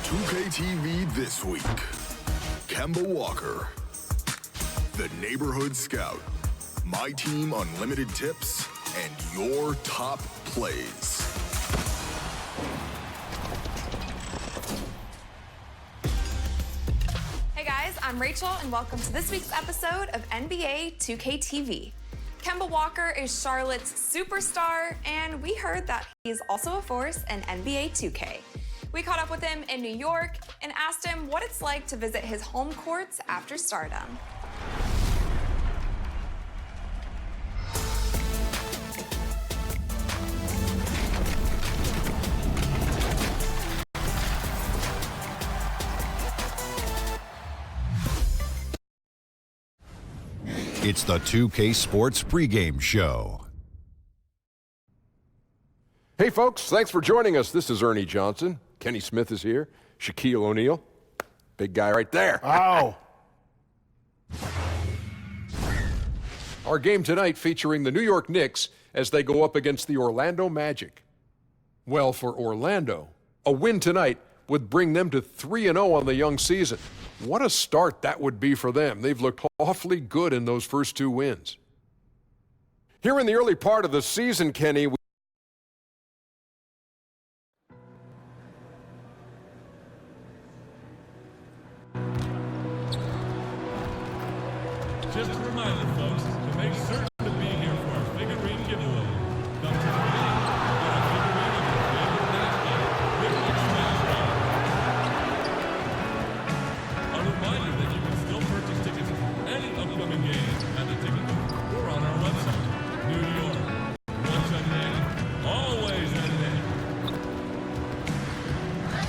2K this week. Kemba Walker, the Neighborhood Scout, My Team Unlimited Tips, and your top plays. Hey guys, I'm Rachel, and welcome to this week's episode of NBA 2K TV. Kemba Walker is Charlotte's superstar, and we heard that he's also a force in NBA 2K. We caught up with him in New York and asked him what it's like to visit his home courts after stardom. It's the 2K Sports pregame show. Hey folks, thanks for joining us. This is Ernie Johnson. Kenny Smith is here. Shaquille O'Neal. Big guy right there. Ow. Our game tonight featuring the New York Knicks as they go up against the Orlando Magic. Well, for Orlando, a win tonight would bring them to 3-0 on the young season. What a start that would be for them. They've looked awfully good in those first two wins. Here in the early part of the season, Kenny, just a reminder, folks, to make certain to be here for our figurine giveaway. Come to the game, get a figurine of your favorite mascot, Big Nick's mascot. A reminder that you can still purchase tickets for any upcoming game at the ticket booth or on our website. New York, once a name, always a name.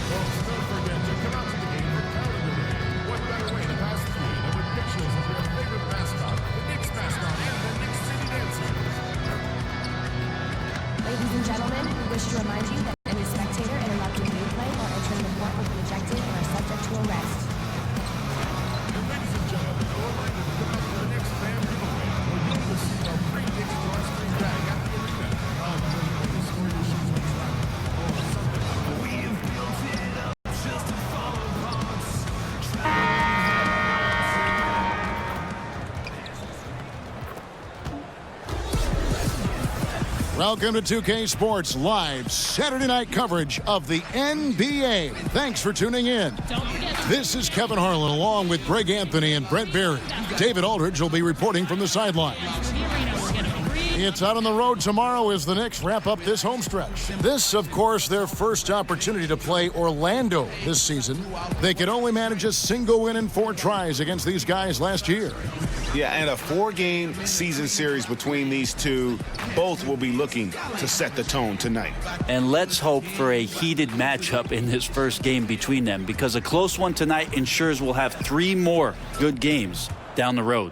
Folks, don't forget to come out to the game for calendar day. What better way to pass the game than with pictures of your favorite mascot, the Knicks mascot, and the Knicks City Dancers. Ladies and gentlemen, we wish to remind you that any spectator interrupting replay or entering the court will be ejected and are subject to arrest. And ladies and gentlemen, a reminder to come out to the Knicks fan giveaway, where you'll receive our free Knicks drawstring bag at the arena. I'll tell you when you score your shoes on track or something like that. We have built it up just to follow hearts. Welcome to 2K Sports live Saturday night coverage of the NBA. Thanks for tuning in. This is Kevin Harlan along with Greg Anthony and Brett Berry. David Aldridge will be reporting from the sideline. It's out on the road tomorrow as the Knicks wrap up this home stretch. This, of course, their first opportunity to play Orlando this season. They could only manage a single win in 4 tries against these guys last year. Yeah, and a 4-game season series between these two. Both will be looking to set the tone tonight. And let's hope for a heated matchup in this first game between them, because a close one tonight ensures we'll have 3 more good games down the road.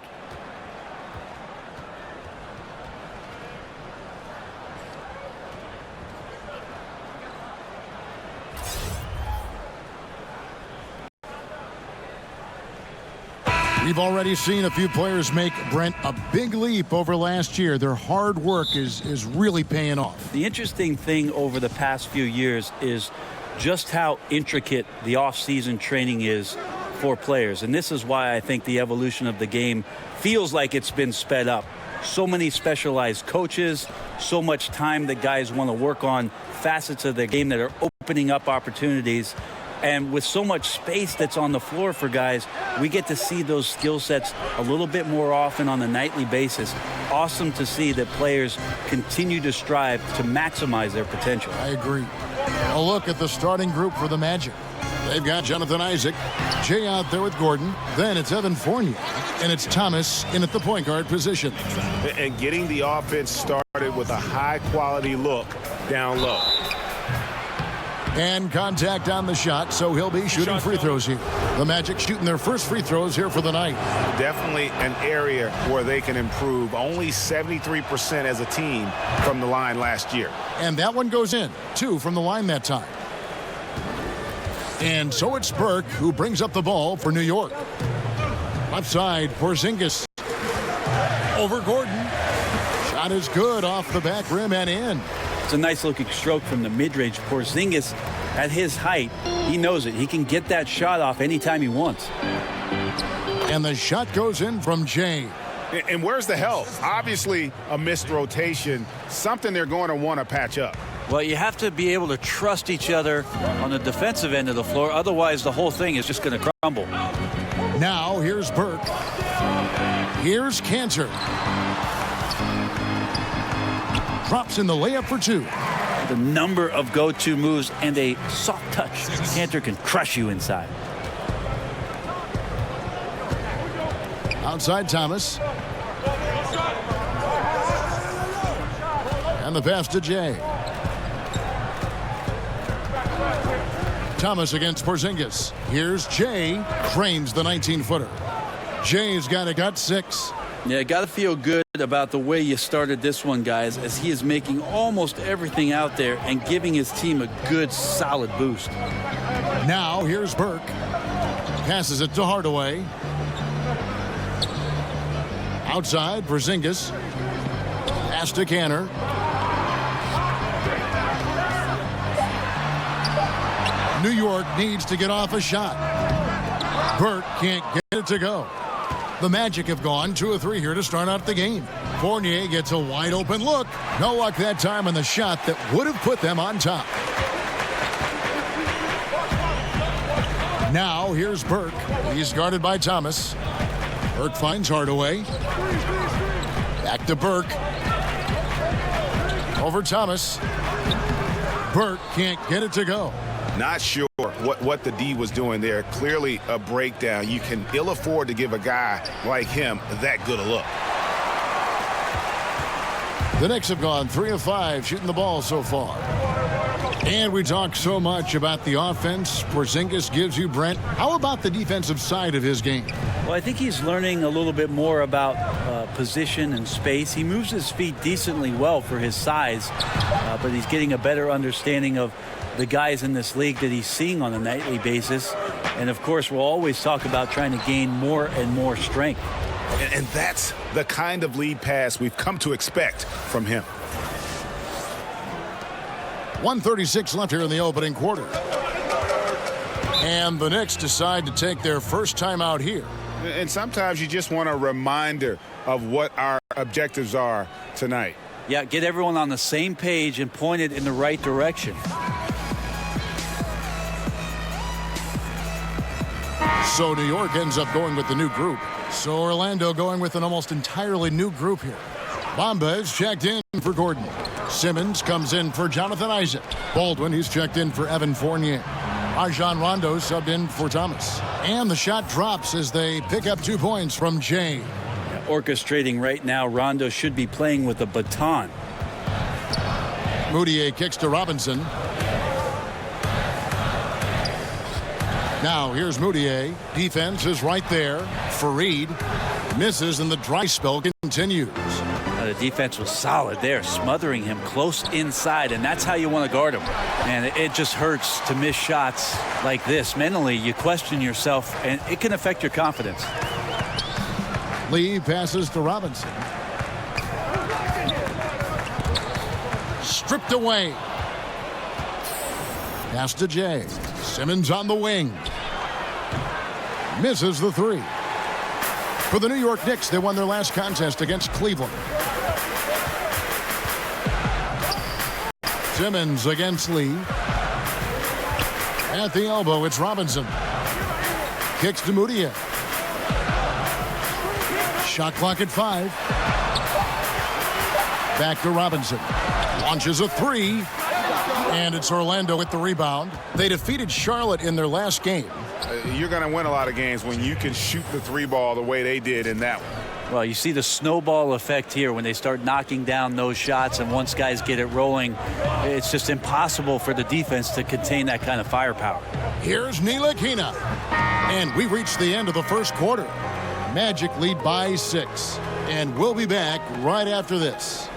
We've already seen a few players make, Brent, a big leap over last year. Their hard work is really paying off. The interesting thing over the past few years is just how intricate the off-season training is for players. And this is why I think the evolution of the game feels like it's been sped up. So many specialized coaches, so much time that guys want to work on facets of their game that are opening up opportunities. And with so much space that's on the floor for guys, we get to see those skill sets a little bit more often on a nightly basis. Awesome to see that players continue to strive to maximize their potential. I agree. A look at the starting group for the Magic. They've got Jonathan Isaac, Jay out there with Gordon, then it's Evan Fournier, and it's Thomas in at the point guard position. And getting the offense started with a high-quality look down low. And contact on the shot, so he'll be shooting free throws here. The Magic shooting their first free throws here for the night. Definitely an area where they can improve. Only 73% as a team from the line last year. And that one goes in. 2 from the line that time. And so it's Burke who brings up the ball for New York. Left side, Porzingis. Over Gordon. Shot is good off the back rim and in. It's a nice looking stroke from the mid-range. Porzingis At his height, he knows it. He can get that shot off anytime he wants. And the shot goes in from Jay. And where's the help? Obviously, a missed rotation, something they're going to want to patch up. Well, you have to be able to trust each other on the defensive end of the floor. Otherwise, the whole thing is just going to crumble. Now, here's Burke. Here's Cantor. Drops in the layup for two. The number of go-to moves and a soft touch. Cantor can crush you inside. Outside Thomas. And the pass to Jay. Thomas against Porzingis. Here's Jay. Trains the 19-footer. Jay's got 6. Yeah, got to feel good about the way you started this one, guys, as he is making almost everything out there and giving his team a good, solid boost. Now, here's Burke. Passes it to Hardaway. Outside, Porzingis. Pass to Cantor. New York needs to get off a shot. Burke can't get it to go. The Magic have gone 2 of 3 here to start out the game. Fournier gets a wide open look. No luck that time on the shot that would have put them on top. Now here's Burke. He's guarded by Thomas. Burke finds Hardaway. Back to Burke. Over Thomas. Burke can't get it to go. Not sure what the D was doing there. Clearly a breakdown. You can ill afford to give a guy like him that good a look. The Knicks have gone 3 of 5 shooting the ball so far. And we talk so much about the offense Porzingis gives you, Brent. How about the defensive side of his game? Well, I think he's learning a little bit more about position and space. He moves his feet decently well for his size, but he's getting a better understanding of the guys in this league that he's seeing on a nightly basis. And, of course, we'll always talk about trying to gain more and more strength. And that's the kind of lead pass we've come to expect from him. 1:36 left here in the opening quarter. And the Knicks decide to take their first time out here. And sometimes you just want a reminder of what our objectives are tonight. Yeah, get everyone on the same page and point it in the right direction. So New York ends up going with the new group. So Orlando going with an almost entirely new group here. Bamba is checked in for Gordon. Simmons comes in for Jonathan Isaac. Baldwin, he's checked in for Evan Fournier. Rajon Rondo subbed in for Thomas. And the shot drops as they pick up 2 points from Jay. Orchestrating right now, Rondo should be playing with a baton. Moutier kicks to Robinson. Now here's Moutier. Defense is right there. Fareed misses and the dry spell continues. The defense was solid there, smothering him close inside, and that's how you want to guard him. And it just hurts to miss shots like this. Mentally, you question yourself, and it can affect your confidence. Lee passes to Robinson. Stripped away. Pass to Jay. Simmons on the wing. Misses the 3. For the New York Knicks, they won their last contest against Cleveland. Simmons against Lee. At the elbow, it's Robinson. Kicks to Moutier. Shot clock at 5. Back to Robinson. Launches a 3. And it's Orlando with the rebound. They defeated Charlotte in their last game. You're going to win a lot of games when you can shoot the 3 ball the way they did in that one. Well, you see the snowball effect here when they start knocking down those shots, and once guys get it rolling, it's just impossible for the defense to contain that kind of firepower. Here's Ntilikina. And we reached the end of the first quarter. Magic lead by 6. And we'll be back right after this.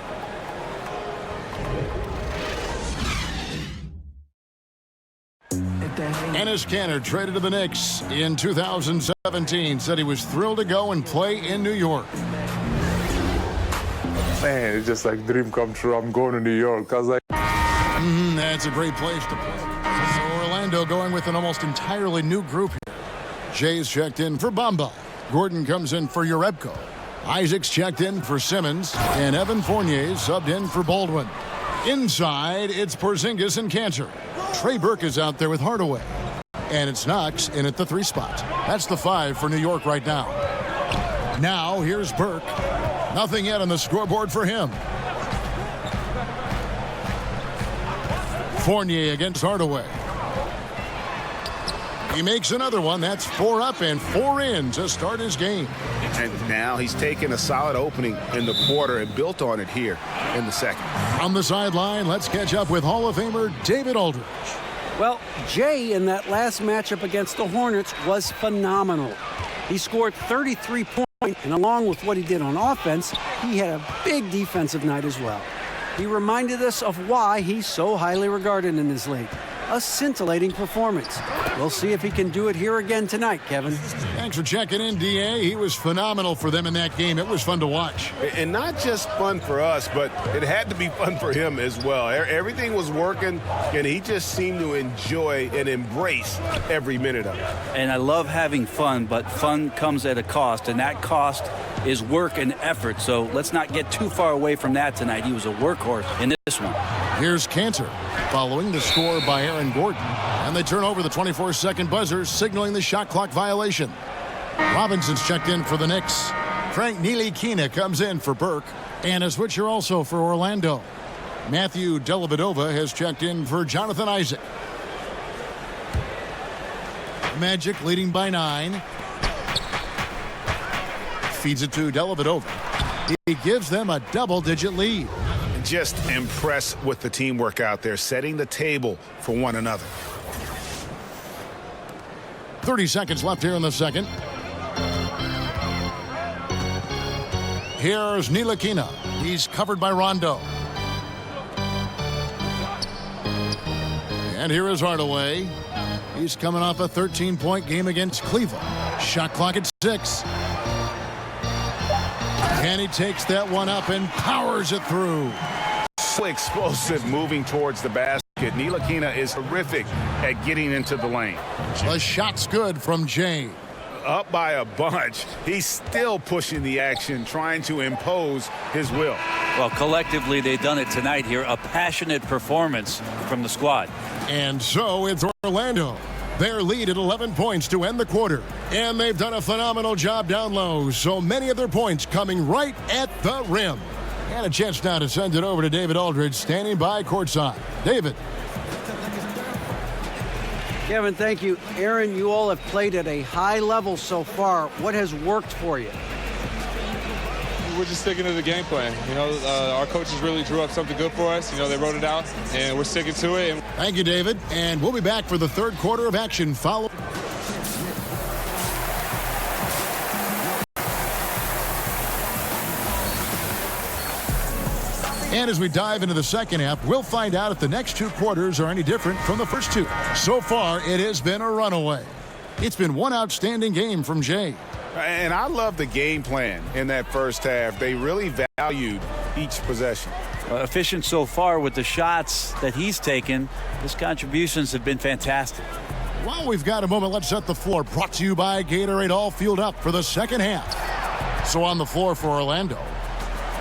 Enes Kanter traded to the Knicks in 2017. Said he was thrilled to go and play in New York. Man, it's just like dream come true. I'm going to New York. I was like, That's a great place to play. So Orlando going with an almost entirely new group here. Jay's checked in for Bamba. Gordon comes in for Urebko. Isaac's checked in for Simmons. And Evan Fournier subbed in for Baldwin. Inside, it's Porzingis and Cantor. Trey Burke is out there with Hardaway. And it's Knox in at the 3 spot. That's the 5 for New York right now. Now, here's Burke. Nothing yet on the scoreboard for him. Fournier against Hardaway. He makes another one. That's 4 up and 4 in to start his game. And now he's taken a solid opening in the quarter and built on it here in the second. On the sideline, let's catch up with Hall of Famer David Aldridge. Well, Jay in that last matchup against the Hornets was phenomenal. He scored 33 points, and along with what he did on offense, he had a big defensive night as well. He reminded us of why he's so highly regarded in this league. A scintillating performance. We'll see if he can do it here again tonight, Kevin. Thanks for checking in, D.A. He was phenomenal for them in that game. It was fun to watch. And not just fun for us, but it had to be fun for him as well. Everything was working, and he just seemed to enjoy and embrace every minute of it. And I love having fun, but fun comes at a cost, and that cost is work and effort. So let's not get too far away from that tonight. He was a workhorse in this one. Here's Cantor following the score by Aaron Gordon. And they turn over the 24-second buzzer, signaling the shot clock violation. Robinson's checked in for the Knicks. Frank Ntilikina comes in for Burke. And a switcher also for Orlando. Matthew Dellavedova has checked in for Jonathan Isaac. Magic leading by 9. Feeds it to Dellavedova. He gives them a double-digit lead. Just impressed with the teamwork out there, setting the table for one another. 30 seconds left here in the second. Here's Ntilikina. He's covered by Rondo. And here is Hardaway. He's coming off a 13-point game against Cleveland. Shot clock at 6. And he takes that one up and powers it through. So explosive moving towards the basket. Ntilikina is horrific at getting into the lane. The shot's good from Jay. Up by a bunch. He's still pushing the action, trying to impose his will. Well, collectively, they've done it tonight here. A passionate performance from the squad. And so it's Orlando. Their lead at 11 points to end the quarter. And they've done a phenomenal job down low. So many of their points coming right at the rim. And a chance now to send it over to David Aldridge, standing by courtside. David. Kevin, thank you. Aaron, you all have played at a high level so far. What has worked for you? We're just sticking to the game plan. You know, our coaches really drew up something good for us. You know, they wrote it out, and we're sticking to it. Thank you, David. And we'll be back for the third quarter of action. Follow. And as we dive into the second half, we'll find out if the next 2 quarters are any different from the first 2. So far, it has been a runaway. It's been one outstanding game from Jay. And I love the game plan in that first half. They really valued each possession. Efficient so far with the shots that he's taken. His contributions have been fantastic. While we've got a moment, let's set the floor. Brought to you by Gatorade, all fueled up for the second half. So on the floor for Orlando,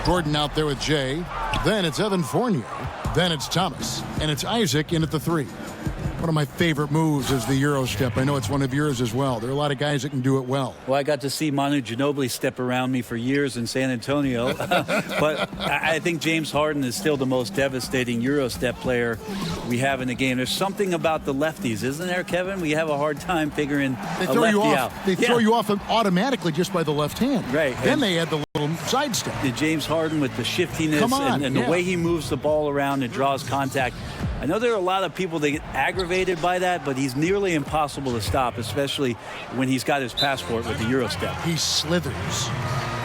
Gordon out there with Jay. Then it's Evan Fournier. Then it's Thomas. And it's Isaac in at the 3. One of my favorite moves is the Euro step. I know it's one of yours as well. There are a lot of guys that can do it well. Well, I got to see Manu Ginobili step around me for years in San Antonio. But I think James Harden is still the most devastating Euro step player we have in the game. There's something about the lefties, isn't there, Kevin? We have a hard time figuring They a throw lefty you off. out. They throw you off automatically just by the left hand. Right. Then they add the little sidestep. The James Harden with the shiftiness and the way he moves the ball around and draws contact. I know there are a lot of people that get aggravated by that, but he's nearly impossible to stop, especially when he's got his passport with the Euro step. He slithers.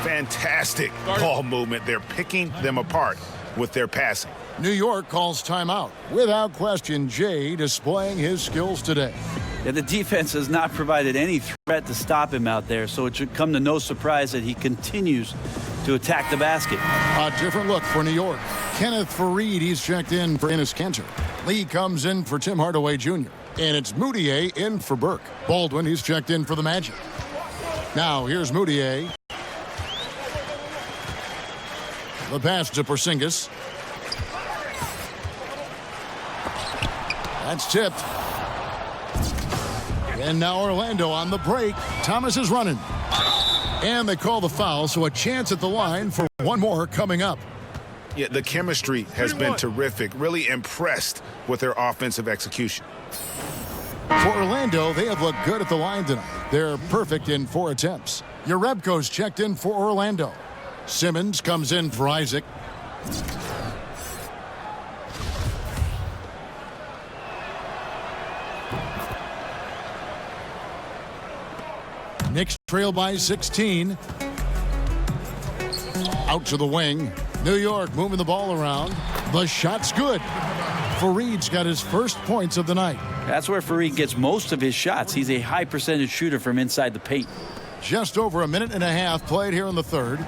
Fantastic ball movement. They're picking them apart with their passing. New York calls timeout. Without question, Jay displaying his skills today. Yeah, the defense has not provided any threat to stop him out there, so it should come to no surprise that he continues to attack the basket. A different look for New York. Kenneth Faried, he's checked in for Enes Kanter. Lee comes in for Tim Hardaway Jr. And it's Moutier in for Burke. Baldwin, he's checked in for the Magic. Now, here's Moutier. The pass to Porzingis. That's tipped. And now Orlando on the break. Thomas is running. And they call the foul, so a chance at the line for one more coming up. Yeah, the chemistry has been terrific. Really impressed with their offensive execution. For Orlando, they have looked good at the line tonight. They're perfect in 4 attempts. Jerebko's checked in for Orlando. Simmons comes in for Isaac. Knicks trail by 16. Out to the wing. New York moving the ball around. The shot's good. Fareed's got his first points of the night. That's where Fareed gets most of his shots. He's a high percentage shooter from inside the paint. Just over a minute and a half played here in the third.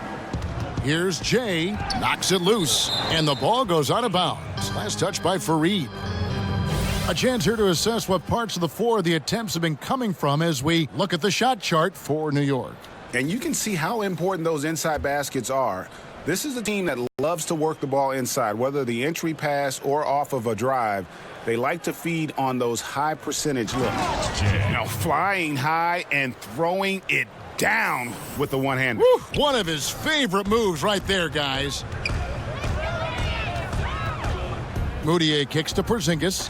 Here's Jay, knocks it loose, and the ball goes out of bounds. Last touch by Fareed. A chance here to assess what parts of the floor the attempts have been coming from as we look at the shot chart for New York. And you can see how important those inside baskets are. This is a team that loves to work the ball inside, whether the entry pass or off of a drive. They like to feed on those high percentage looks. Now flying high and throwing it down with the one-hander. One of his favorite moves right there, guys. Moutier kicks to Porzingis.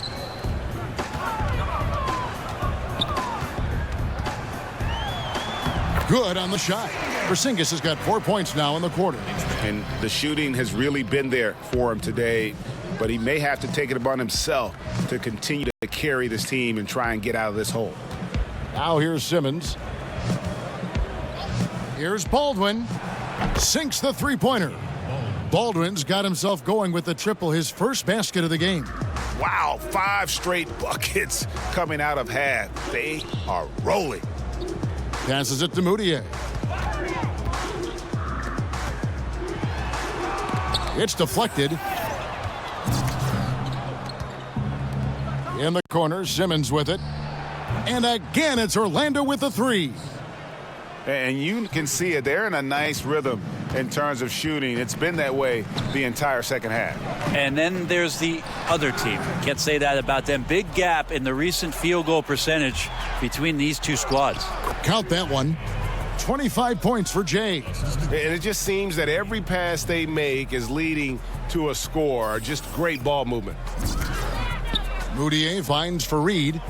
Good on the shot. Porzingis has got 4 points now in the quarter. And the shooting has really been there for him today, but he may have to take it upon himself to continue to carry this team and try and get out of this hole. Now here's Simmons. Here's Baldwin. Sinks the three-pointer. Baldwin's got himself going with the triple, his first basket of the game. Wow, 5 straight buckets coming out of half. They are rolling. Passes it to Moutier. It's deflected. In the corner, Simmons with it. And again, it's Orlando with the three. And you can see it. They're in a nice rhythm in terms of shooting. It's been that way the entire second half. And then there's the other team. Can't say that about them. Big gap in the recent field goal percentage between these two squads. Count that one. 25 points for Jay. And it just seems that every pass they make is leading to a score. Just great ball movement. Moutier finds Fareed.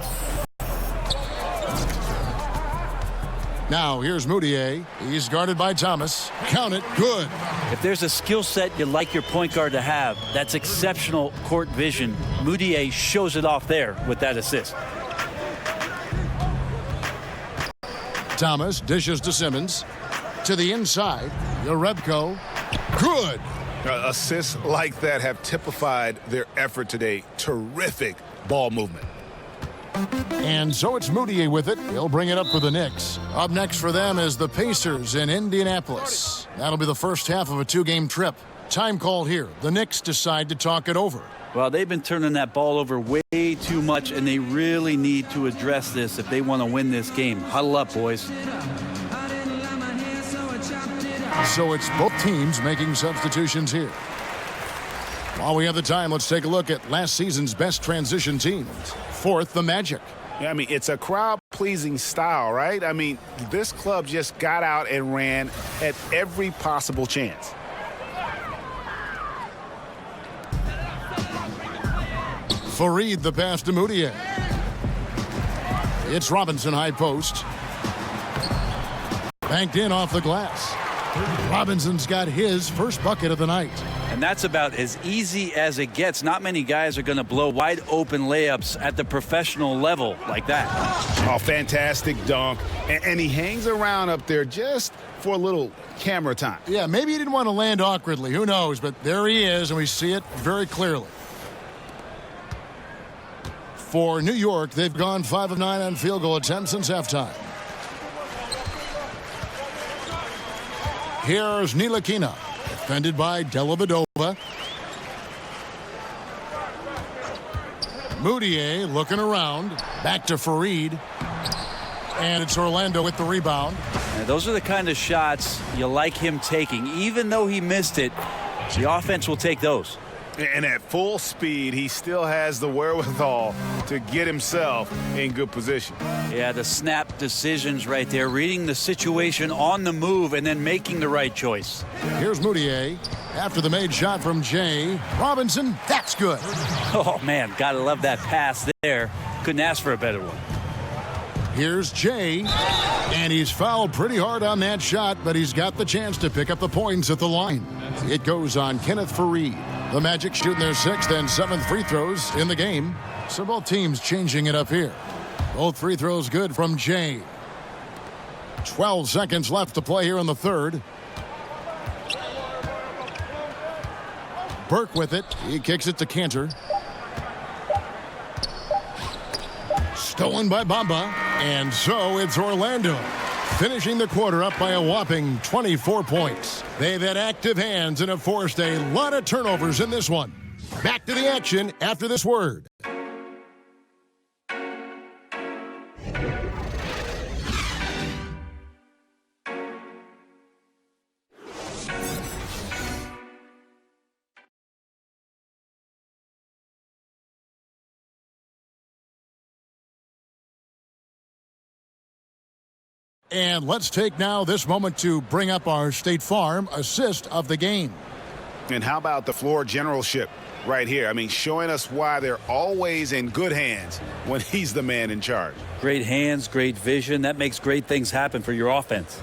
Now here's Moutier. He's guarded by Thomas. Count it. Good. If there's a skill set you'd like your point guard to have, that's exceptional court vision. Moutier shows it off there with that assist. Thomas dishes to Simmons. To the inside. Jerebko. Good. Assists like that have typified their effort today. Terrific ball movement. And so it's Moutier with it. He'll bring it up for the Knicks. Up next for them is the Pacers in Indianapolis. That'll be the first half of a 2-game trip. Time called here. The Knicks decide to talk it over. Well, they've been turning that ball over way too much, and they really need to address this if they want to win this game. Huddle up, boys. So it's both teams making substitutions here. While we have the time, let's take a look at last season's best transition teams. Fourth, the Magic. Yeah, I mean, it's a crowd-pleasing style, right? I mean, this club just got out and ran at every possible chance. Fareed the pass to Moutier. It's Robinson high post. Banked in off the glass. Robinson's got his first bucket of the night. And that's about as easy as it gets. Not many guys are going to blow wide open layups at the professional level like that. Oh, fantastic dunk. And he hangs around up there just for a little camera time. Yeah, maybe he didn't want to land awkwardly. Who knows? But there he is, and we see it very clearly. For New York, they've gone 5 of 9 on field goal attempts since halftime. Here's Ntilikina, defended by Dellavedova. Moutier looking around. Back to Fareed. And it's Orlando with the rebound. And those are the kind of shots you like him taking. Even though he missed it, the offense will take those. And at full speed, he still has the wherewithal to get himself in good position. Yeah, the snap decisions right there, reading the situation on the move and then making the right choice. Here's Moutier after the made shot from Jay. Robinson, that's good. Oh, man, gotta love that pass there. Couldn't ask for a better one. Here's Jay, and he's fouled pretty hard on that shot, but he's got the chance to pick up the points at the line. It goes on Kenneth Fareed. The Magic shooting their 6th and 7th free throws in the game. So both teams changing it up here. Both free throws good from Jay. 12 seconds left to play here in the third. Burke with it. He kicks it to Cantor. Stolen by Bamba. And so it's Orlando finishing the quarter up by a whopping 24 points. They've had active hands and have forced a lot of turnovers in this one. Back to the action after this word. And let's take now this moment to bring up our State Farm assist of the game. And how about the floor generalship right here? I mean, showing us why they're always in good hands when he's the man in charge. Great hands, great vision. That makes great things happen for your offense.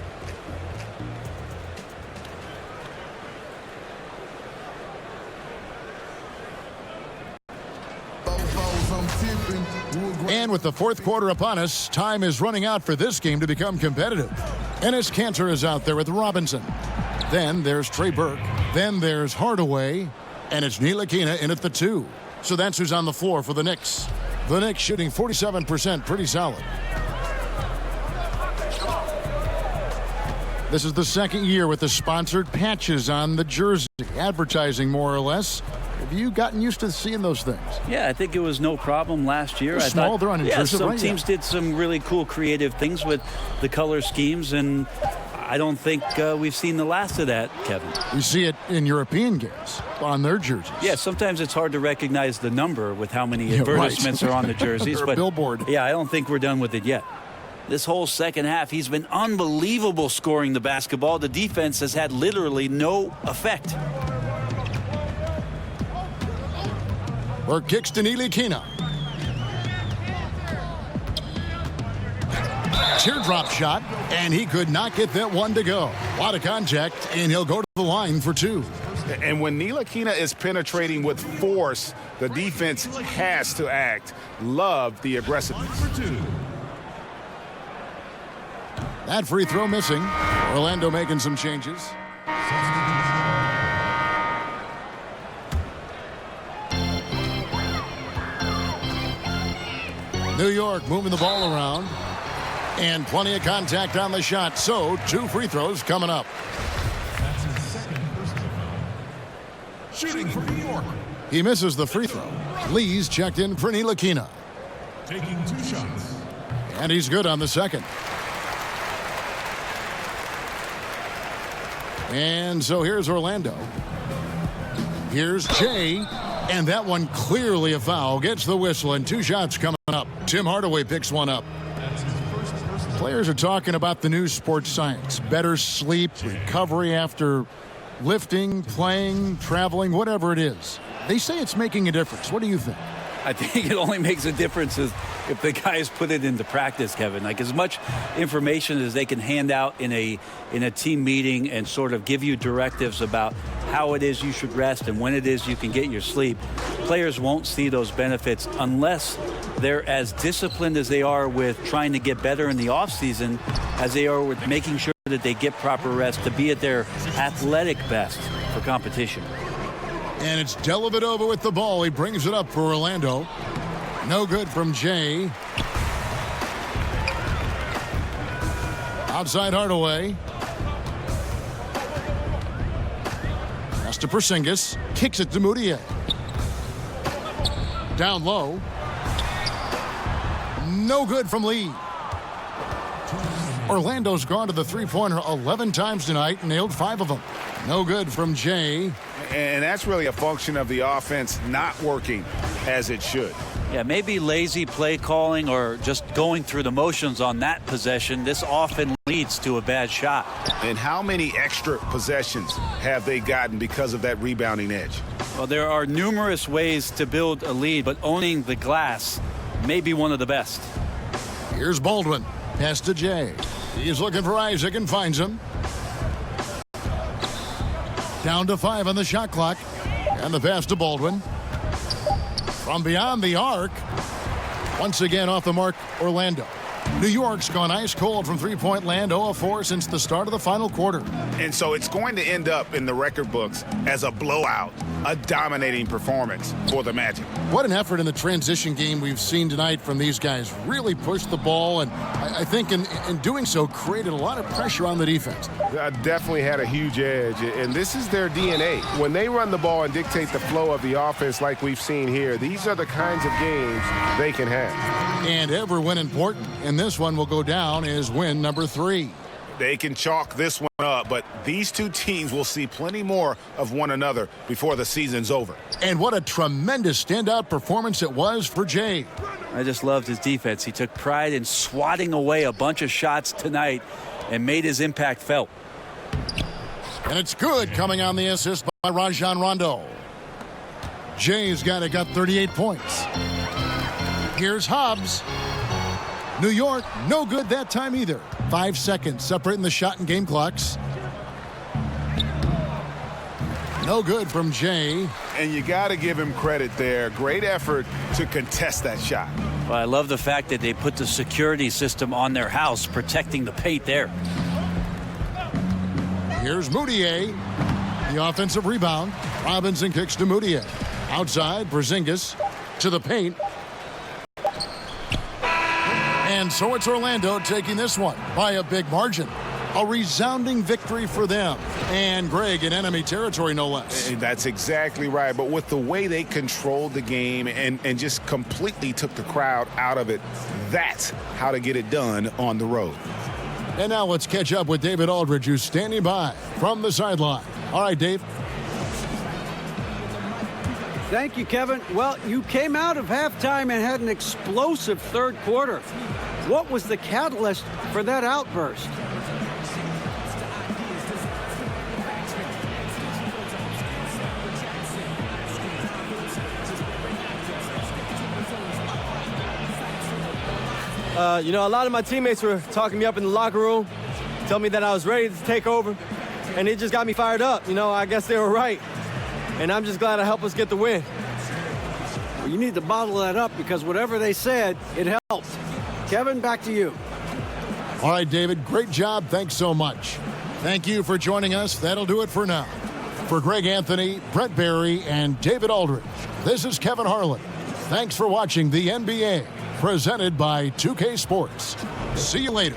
And with the fourth quarter upon us, time is running out for this game to become competitive. Enes Kanter is out there with Robinson. Then there's Trey Burke. Then there's Hardaway. And it's Ntilikina in at the 2. So that's who's on the floor for the Knicks. The Knicks shooting 47%, pretty solid. This is the second year with the sponsored patches on the jersey. Advertising more or less. Have you gotten used to seeing those things? Yeah, I think it was no problem last year. They're small, they're unintrusive, some right? teams did some really cool creative things with the color schemes, and I don't think we've seen the last of that, Kevin. We see it in European games on their jerseys. Yeah, sometimes it's hard to recognize the number with how many advertisements are on the jerseys. Or but a billboard. Yeah, I don't think we're done with it yet. This whole second half, he's been unbelievable scoring the basketball. The defense has had literally no effect. Burke kicks to Ntilikina. Teardrop shot, and he could not get that one to go. A lot of contact, and he'll go to the line for 2. And when Ntilikina is penetrating with force, the defense has to act. Love the aggressiveness. That free throw missing. Orlando making some changes. New York moving the ball around. And plenty of contact on the shot. So 2 free throws coming up. That's his second personal foul. Shooting for New York. He misses the free throw. Lee's checked in for Ntilikina. Taking 2 shots. And he's good on the second. And so here's Orlando. Here's Jay. And that one clearly a foul. Gets the whistle, and 2 shots coming up. Tim Hardaway picks one up. That's his first personal. Players are talking about the new sports science. Better sleep, recovery after lifting, playing, traveling, whatever it is. They say it's making a difference. What do you think? I think it only makes a difference if the guys put it into practice, Kevin. Like as much information as they can hand out in a team meeting and sort of give you directives about how it is you should rest and when it is you can get your sleep, players won't see those benefits unless they're as disciplined as they are with trying to get better in the offseason as they are with making sure that they get proper rest to be at their athletic best for competition. And it's Dellavedova with the ball. He brings it up for Orlando. No good from Jay. Outside Hardaway. Pass to Porzingis. Kicks it to Moutier. Down low. No good from Lee. Orlando's gone to the three-pointer 11 times tonight and nailed 5 of them. No good from Jay. And that's really a function of the offense not working as it should. Yeah, maybe lazy play calling or just going through the motions on that possession. This often leads to a bad shot. And how many extra possessions have they gotten because of that rebounding edge? Well, there are numerous ways to build a lead, but owning the glass may be one of the best. Here's Baldwin. Pass to Jay. He's looking for Isaac and finds him. Down to 5 on the shot clock. And the pass to Baldwin. From beyond the arc. Once again off the mark, Orlando. New York's gone ice cold from three-point land, 0 of 4 since the start of the final quarter. And so it's going to end up in the record books as a blowout, a dominating performance for the Magic. What an effort in the transition game we've seen tonight from these guys. Really pushed the ball, and I think in doing so created a lot of pressure on the defense. Definitely had a huge edge, and this is their DNA. When they run the ball and dictate the flow of the offense like we've seen here, these are the kinds of games they can have. And ever when important, and this one will go down as win number 3. They can chalk this one up, but these two teams will see plenty more of one another before the season's over. And what a tremendous standout performance it was for Jay. I just loved his defense. He took pride in swatting away a bunch of shots tonight and made his impact felt. And it's good coming on the assist by Rajon Rondo. Jay's got 38 points. Here's Hobbs. New York, no good that time either. 5 seconds separating the shot and game clocks. No good from Jay. And you got to give him credit there. Great effort to contest that shot. Well, I love the fact that they put the security system on their house, protecting the paint there. Here's Moutier. The offensive rebound. Robinson kicks to Moutier. Outside, Porzingis to the paint. And so it's Orlando taking this one by a big margin. A resounding victory for them. And Greg in enemy territory, no less. And that's exactly right. But with the way they controlled the game and just completely took the crowd out of it, that's how to get it done on the road. And now let's catch up with David Aldridge, who's standing by from the sideline. All right, Dave. Thank you, Kevin. Well, you came out of halftime and had an explosive third quarter. What was the catalyst for that outburst? A lot of my teammates were talking me up in the locker room, telling me that I was ready to take over, and it just got me fired up. I guess they were right, and I'm just glad I helped us get the win. Well, you need to bottle that up because whatever they said, it helped. Kevin, back to you. All right, David, great job. Thanks so much. Thank you for joining us. That'll do it for now. For Greg Anthony, Brett Barry, and David Aldridge, this is Kevin Harlan. Thanks for watching the NBA, presented by 2K Sports. See you later.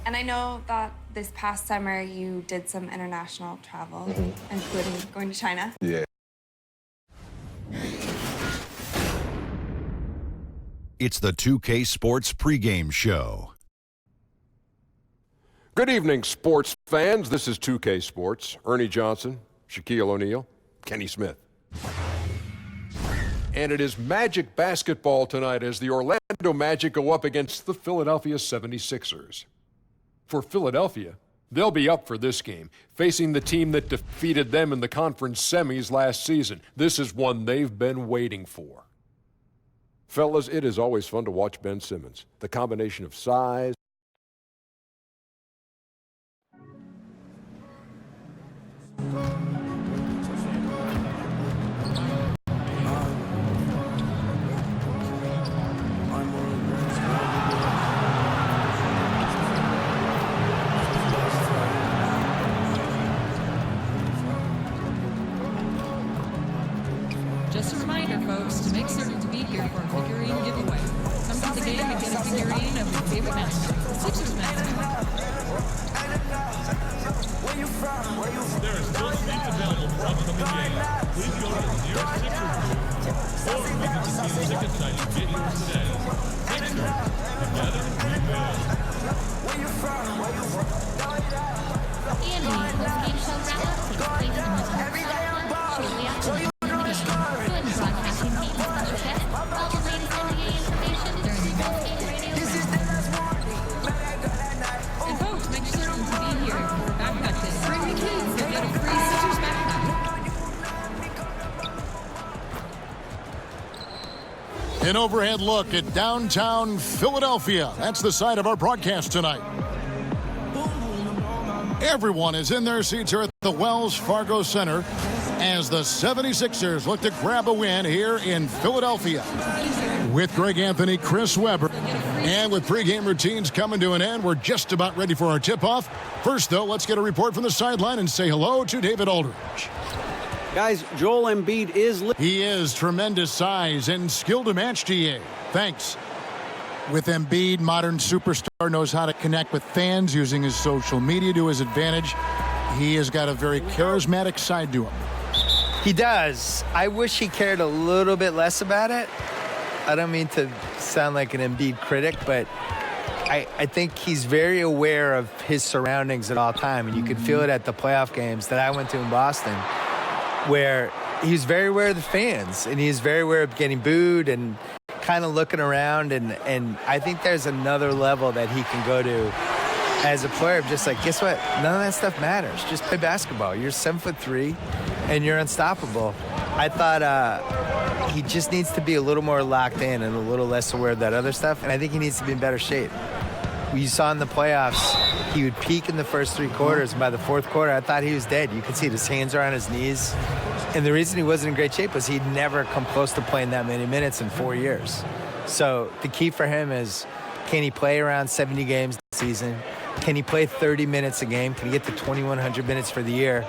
And I know that this past summer you did some international travel, including going to China. Yeah. It's the 2K Sports pregame show. Good evening, sports fans. This is 2K Sports. Ernie Johnson, Shaquille O'Neal, Kenny Smith. And it is Magic basketball tonight as the Orlando Magic go up against the Philadelphia 76ers. For Philadelphia, they'll be up for this game, facing the team that defeated them in the conference semis last season. This is one they've been waiting for. Fellas, it is always fun to watch Ben Simmons. The combination of size, Just a reminder, folks, to make certain to be here for a figurine giveaway. Come to the game and get a figurine of your favorite mascot, the Sixers mascot. There are still seats available for upcoming games. Please go to the nearest Sixers booth or visit the team ticket site and get yours today. Sixers, together we win. Andy, post-game show wrap-up takes place in the Southland shortly after the Good broadcasting team and special guests. All the latest NBA information during the post-game radio. And folks, make certain to be here for backpack day. Bring the kids to get a free Sixers backpack. An overhead look at downtown Philadelphia. That's the site of our broadcast tonight. Everyone is in their seats here at the Wells Fargo Center as the 76ers look to grab a win here in Philadelphia. With Greg Anthony, Chris Webber, and with pregame routines coming to an end, we're just about ready for our tip-off. First, though, let's get a report from the sideline and say hello to David Aldridge. Guys, Joel Embiid is... He is tremendous size and skill to match, GA. Thanks. With Embiid, modern superstar knows how to connect with fans using his social media to his advantage. He has got a very charismatic side to him. He does. I wish he cared a little bit less about it. I don't mean to sound like an Embiid critic, but I think he's very aware of his surroundings at all time, and you could feel it at the playoff games that I went to in Boston, where he's very aware of the fans, and he's very aware of getting booed and kind of looking around, and I think there's another level that he can go to as a player, just like, guess what? None of that stuff matters. Just play basketball. You're 7'3", and you're unstoppable. I thought he just needs to be a little more locked in and a little less aware of that other stuff, and I think he needs to be in better shape. You saw in the playoffs, he would peak in the first three quarters, and by the fourth quarter, I thought he was dead. You could see his hands are on his knees. And the reason he wasn't in great shape was he'd never come close to playing that many minutes in 4 years. So the key for him is, can he play around 70 games this season? Can he play 30 minutes a game? Can he get to 2,100 minutes for the year?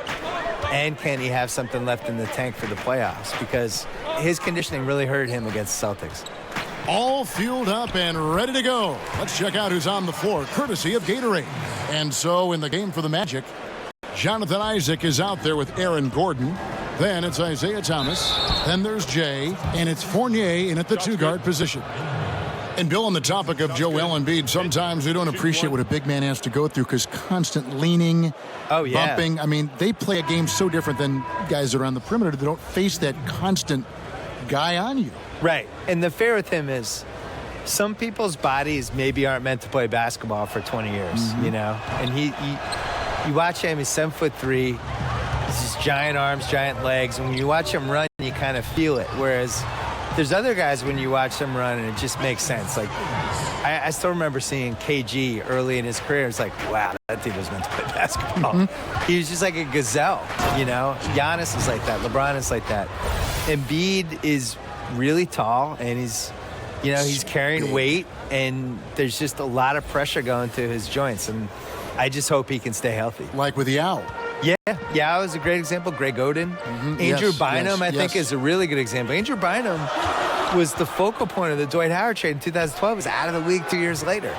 And can he have something left in the tank for the playoffs? Because his conditioning really hurt him against the Celtics. All fueled up and ready to go. Let's check out who's on the floor, courtesy of Gatorade. And so in the game for the Magic, Jonathan Isaac is out there with Aaron Gordon. Then it's Isaiah Thomas. Then there's Jay. And it's Fournier in at the two-guard position. And Bill, on the topic of Joel Embiid, sometimes we don't appreciate what a big man has to go through because constant leaning, bumping. I mean, they play a game so different than guys that are on the perimeter. They don't face that constant guy on you. Right. And the fear with him is some people's bodies maybe aren't meant to play basketball for 20 years, you know? And you watch him, he's 7'3". He's just giant arms, giant legs. And when you watch him run, you kind of feel it. Whereas there's other guys when you watch them run and it just makes sense. Like, I still remember seeing KG early in his career. It's like, wow, that dude was meant to play basketball. He was just like a gazelle, you know? Giannis is like that. LeBron is like that. Embiid is really tall, and he's carrying weight, and there's just a lot of pressure going through his joints, and I just hope he can stay healthy. Like with Yao. Yeah, Yao is a great example. Greg Oden. Andrew Bynum, I think, is a really good example. Andrew Bynum was the focal point of the Dwight Howard trade in 2012. Was out of the league 2 years later.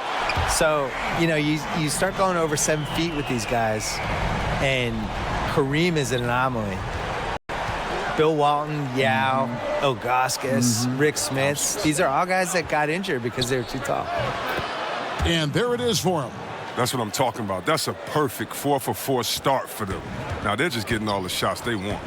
So, you start going over 7 feet with these guys, and Kareem is an anomaly. Bill Walton, Yao, Ilgauskas, Rick Smits. These are all guys that got injured because they were too tall. And there it is for him. That's what I'm talking about. That's a perfect 4-for-4 start for them. Now they're just getting all the shots they want.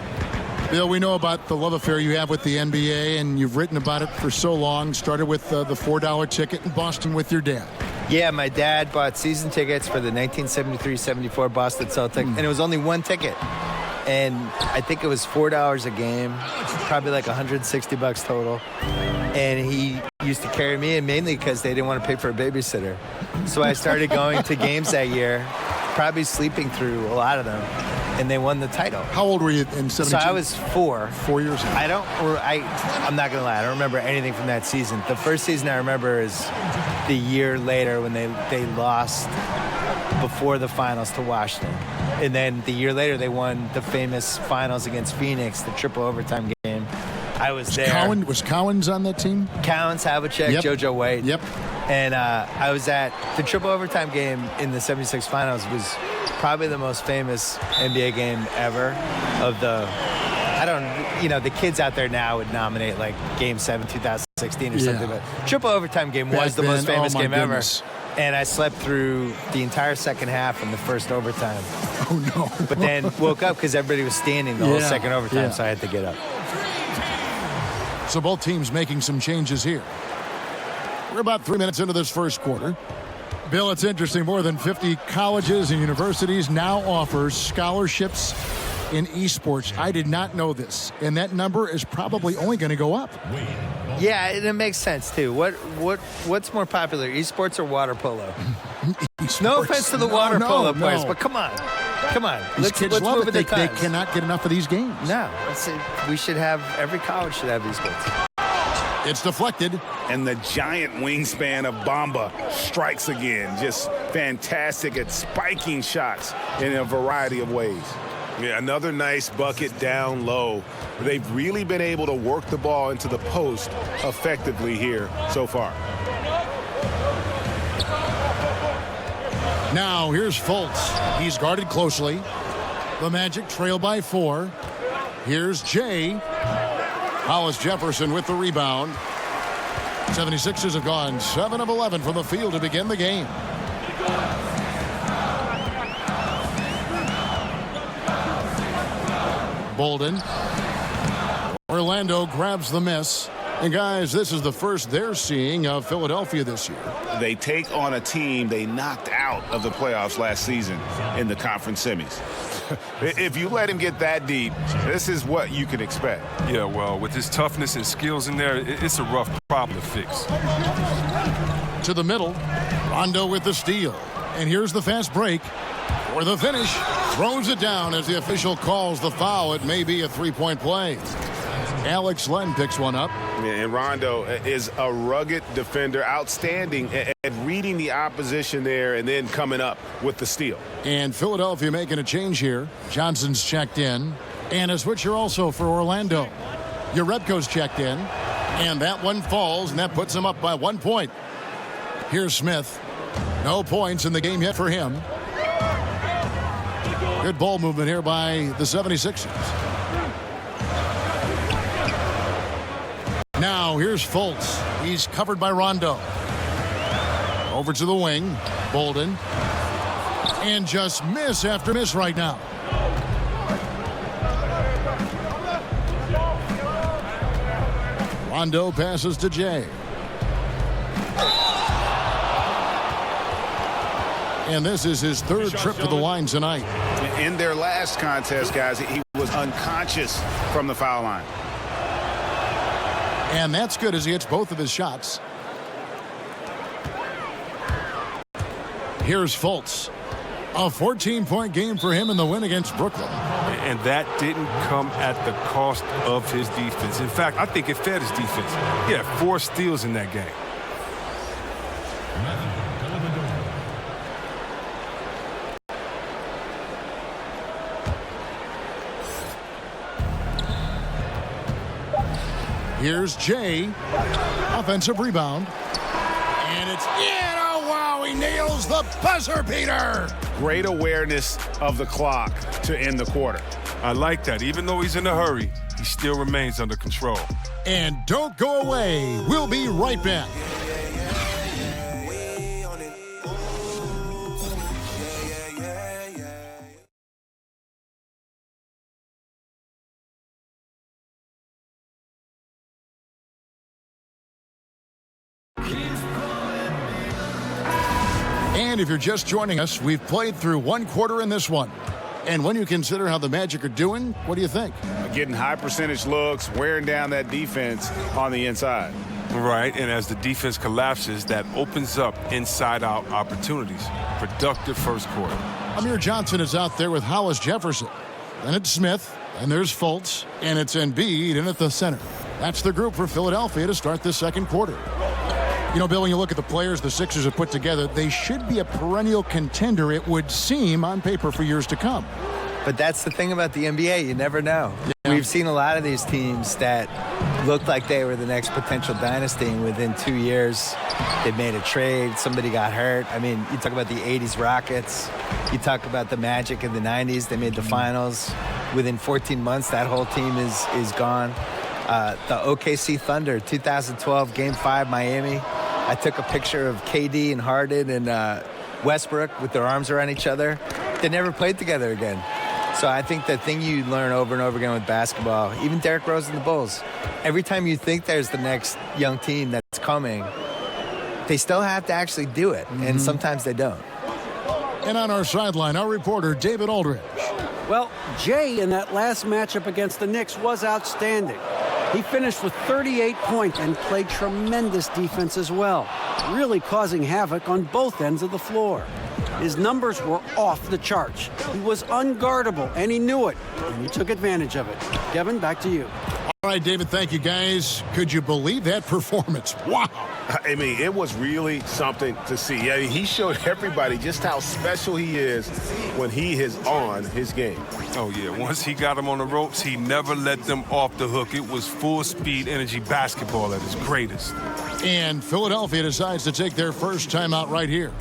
Bill, we know about the love affair you have with the NBA, and you've written about it for so long. Started with the $4 ticket in Boston with your dad. Yeah, my dad bought season tickets for the 1973-74 Boston Celtics, and it was only one ticket. And I think it was $4 a game, probably like $160 total. And he used to carry me in mainly because they didn't want to pay for a babysitter. So I started going to games that year, probably sleeping through a lot of them, and they won the title. How old were you in 72? So I was 4. 4 years old. I'm not going to lie, I don't remember anything from that season. The first season I remember is the year later when they lost before the finals to Washington. And then the year later, they won the famous finals against Phoenix, the triple overtime game. I was there. Was Cowens on that team? Cowens, Havlicek, Yep. JoJo White. Yep. And I was at the triple overtime game in the 76 finals. Was probably the most famous NBA game ever. The kids out there now would nominate like Game 7, 2016 or something, but triple overtime game was the most famous game ever. And I slept through the entire second half and the first overtime. Oh, no. But then woke up because everybody was standing the whole second overtime, so I had to get up. So both teams making some changes here. We're about 3 minutes into this first quarter. Bill, it's interesting. More than 50 colleges and universities now offer scholarships in esports. I did not know this, and that number is probably only going to go up. Yeah, and it makes sense too. What's more popular, esports or water polo? No offense to the water polo players, but come on. These kids love it. They cannot get enough of these games. No, every college should have esports. It's deflected. And the giant wingspan of Bamba strikes again. Just fantastic at spiking shots in a variety of ways. Yeah, another nice bucket down low. They've really been able to work the ball into the post effectively here so far. Now here's Fultz. He's guarded closely. The Magic trail by 4. Here's Jay. Hollis Jefferson with the rebound. 76ers have gone 7 of 11 from the field to begin the game. Bolden. Orlando grabs the miss. And guys, this is the first they're seeing of Philadelphia this year. They take on a team they knocked out of the playoffs last season in the conference semis. If you let him get that deep, this is what you could expect. Yeah, well, with his toughness and skills in there, it's a rough problem to fix. To the middle. Rondo with the steal. And here's the fast break. For the finish. Throws it down as the official calls the foul. It may be a three-point play. Alex Len picks one up. And Rondo is a rugged defender, outstanding at reading the opposition there and then coming up with the steal. And Philadelphia making a change here. Johnson's checked in. And a switcher also for Orlando. Jerebko's checked in. And that one falls, and that puts him up by 1 point. Here's Smith. No points in the game yet for him. Good ball movement here by the 76ers. Now here's Fultz. He's covered by Rondo. Over to the wing. Bolden. And just miss after miss right now. Rondo passes to Jay. And this is his third trip to the line tonight. In their last contest, guys, he was unconscious from the foul line. And that's good as he hits both of his shots. Here's Fultz. A 14-point game for him in the win against Brooklyn. And that didn't come at the cost of his defense. In fact, I think it fed his defense. He had 4 steals in that game. Here's Jay. Offensive rebound. And it's in. Oh, wow. He nails the buzzer beater. Great awareness of the clock to end the quarter. I like that. Even though he's in a hurry, he still remains under control. And don't go away. We'll be right back. And if you're just joining us, we've played through one quarter in this one. And when you consider how the Magic are doing, what do you think? Getting high percentage looks, wearing down that defense on the inside. Right, and as the defense collapses, that opens up inside-out opportunities. Productive first quarter. Amir Johnson is out there with Hollis Jefferson. Then it's Smith, and there's Fultz, and it's Embiid in at the center. That's the group for Philadelphia to start this second quarter. You know, Bill, when you look at the players the Sixers have put together, they should be a perennial contender, it would seem, on paper for years to come. But that's the thing about the NBA. You never know. Yeah. We've seen a lot of these teams that looked like they were the next potential dynasty, and within 2 years, they made a trade. Somebody got hurt. I mean, you talk about the 80s Rockets. You talk about the Magic in the 90s. They made the finals. Within 14 months, that whole team is gone. The OKC Thunder, 2012, Game 5, Miami. I took a picture of KD and Harden and Westbrook with their arms around each other. They never played together again. So I think the thing you learn over and over again with basketball, even Derrick Rose and the Bulls, every time you think there's the next young team that's coming, they still have to actually do it, and sometimes they don't. And on our sideline, our reporter, David Aldridge. Well, Jay in that last matchup against the Knicks was outstanding. He finished with 38 points and played tremendous defense as well, really causing havoc on both ends of the floor. His numbers were off the charts. He was unguardable, and he knew it, and he took advantage of it. Kevin, back to you. All right, David, thank you, guys. Could you believe that performance? Wow. I mean, it was really something to see. I mean, he showed everybody just how special he is when he is on his game. Oh, yeah. Once he got them on the ropes, he never let them off the hook. It was full-speed energy basketball at its greatest. And Philadelphia decides to take their first timeout right here.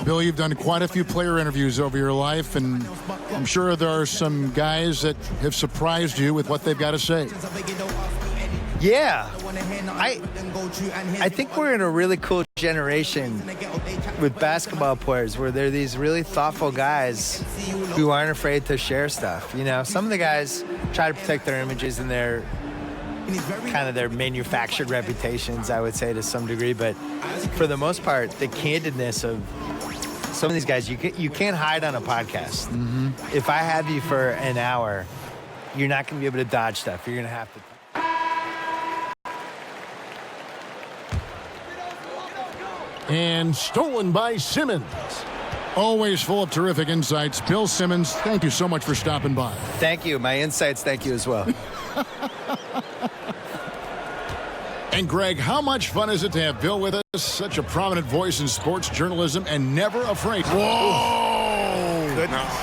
Bill, you've done quite a few player interviews over your life, and I'm sure there are some guys that have surprised you with what they've got to say. Yeah. I think we're in a really cool generation with basketball players where they're these really thoughtful guys who aren't afraid to share stuff. You know, some of the guys try to protect their images and their kind of their manufactured reputations, I would say, to some degree. But for the most part, the candidness of some of these guys, you can't hide on a podcast. If I have you for an hour, you're not going to be able to dodge stuff. You're going to have to. And stolen by Simmons. Always full of terrific insights. Bill Simmons, thank you so much for stopping by. Thank you. My insights, thank you as well. And Greg, how much fun is it to have Bill with us? Such a prominent voice in sports journalism and never afraid. Whoa! Goodness.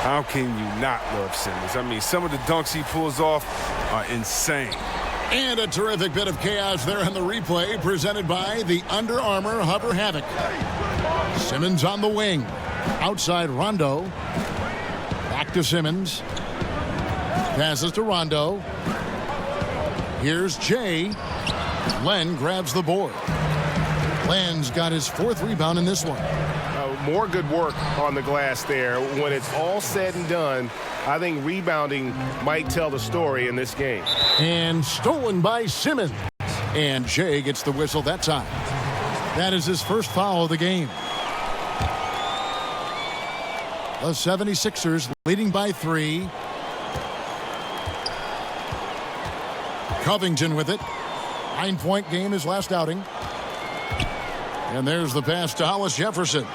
How can you not love Simmons? I mean, some of the dunks he pulls off are insane. And a terrific bit of chaos there on the replay presented by the Under Armour Hover Havoc. Simmons on the wing. Outside Rondo. Back to Simmons. Passes to Rondo. Here's Jay. Len grabs the board. Len's got his fourth rebound in this one. More good work on the glass there. When it's all said and done, I think rebounding might tell the story in this game. And stolen by Simmons. And Jay gets the whistle that time. That is his first foul of the game. The 76ers leading by 3. Covington with it. 9-point game his last outing. And there's the pass to Hollis Jefferson.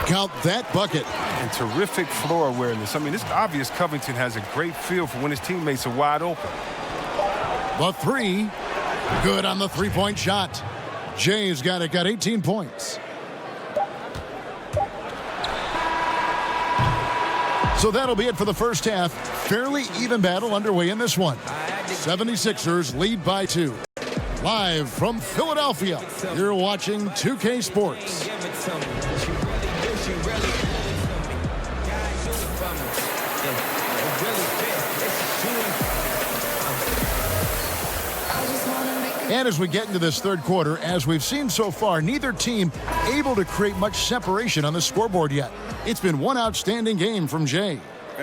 Count that bucket. And terrific floor awareness. I mean, it's obvious Covington has a great feel for when his teammates are wide open. The 3. Good on the three-point shot. Jay's got 18 points. So that'll be it for the first half. Fairly even battle underway in this one. 76ers lead by 2. Live from Philadelphia, you're watching 2K Sports. And as we get into this third quarter, as we've seen so far, neither team able to create much separation on the scoreboard yet. It's been one outstanding game from Jay.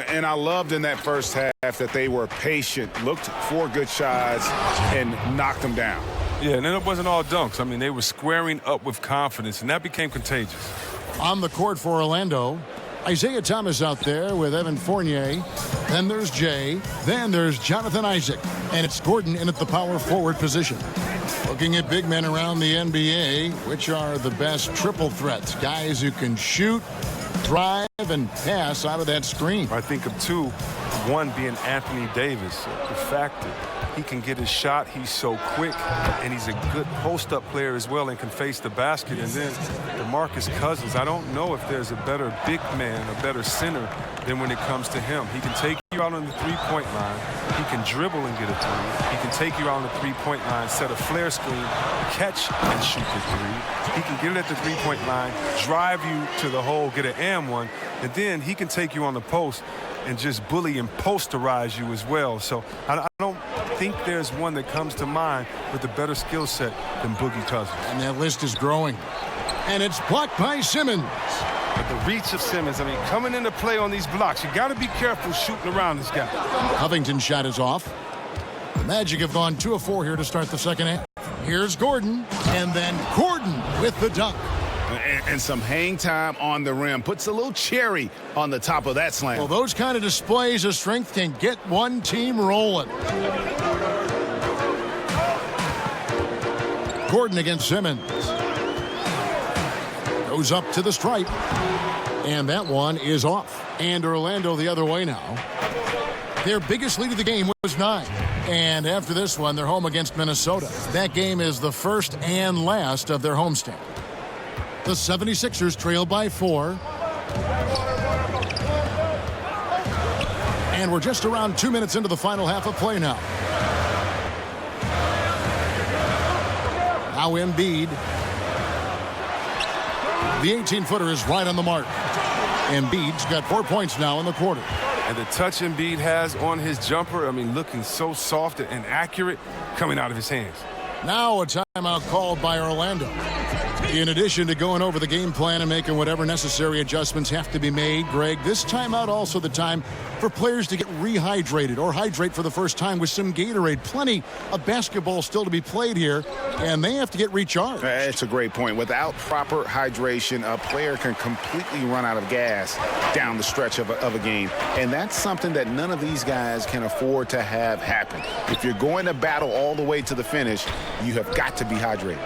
And I loved in that first half that they were patient, looked for good shots, and knocked them down. Yeah, and then it wasn't all dunks. I mean, they were squaring up with confidence, and that became contagious. On the court for Orlando, Isaiah Thomas out there with Evan Fournier. Then there's Jay. Then there's Jonathan Isaac. And it's Gordon in at the power forward position. Looking at big men around the NBA, which are the best triple threats? Guys who can shoot, drive, and pass out of that screen. I think of two. One being Anthony Davis. The fact that he can get his shot, he's so quick, and he's a good post-up player as well and can face the basket. And then DeMarcus Cousins, I don't know if there's a better big man, a better center than when it comes to him. He can take you out on the three-point line. He can dribble and get a three. He can take you out on the three-point line, set a flare screen, catch and shoot the three. He can get it at the three-point line, drive you to the hole, get an and one, and then he can take you on the post and just bully and posterize you as well. So I don't think there's one that comes to mind with a better skill set than Boogie Cousins. And that list is growing. And it's blocked by Simmons. But the reach of Simmons, I mean, coming into play on these blocks, you got to be careful shooting around this guy. Covington's shot is off. The Magic have gone 2 of 4 here to start the second half. Here's Gordon, and then Gordon with the dunk. And some hang time on the rim. Puts a little cherry on the top of that slam. Well, those kind of displays of strength can get one team rolling. Gordon against Simmons. Goes up to the stripe. And that one is off. And Orlando the other way now. Their biggest lead of the game was 9. And after this one, they're home against Minnesota. That game is the first and last of their homestand. The 76ers trail by 4. And we're just around 2 minutes into the final half of play now. Now Embiid. The 18-footer is right on the mark. Embiid's got 4 points now in the quarter. And the touch Embiid has on his jumper, I mean, looking so soft and accurate coming out of his hands. Now a timeout called by Orlando. In addition to going over the game plan and making whatever necessary adjustments have to be made, Greg, this timeout also the time for players to get rehydrated or hydrate for the first time with some Gatorade. Plenty of basketball still to be played here, and they have to get recharged. That's a great point. Without proper hydration, a player can completely run out of gas down the stretch of a game, and that's something that none of these guys can afford to have happen. If you're going to battle all the way to the finish, you have got to be hydrated.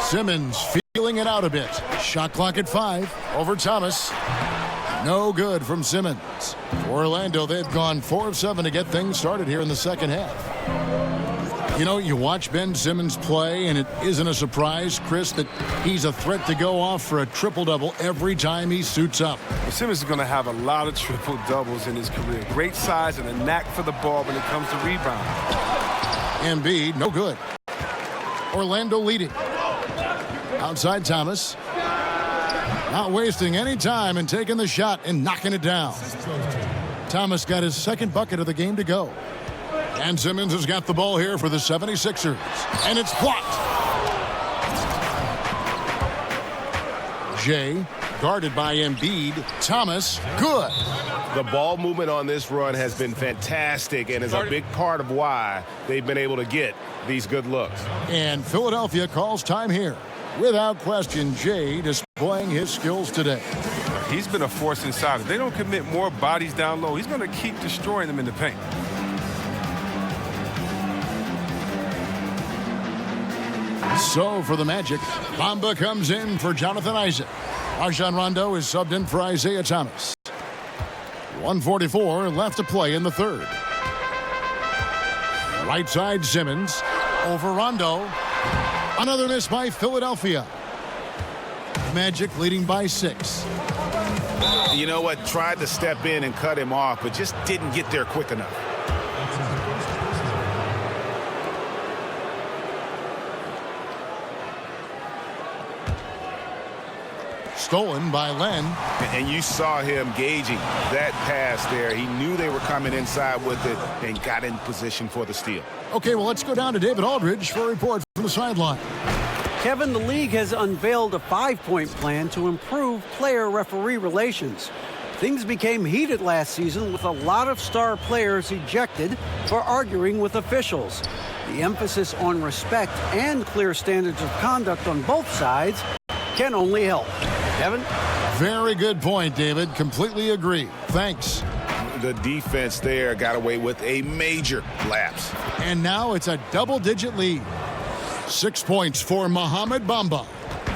Simmons feeling it out a bit. Shot clock at 5 over Thomas. No good from Simmons. For Orlando, they've gone 4 of 7 to get things started here in the second half. You know, you watch Ben Simmons play, and it isn't a surprise, Chris, that he's a threat to go off for a triple-double every time he suits up. Well, Simmons is going to have a lot of triple-doubles in his career. Great size and a knack for the ball when it comes to rebound. Embiid, no good. Orlando leading. Outside Thomas. Not wasting any time and taking the shot and knocking it down. Thomas got his second bucket of the game to go. And Simmons has got the ball here for the 76ers. And it's blocked. Jay, guarded by Embiid. Thomas, good. The ball movement on this run has been fantastic and is a big part of why they've been able to get these good looks. And Philadelphia calls time here. Without question, Jay displaying his skills today. He's been a force inside. If they don't commit more bodies down low, he's going to keep destroying them in the paint. So for the Magic, Bamba comes in for Jonathan Isaac. Rajon Rondo is subbed in for Isaiah Thomas. 1:44 left to play in the third. Right side Simmons over Rondo. Another miss by Philadelphia. Magic leading by 6. You know what? Tried to step in and cut him off, but just didn't get there quick enough. Stolen by Len. And you saw him gauging that pass there. He knew they were coming inside with it and got in position for the steal. Okay, well, let's go down to David Aldridge for a report from the sideline. Kevin, the league has unveiled a 5-point plan to improve player-referee relations. Things became heated last season with a lot of star players ejected for arguing with officials. The emphasis on respect and clear standards of conduct on both sides can only help. Kevin? Very good point, David. Completely agree. Thanks. The defense there got away with a major lapse. And now it's a double-digit lead. 6 points for Mohamed Bamba.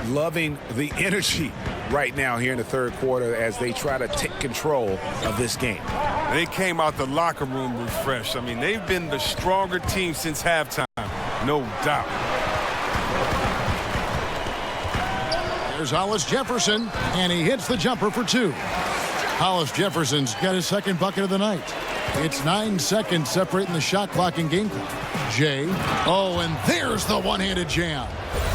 Loving the energy right now here in the third quarter as they try to take control of this game. They came out the locker room refreshed. I mean, they've been the stronger team since halftime, no doubt. There's Hollis Jefferson, and he hits the jumper for 2. Hollis Jefferson's got his second bucket of the night. It's 9 seconds separating the shot clock and game clock. Jay. Oh, and there's the one-handed jam.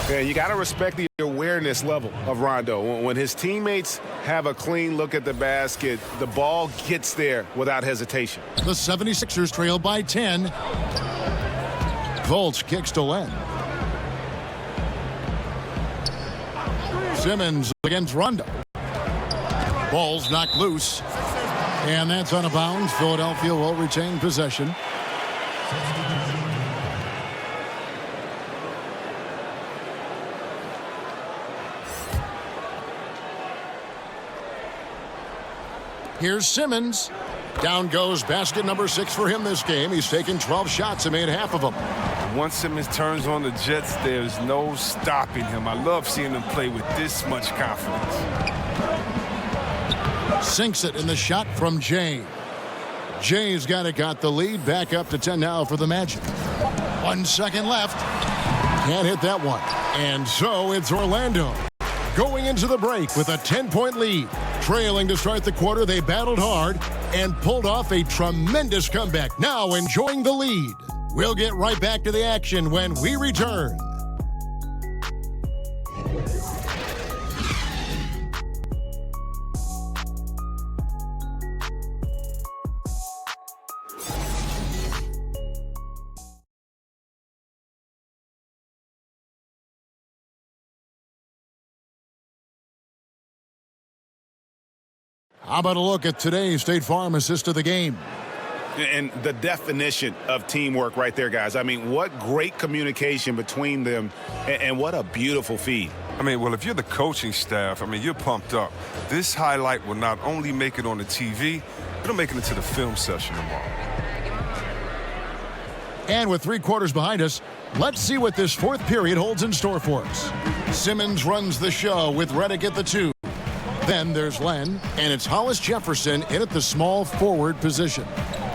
Yeah, you got to respect the awareness level of Rondo. When his teammates have a clean look at the basket, the ball gets there without hesitation. The 76ers trail by 10. Fultz kicks to Len. Simmons against Rondo. Ball's knocked loose. And that's out of bounds. Philadelphia will retain possession. Here's Simmons. Down goes basket number 6 for him this game. He's taken 12 shots and made half of them. Once Simmons turns on the Jets, there's no stopping him. I love seeing him play with this much confidence. Sinks it in the shot from Jay. Jay's got the lead. Back up to 10 now for the Magic. 1 second left. Can't hit that one. And so it's Orlando going into the break with a 10-point lead. Trailing to start the quarter, they battled hard and pulled off a tremendous comeback. Now enjoying the lead. We'll get right back to the action when we return. How about a look at today's State Farm assist of the game? And the definition of teamwork right there, guys. I mean, what great communication between them, and what a beautiful feed. I mean, well, if you're the coaching staff, I mean, you're pumped up. This highlight will not only make it on the TV, it'll make it into the film session tomorrow. And with 3 quarters behind us, let's see what this fourth period holds in store for us. Simmons runs the show with Redick at the 2. Then there's Len, and it's Hollis Jefferson in at the small forward position.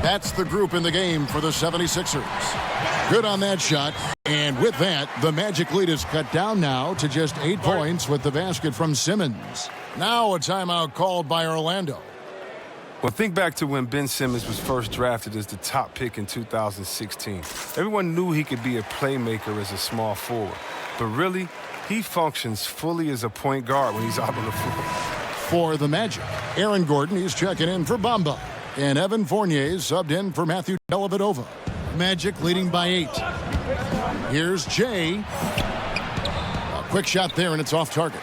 That's the group in the game for the 76ers. Good on that shot. And with that, the Magic lead is cut down now to just 8 points with the basket from Simmons. Now a timeout called by Orlando. Well, think back to when Ben Simmons was first drafted as the top pick in 2016. Everyone knew he could be a playmaker as a small forward. But really, he functions fully as a point guard when he's out on the floor. For the Magic, Aaron Gordon, he's checking in for Bamba. And Evan Fournier subbed in for Matthew Dellavedova. Magic leading by 8. Here's Jay. A quick shot there, and it's off target.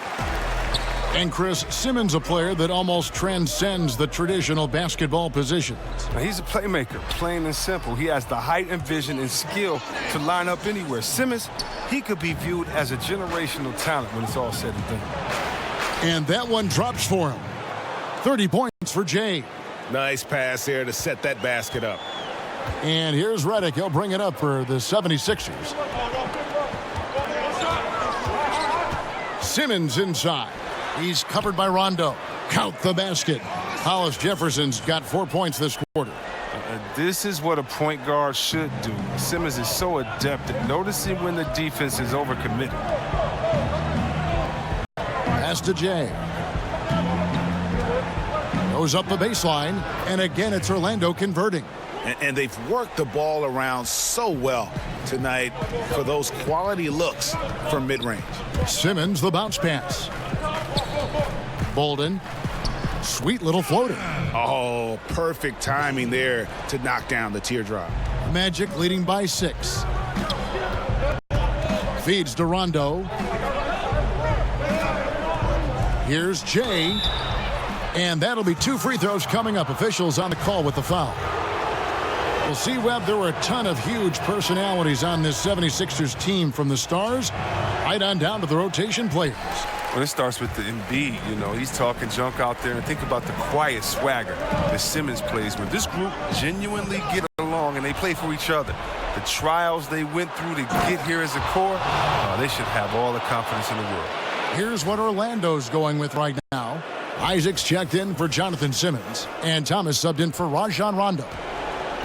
And Chris Simmons, a player that almost transcends the traditional basketball positions. Now, he's a playmaker, plain and simple. He has the height and vision and skill to line up anywhere. Simmons, he could be viewed as a generational talent when it's all said and done. And that one drops for him. 30 points for Jay. Nice pass there to set that basket up. And here's Redick. He'll bring it up for the 76ers. Simmons inside. He's covered by Rondo. Count the basket. Hollis Jefferson's got 4 points this quarter. This is what a point guard should do. Simmons is so adept at noticing when the defense is overcommitted. Pass to Jay. Goes up the baseline, and again it's Orlando converting. And they've worked the ball around so well tonight for those quality looks from mid-range. Simmons, the bounce pass. Bolden, sweet little floater. Oh, perfect timing there to knock down the teardrop. Magic leading by 6. Feeds to Rondo. Here's Jay. And that'll be 2 free throws coming up. Officials on the call with the foul. We'll see, Webb, there were a ton of huge personalities on this 76ers team, from the stars right on down to the rotation players. Well, it starts with the Embiid. You know, he's talking junk out there. And think about the quiet swagger that Simmons plays with. This group genuinely get along, and they play for each other. The trials they went through to get here as a core, they should have all the confidence in the world. Here's what Orlando's going with right now. Isaac's checked in for Jonathan Simmons, and Thomas subbed in for Rajon Rondo.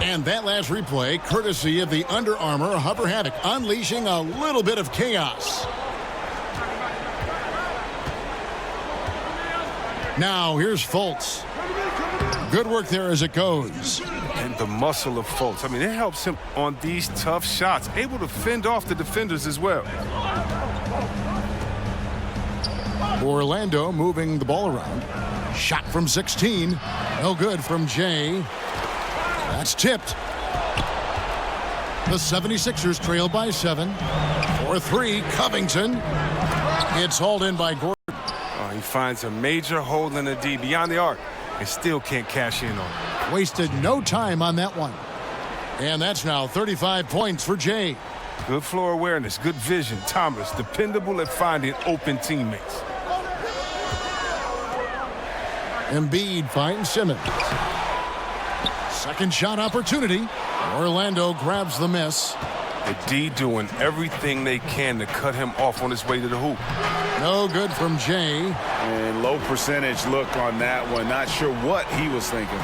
And that last replay, courtesy of the Under Armour Hover Havoc, unleashing a little bit of chaos. Now, here's Fultz. Good work there as it goes. And the muscle of Fultz. I mean, it helps him on these tough shots, able to fend off the defenders as well. Orlando moving the ball around. Shot from 16. No good from Jay. That's tipped. The 76ers trail by 7. 4-3, Covington. It's hauled in by Gordon. He finds a major hole in the D beyond the arc and still can't cash in on it. Wasted no time on that one. And that's now 35 points for Jay. Good floor awareness, good vision. Thomas, dependable at finding open teammates. Embiid finds Simmons. Second shot opportunity. Orlando grabs the miss. The D doing everything they can to cut him off on his way to the hoop. No good from Jay. And low percentage look on that one. Not sure what he was thinking.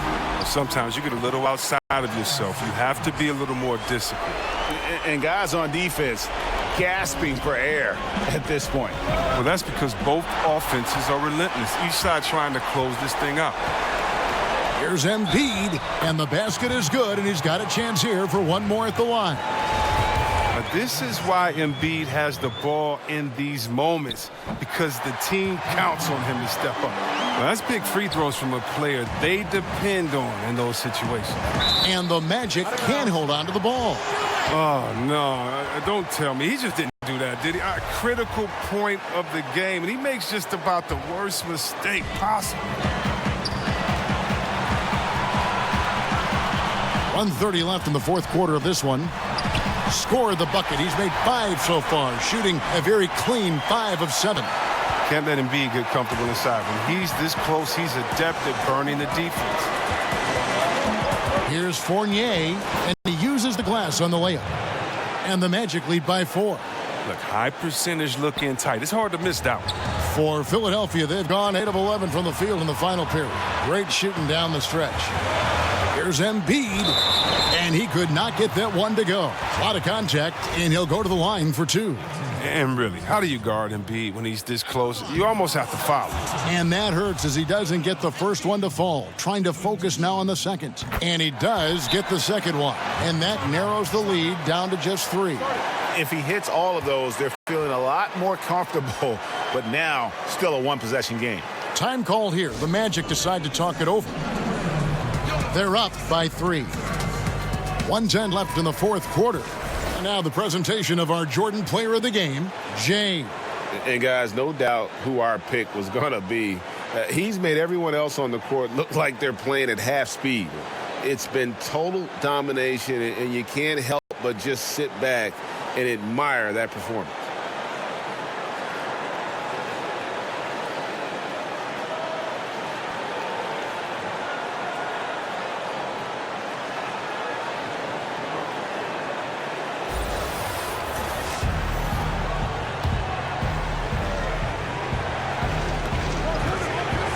Sometimes you get a little outside of yourself. You have to be a little more disciplined. And guys on defense gasping for air at this point. Well, that's because both offenses are relentless. Each side trying to close this thing out. Here's Embiid, and the basket is good, and he's got a chance here for one more at the line. But this is why Embiid has the ball in these moments, because the team counts on him to step up. Well, that's big free throws from a player they depend on in those situations. And the Magic can't hold on to the ball. Oh, no, don't tell me. He just didn't do that, did he? A critical point of the game, and he makes just about the worst mistake possible. 1:30 left in the fourth quarter of this one. Scored the bucket. He's made 5 so far, shooting a very clean 5 of 7. Can't let Embiid get comfortable inside. When he's this close, he's adept at burning the defense. Here's Fournier, and he uses the glass on the layup. And the Magic lead by 4. Look, high percentage looking tight. It's hard to miss that one. For Philadelphia, they've gone 8 of 11 from the field in the final period. Great shooting down the stretch. Here's Embiid, and he could not get that one to go. A lot of contact, and he'll go to the line for 2. And really, how do you guard Embiid when he's this close? You almost have to foul him. And that hurts as he doesn't get the first one to fall. Trying to focus now on the second. And he does get the second one. And that narrows the lead down to just 3. If he hits all of those, they're feeling a lot more comfortable. But now, still a one-possession game. Time called here. The Magic decide to talk it over. They're up by 3. 1:10 left in the fourth quarter. And now the presentation of our Jordan Player of the Game, Jay. And guys, no doubt who our pick was going to be. He's made everyone else on the court look like they're playing at half speed. It's been total domination, and you can't help but just sit back and admire that performance.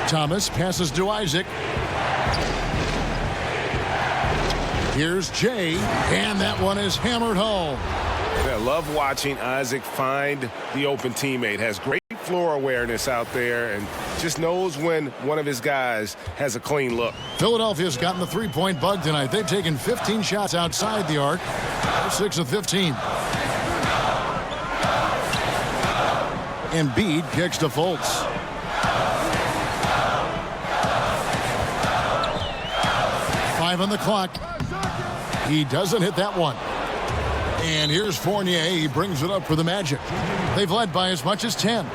Thomas passes to Isaac. Here's Jay, and that one is hammered home. I love watching Isaac find the open teammate. Has great floor awareness out there and just knows when one of his guys has a clean look. Philadelphia's gotten the three-point bug tonight. They've taken 15 shots outside the arc. 6 of 15. Embiid kicks to Fultz. On the clock. He doesn't hit that one. And here's Fournier. He brings it up for the Magic. They've led by as much as 10.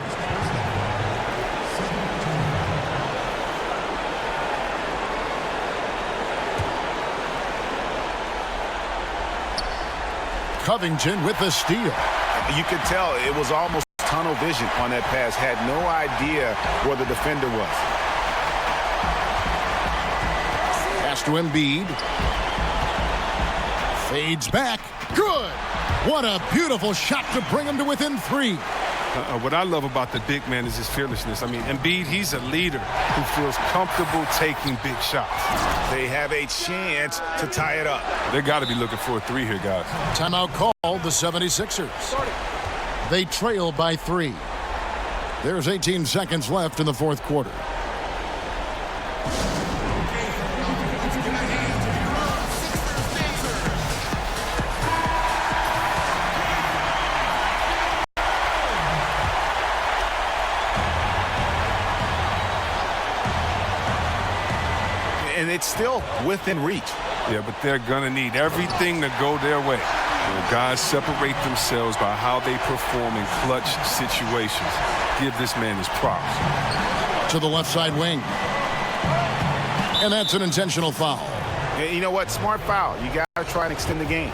Covington with the steal. You could tell it was almost tunnel vision on that pass. Had no idea where the defender was. Pass to Embiid. Fades back. Good. What a beautiful shot to bring him to within 3. What I love about the big man is his fearlessness. I mean, Embiid, he's a leader who feels comfortable taking big shots. They have a chance to tie it up. They got to be looking for a 3 here, guys. Timeout called the 76ers. They trail by 3. There's 18 seconds left in the fourth quarter. And it's still within reach. Yeah, but they're going to need everything to go their way. Guys separate themselves by how they perform in clutch situations. Give this man his props. To the left side wing. And that's an intentional foul. Yeah, you know what? Smart foul. You got to try and extend the game.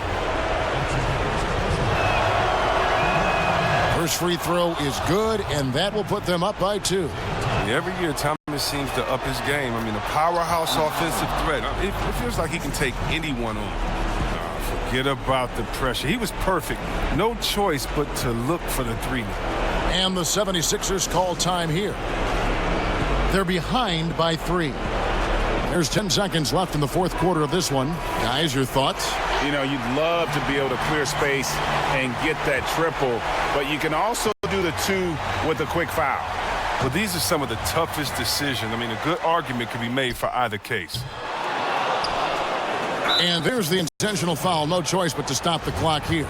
First free throw is good, and that will put them up by 2. Every year, Thomas seems to up his game. I mean, a powerhouse offensive threat. It feels like he can take anyone on. Forget about the pressure. He was perfect. No choice but to look for the 3. And the 76ers call time here. They're behind by 3. There's 10 seconds left in the fourth quarter of this one. Guys, your thoughts? You know, you'd love to be able to clear space and get that triple, but you can also do the 2 with a quick foul. Well, these are some of the toughest decisions. I mean, a good argument could be made for either case. And there's the intentional foul. No choice but to stop the clock here.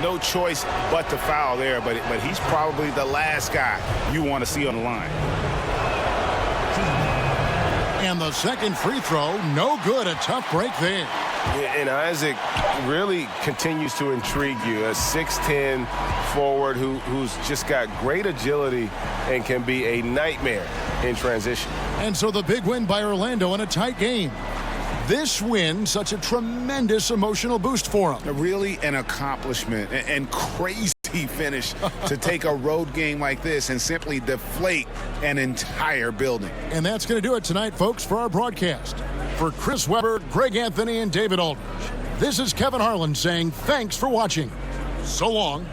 No choice but to foul there, but he's probably the last guy you want to see on the line. And the second free throw, no good. A tough break there. Yeah, and Isaac really continues to intrigue you. A 6'10 forward who's just got great agility and can be a nightmare in transition. And so the big win by Orlando in a tight game. This win, such a tremendous emotional boost for them. Really an accomplishment and crazy finish to take a road game like this and simply deflate an entire building. And that's going to do it tonight, folks, for our broadcast. For Chris Webber, Greg Anthony, and David Aldridge, this is Kevin Harlan saying thanks for watching. So long.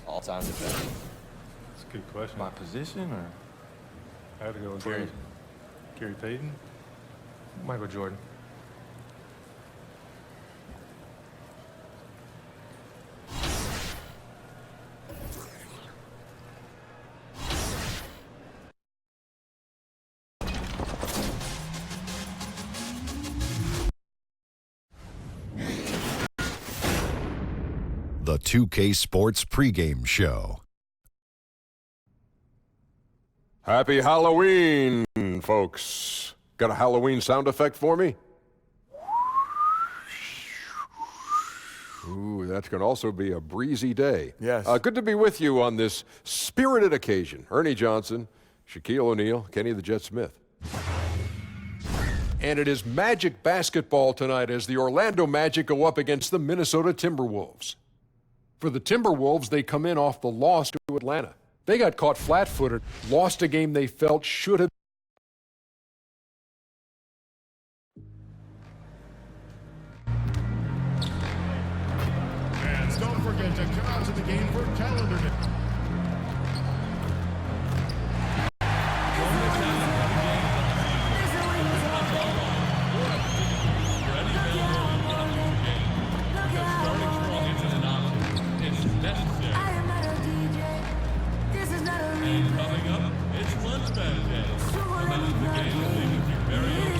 All-time defender. That's a good question. My position, or I had to go with Gary Payton. Michael Jordan. The 2K Sports pregame show. Happy Halloween, folks. Got a Halloween sound effect for me? Ooh, that's going to also be a breezy day. Yes. Good to be with you on this spirited occasion. Ernie Johnson, Shaquille O'Neal, Kenny the Jet Smith. And it is Magic basketball tonight as the Orlando Magic go up against the Minnesota Timberwolves. For the Timberwolves, they come in off the loss to Atlanta. They got caught flat-footed, lost a game they felt should have. Fans, don't forget to come out to the game for calendar day. And coming up, it's Lunch Band Day. Come out to the game and leave with your very own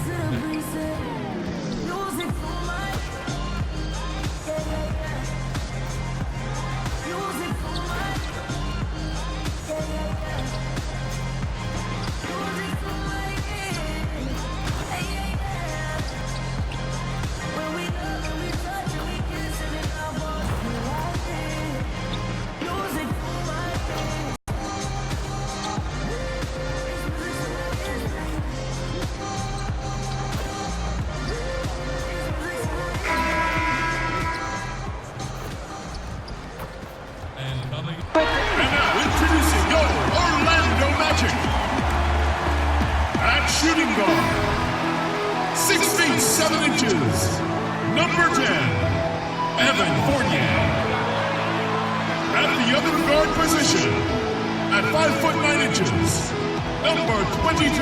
And now introducing your Orlando Magic. At shooting guard, 6 feet 7 inches, number 10, Evan Fournier. At the other guard position, at 5 foot 9 inches, number 22,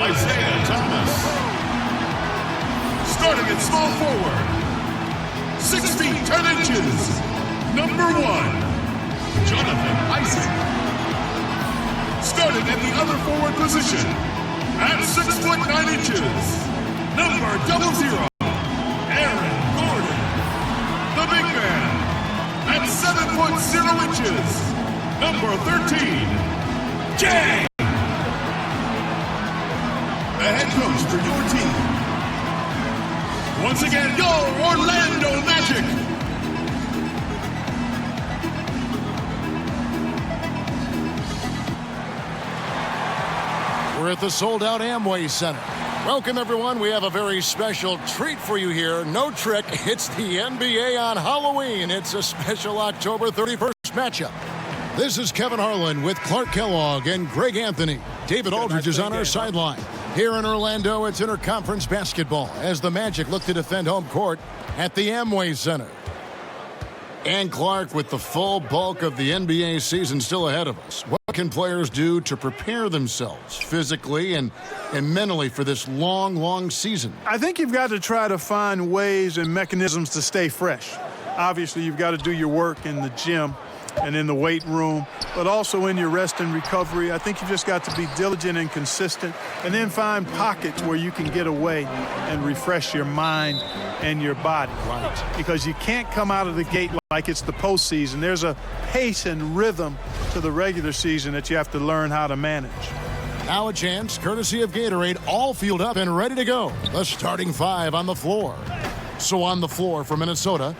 Isaiah Thomas. Starting at small forward, 6 feet 10 inches, number 1, Jonathan Isaac. Starting at the other forward position, at 6 foot 9 inches, number 00, Aaron Gordon. The big man, at 7 foot 0 inches, number 13, Jay. The head coach for your team. Once again, your Orlando Magic. We're at the sold-out Amway Center. Welcome, everyone. We have a very special treat for you here. No trick, it's the NBA on Halloween. It's a special October 31st matchup. This is Kevin Harlan with Clark Kellogg and Greg Anthony. David Aldridge is on our sideline. Here in Orlando, it's interconference basketball as the Magic look to defend home court at the Amway Center. And Clark, with the full bulk of the NBA season still ahead of us, what can players do to prepare themselves physically and mentally for this long, long season? I think you've got to try to find ways and mechanisms to stay fresh. Obviously, you've got to do your work in the gym and in the weight room, but also in your rest and recovery. I think you've just got to be diligent and consistent, and then find pockets where you can get away and refresh your mind and your body. Right. Because you can't come out of the gate like it's the postseason. There's a pace and rhythm to the regular season that you have to learn how to manage. Now a chance, courtesy of Gatorade, all fueled up and ready to go. The starting 5 on the floor. So on the floor for Minnesota,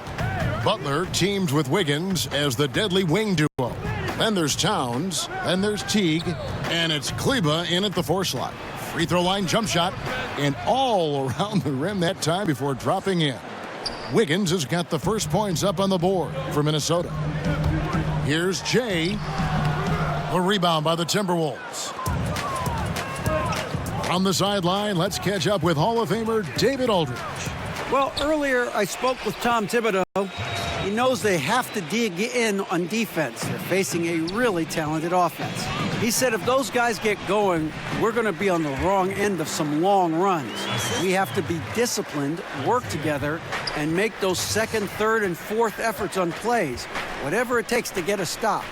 Butler teamed with Wiggins as the deadly wing duo. Then there's Towns, then there's Teague, and it's Kleba in at the 4 slot. Free throw line jump shot, and all around the rim that time before dropping in. Wiggins has got the first points up on the board for Minnesota. Here's Jay. A rebound by the Timberwolves. On the sideline, let's catch up with Hall of Famer David Aldridge. Well, earlier I spoke with Tom Thibodeau. He knows they have to dig in on defense. They're facing a really talented offense. He said if those guys get going, we're going to be on the wrong end of some long runs. We have to be disciplined, work together, and make those second, third, and fourth efforts on plays, whatever it takes to get a stop.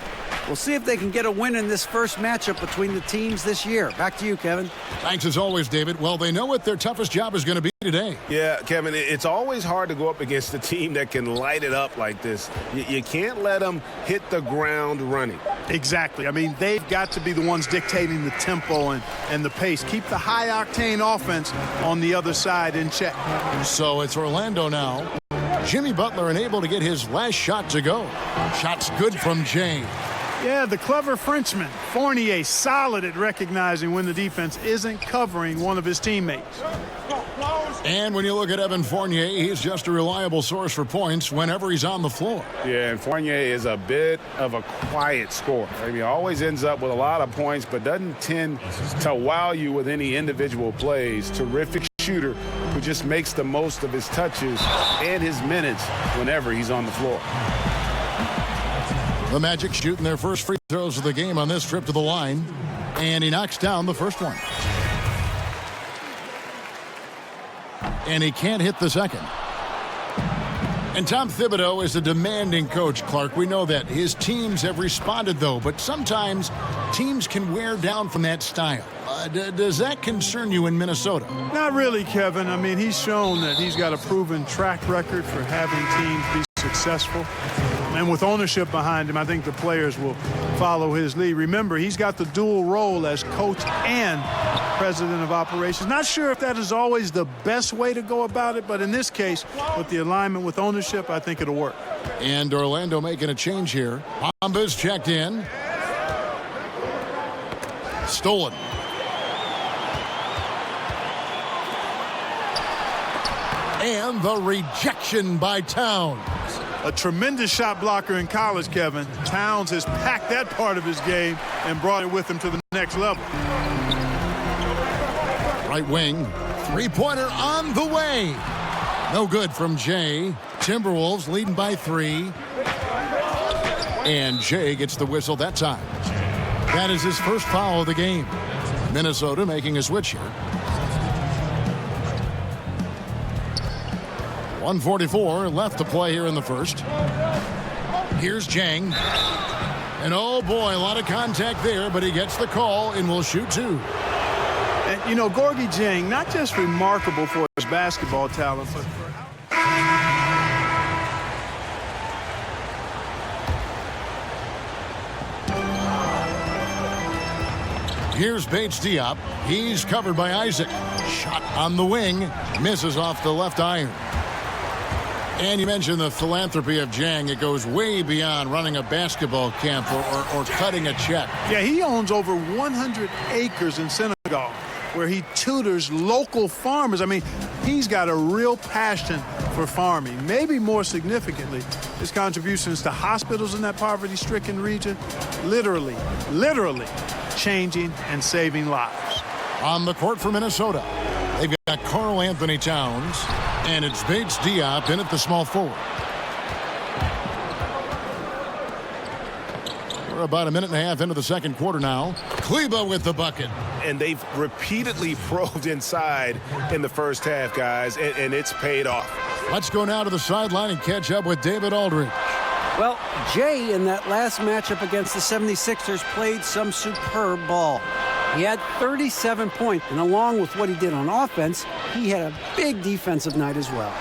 We'll see if they can get a win in this first matchup between the teams this year. Back to you, Kevin. Thanks as always, David. Well, they know what their toughest job is going to be today. Yeah, Kevin, it's always hard to go up against a team that can light it up like this. You can't let them hit the ground running. Exactly. I mean, they've got to be the ones dictating the tempo and the pace. Keep the high-octane offense on the other side in check. So it's Orlando now. Jimmy Butler unable to get his last shot to go. Shot's good from Jay. Yeah, the clever Frenchman, Fournier, solid at recognizing when the defense isn't covering one of his teammates. And when you look at Evan Fournier, he's just a reliable source for points whenever he's on the floor. Yeah, and Fournier is a bit of a quiet scorer. I mean, he always ends up with a lot of points, but doesn't tend to wow you with any individual plays. Terrific shooter who just makes the most of his touches and his minutes whenever he's on the floor. The Magic shooting their first free throws of the game on this trip to the line, and he knocks down the first one. And he can't hit the second. And Tom Thibodeau is a demanding coach, Clark. We know that. His teams have responded, though, but sometimes teams can wear down from that style. Does that concern you in Minnesota? Not really, Kevin. I mean, he's shown that he's got a proven track record for having teams be successful. And with ownership behind him, I think the players will follow his lead. Remember, he's got the dual role as coach and president of operations. Not sure if that is always the best way to go about it, but in this case, with the alignment with ownership, I think it'll work. And Orlando making a change here. Bamba's checked in. Stolen. And the rejection by Towns. A tremendous shot blocker in college, Kevin. Towns has packed that part of his game and brought it with him to the next level. Right wing. Three-pointer on the way. No good from Jay. Timberwolves leading by 3. And Jay gets the whistle that time. That is his first foul of the game. Minnesota making a switch here. 1:44 left to play here in the first. Here's Jang. And oh boy, a lot of contact there, but he gets the call and will shoot 2. And you know, Gorgui Dieng, not just remarkable for his basketball talent, but Here's Bates Diop. He's covered by Isaac. Shot on the wing. Misses off the left iron. And you mentioned the philanthropy of Jang. It goes way beyond running a basketball camp or cutting a check. Yeah, he owns over 100 acres in Senegal where he tutors local farmers. I mean, he's got a real passion for farming. Maybe more significantly, his contributions to hospitals in that poverty-stricken region, literally changing and saving lives. On the court for Minnesota, they've got Karl Anthony Towns, and it's Bates Diop in at the small forward. We're about a minute and a half into the second quarter now. Kleba with the bucket. And they've repeatedly probed inside in the first half, guys, and it's paid off. Let's go now to the sideline and catch up with David Aldridge. Well, Jay in that last matchup against the 76ers played some superb ball. He had 37 points, and along with what he did on offense, he had a big defensive night as well.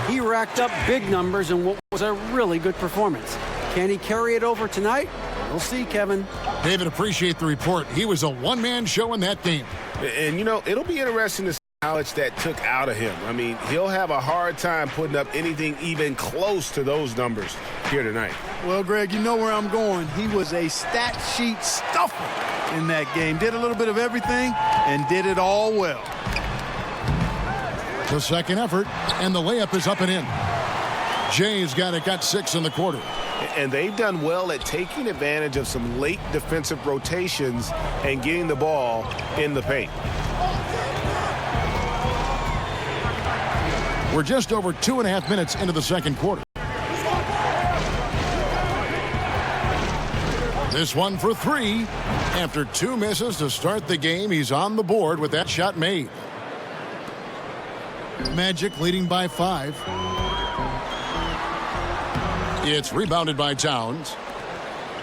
He racked up big numbers in what was a really good performance. Can he carry it over tonight? We'll see, Kevin. David, appreciate the report. He was a one-man show in that game. And, you know, it'll be interesting to see how much that took out of him. I mean, he'll have a hard time putting up anything even close to those numbers here tonight. Well, Greg, you know where I'm going. He was a stat sheet stuffer in that game. Did a little bit of everything and did it all well. The second effort, and the layup is up and in. Jay's got 6 in the quarter. And they've done well at taking advantage of some late defensive rotations and getting the ball in the paint. We're just over 2.5 minutes into the second quarter. This one for 3. After 2 misses to start the game, he's on the board with that shot made. Magic leading by 5. It's rebounded by Towns.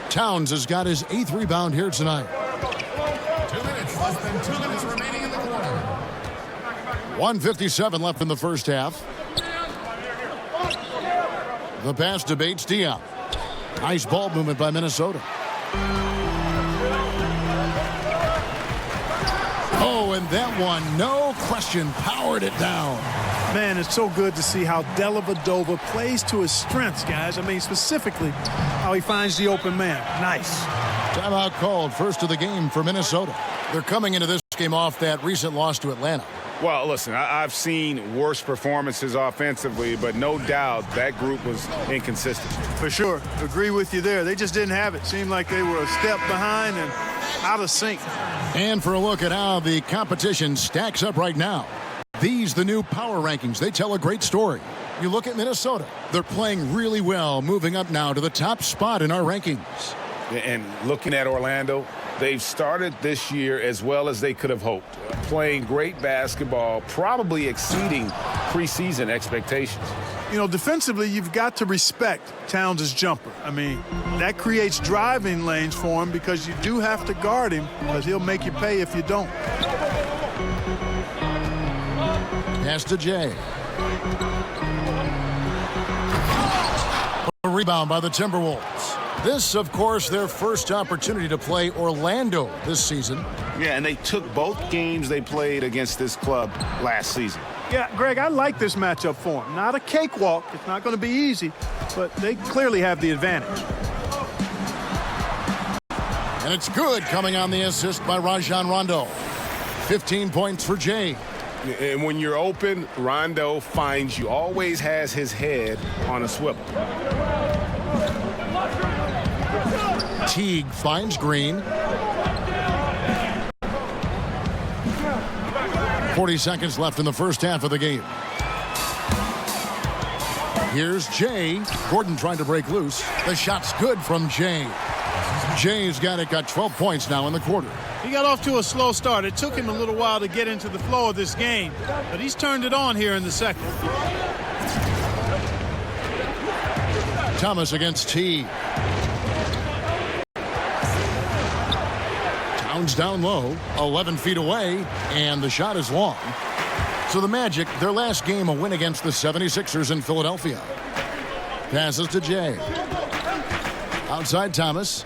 Towns has got his 8th rebound here tonight. 2 minutes, less than 2 minutes remaining in the quarter. 1:57 left in the first half. The pass to Bates Diop. Nice ball movement by Minnesota. Oh, and that one, no question, powered it down. Man, it's so good to see how Dellavedova plays to his strengths, guys. I mean, specifically how he finds the open man. Nice. Timeout called, first of the game for Minnesota. They're coming into this game off that recent loss to Atlanta. Well, listen, I've seen worse performances offensively, but no doubt that group was inconsistent. For sure. Agree with you there. They just didn't have it. Seemed like they were a step behind and out of sync. And for a look at how the competition stacks up right now. These, the new power rankings, they tell a great story. You look at Minnesota. They're playing really well, moving up now to the top spot in our rankings. And looking at Orlando, they've started this year as well as they could have hoped. Playing great basketball, probably exceeding preseason expectations. You know, defensively, you've got to respect Towns' jumper. I mean, that creates driving lanes for him because you do have to guard him because he'll make you pay if you don't. Pass to Jay. A rebound by the Timberwolves. This, of course, their first opportunity to play Orlando this season. Yeah, and they took both games they played against this club last season. Yeah, Greg, I like this matchup for them. Not a cakewalk. It's not going to be easy, but they clearly have the advantage. And it's good coming on the assist by Rajon Rondo. 15 points for Jay. And when you're open, Rondo finds you. Always has his head on a swivel. Teague finds Green. 40 seconds left in the first half of the game. Here's Jay. Gordon trying to break loose. The shot's good from Jay. Jay's got 12 points now in the quarter. He got off to a slow start. It took him a little while to get into the flow of this game, but he's turned it on here in the second. Thomas against Teague. Towns down low, 11 feet away, and the shot is long. So the Magic, their last game, a win against the 76ers in Philadelphia. Passes to Jay. Outside Thomas.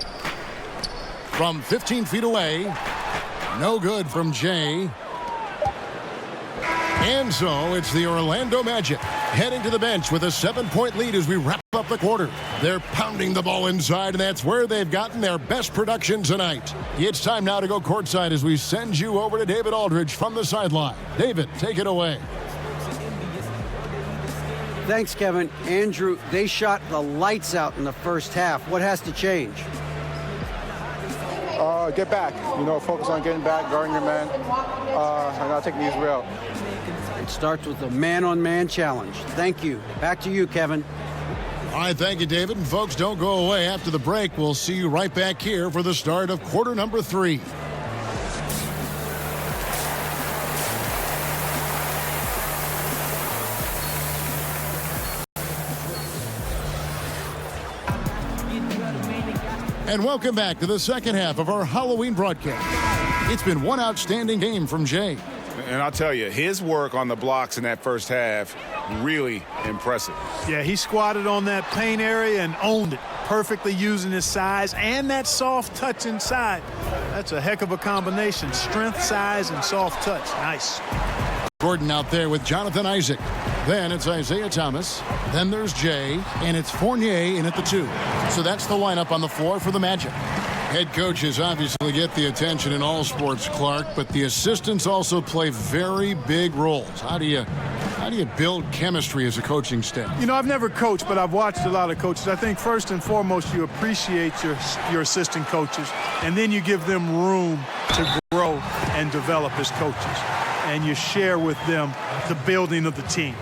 From 15 feet away. No good from Jay. And so it's the Orlando Magic heading to the bench with a 7-point lead as we wrap up the quarter. They're pounding the ball inside, and that's where they've gotten their best production tonight. It's time now to go courtside as we send you over to David Aldridge from the sideline. David, take it away. Thanks, Kevin. Andrew, they shot the lights out in the first half. What has to change? Get back. Focus on getting back, guarding your man, and not taking these real. It starts with a man-on-man challenge. Thank you. Back to you, Kevin. All right, thank you, David. And folks, don't go away. After the break, we'll see you right back here for the start of quarter number 3. And welcome back to the second half of our Halloween broadcast. It's been one outstanding game from Jay. And I'll tell you, his work on the blocks in that first half, really impressive. Yeah, he squatted on that paint area and owned it, perfectly using his size and that soft touch inside. That's a heck of a combination, strength, size, and soft touch. Nice. Gordon out there with Jonathan Isaac. Then it's Isaiah Thomas. Then there's Jay, and it's Fournier in at the 2. So that's the lineup on the floor for the Magic. Head coaches obviously get the attention in all sports, Clark, but the assistants also play very big roles. How do you build chemistry as a coaching staff? I've never coached, but I've watched a lot of coaches. I think first and foremost, you appreciate your assistant coaches, and then you give them room to grow and develop as coaches. And you share with them the building of the team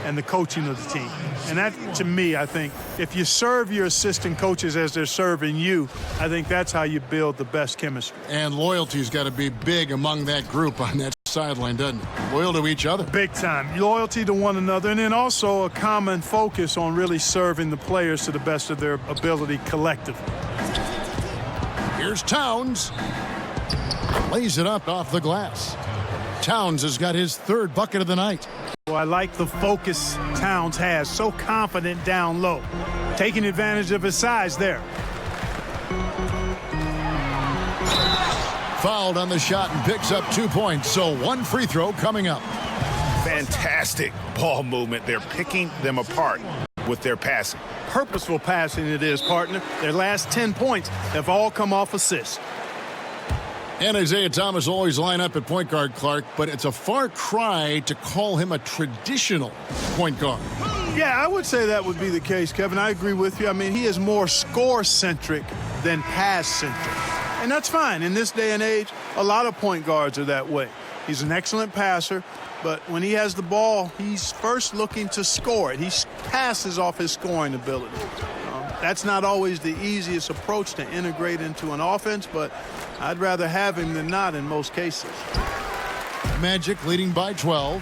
and the coaching of the team. And that, to me, I think, if you serve your assistant coaches as they're serving you, I think that's how you build the best chemistry. And loyalty's got to be big among that group on that sideline, doesn't it? Loyal to each other. Big time. Loyalty to one another, and then also a common focus on really serving the players to the best of their ability collectively. Here's Towns. Lays it up off the glass. Towns has got his 3rd bucket of the night. Well, I like the focus Towns has. So confident down low. Taking advantage of his size there. Fouled on the shot and picks up 2 points. So 1 free throw coming up. Fantastic ball movement. They're picking them apart with their passing. purposeful passing it is, partner. Their last 10 points have all come off assists. And Isaiah Thomas always line up at point guard, Clark, but it's a far cry to call him a traditional point guard. Yeah, I would say that would be the case, Kevin. I agree with you. I mean, he is more score-centric than pass-centric. And that's fine. In this day and age, a lot of point guards are that way. He's an excellent passer, but when he has the ball, he's first looking to score it. He passes off his scoring ability. That's not always the easiest approach to integrate into an offense, but I'd rather have him than not in most cases. Magic leading by 12.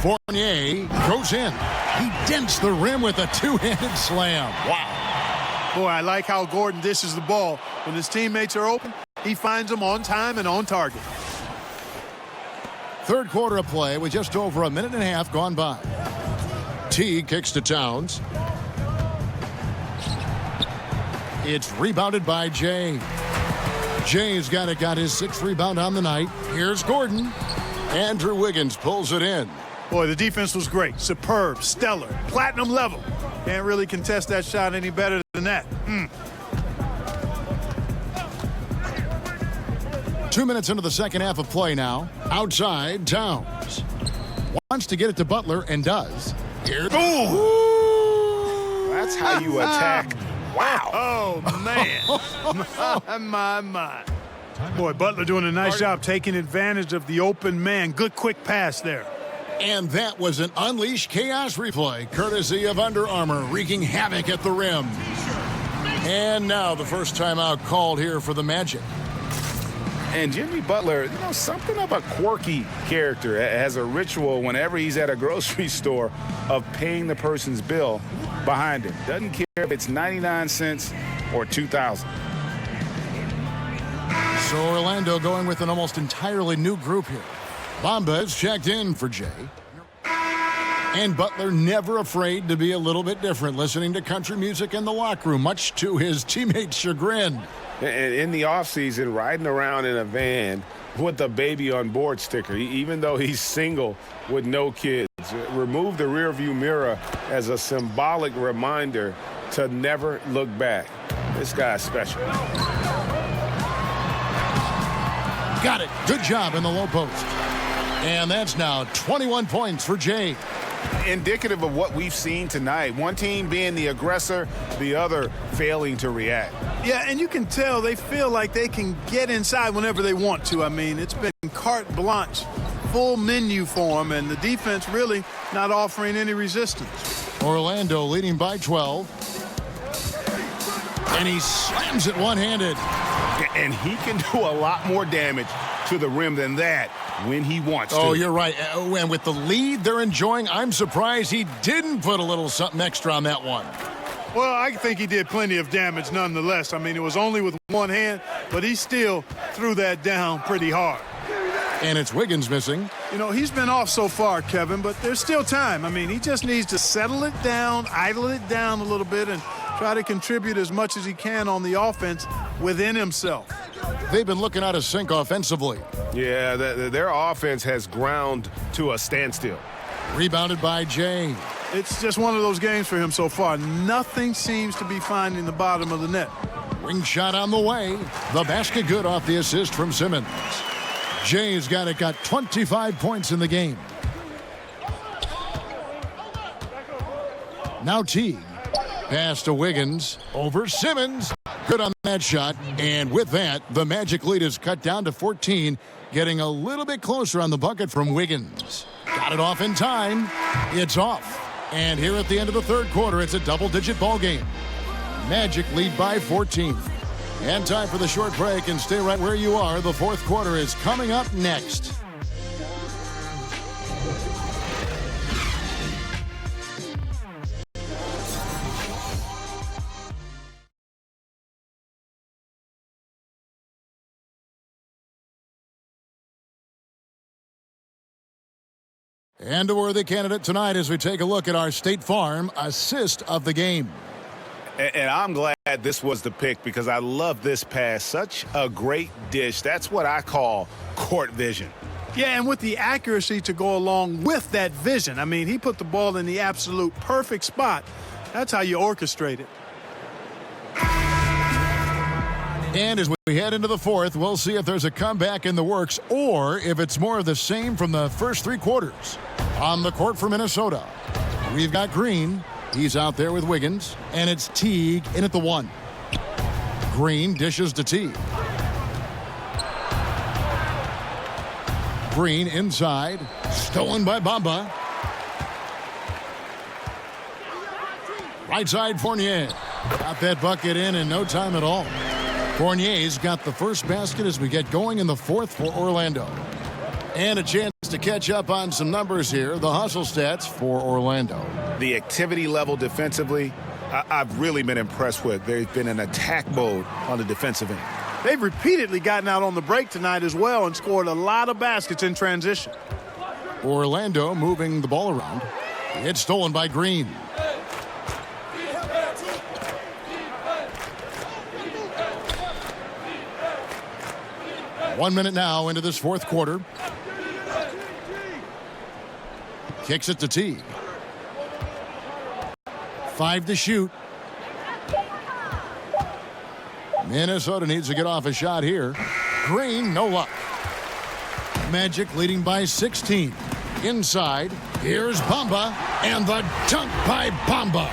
Fournier goes in. He dents the rim with a two-handed slam. Wow. Boy, I like how Gordon dishes the ball. When his teammates are open, he finds them on time and on target. Third quarter of play with just over a minute and a half gone by. T kicks to Towns. It's rebounded by Jay. Jay's got his 6th rebound on the night. Here's Gordon. Andrew Wiggins pulls it in. Boy, the defense was great. Superb, stellar, platinum level. Can't really contest that shot any better than that. 2 minutes into the second half of play now. Outside, Towns wants to get it to Butler and does. Here. Ooh. That's how you attack. Wow. Oh, man. my. Boy, Butler doing a nice job taking advantage of the open man. Good quick pass there. And that was an Unleash Chaos replay, courtesy of Under Armour, wreaking havoc at the rim. And now the first timeout called here for the Magic. And Jimmy Butler, something of a quirky character, has a ritual whenever he's at a grocery store of paying the person's bill behind him. Doesn't care if it's 99 cents or 2,000. So Orlando going with an almost entirely new group here. Bomba's checked in for Jay. And Butler never afraid to be a little bit different, listening to country music in the locker room, much to his teammates' chagrin. And in the offseason, riding around in a van with a baby on board sticker, even though he's single with no kids. Remove the rearview mirror as a symbolic reminder to never look back. This guy's special. Got it. Good job in the low post. And that's now 21 points for Jay. Indicative of what we've seen tonight. One team being the aggressor, the other failing to react. Yeah, and you can tell they feel like they can get inside whenever they want to. I mean, it's been carte blanche, full menu for them, and the defense really not offering any resistance. Orlando leading by 12. And he slams it one-handed. And he can do a lot more damage to the rim than that when he wants to. Oh, you're right. And with the lead they're enjoying, I'm surprised he didn't put a little something extra on that one. Well, I think he did plenty of damage nonetheless. I mean, it was only with one hand, but he still threw that down pretty hard. And it's Wiggins missing. He's been off so far, Kevin, but there's still time. I mean, he just needs to settle it down, idle it down a little bit, and try to contribute as much as he can on the offense within himself. They've been looking out of sync offensively. Yeah, their offense has ground to a standstill. Rebounded by Jay. It's just one of those games for him so far. Nothing seems to be finding the bottom of the net. Ring shot on the way. The basket good off the assist from Simmons. Jay's got 25 points in the game. Now Teague. Pass to Wiggins. Over Simmons. Good on that shot. And with that, the Magic lead is cut down to 14, getting a little bit closer on the bucket from Wiggins. Got it off in time. It's off. And here at the end of the third quarter, it's a double-digit ball game. Magic lead by 14. And time for the short break, and stay right where you are. The fourth quarter is coming up next. And a worthy candidate tonight as we take a look at our State Farm assist of the game. And I'm glad this was the pick because I love this pass. Such a great dish. That's what I call court vision. Yeah, and with the accuracy to go along with that vision. I mean, he put the ball in the absolute perfect spot. That's how you orchestrate it. And as we head into the fourth, we'll see if there's a comeback in the works or if it's more of the same from the first three quarters. On the court for Minnesota, we've got Green. He's out there with Wiggins. And it's Teague in at the 1. Green dishes to Teague. Green inside. Stolen by Bamba. Right side, Fournier. Got that bucket in no time at all. Fournier's got the first basket as we get going in the fourth for Orlando. And a chance to catch up on some numbers here. The hustle stats for Orlando. The activity level defensively, I've really been impressed with. They've been in attack mode on the defensive end. They've repeatedly gotten out on the break tonight as well and scored a lot of baskets in transition. Orlando moving the ball around. It's stolen by Green. One minute now into this fourth quarter. Kicks it to Teague. 5 to shoot. Minnesota needs to get off a shot here. Green, no luck. Magic leading by 16. Inside, here's Bamba, and the dunk by Bamba.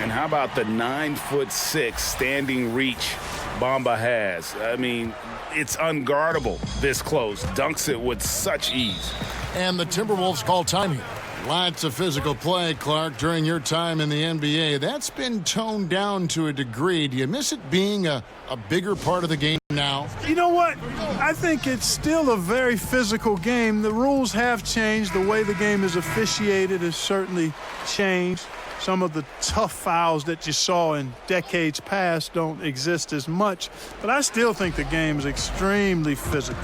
And how about the 9'6" standing reach Bamba has? I mean, it's unguardable this close. Dunks it with such ease. And the Timberwolves call time here. Lots of physical play, Clark, during your time in the NBA. That's been toned down to a degree. Do you miss it being a bigger part of the game now? You know what? I think it's still a very physical game. The rules have changed. The way the game is officiated has certainly changed. Some of the tough fouls that you saw in decades past don't exist as much. But I still think the game is extremely physical.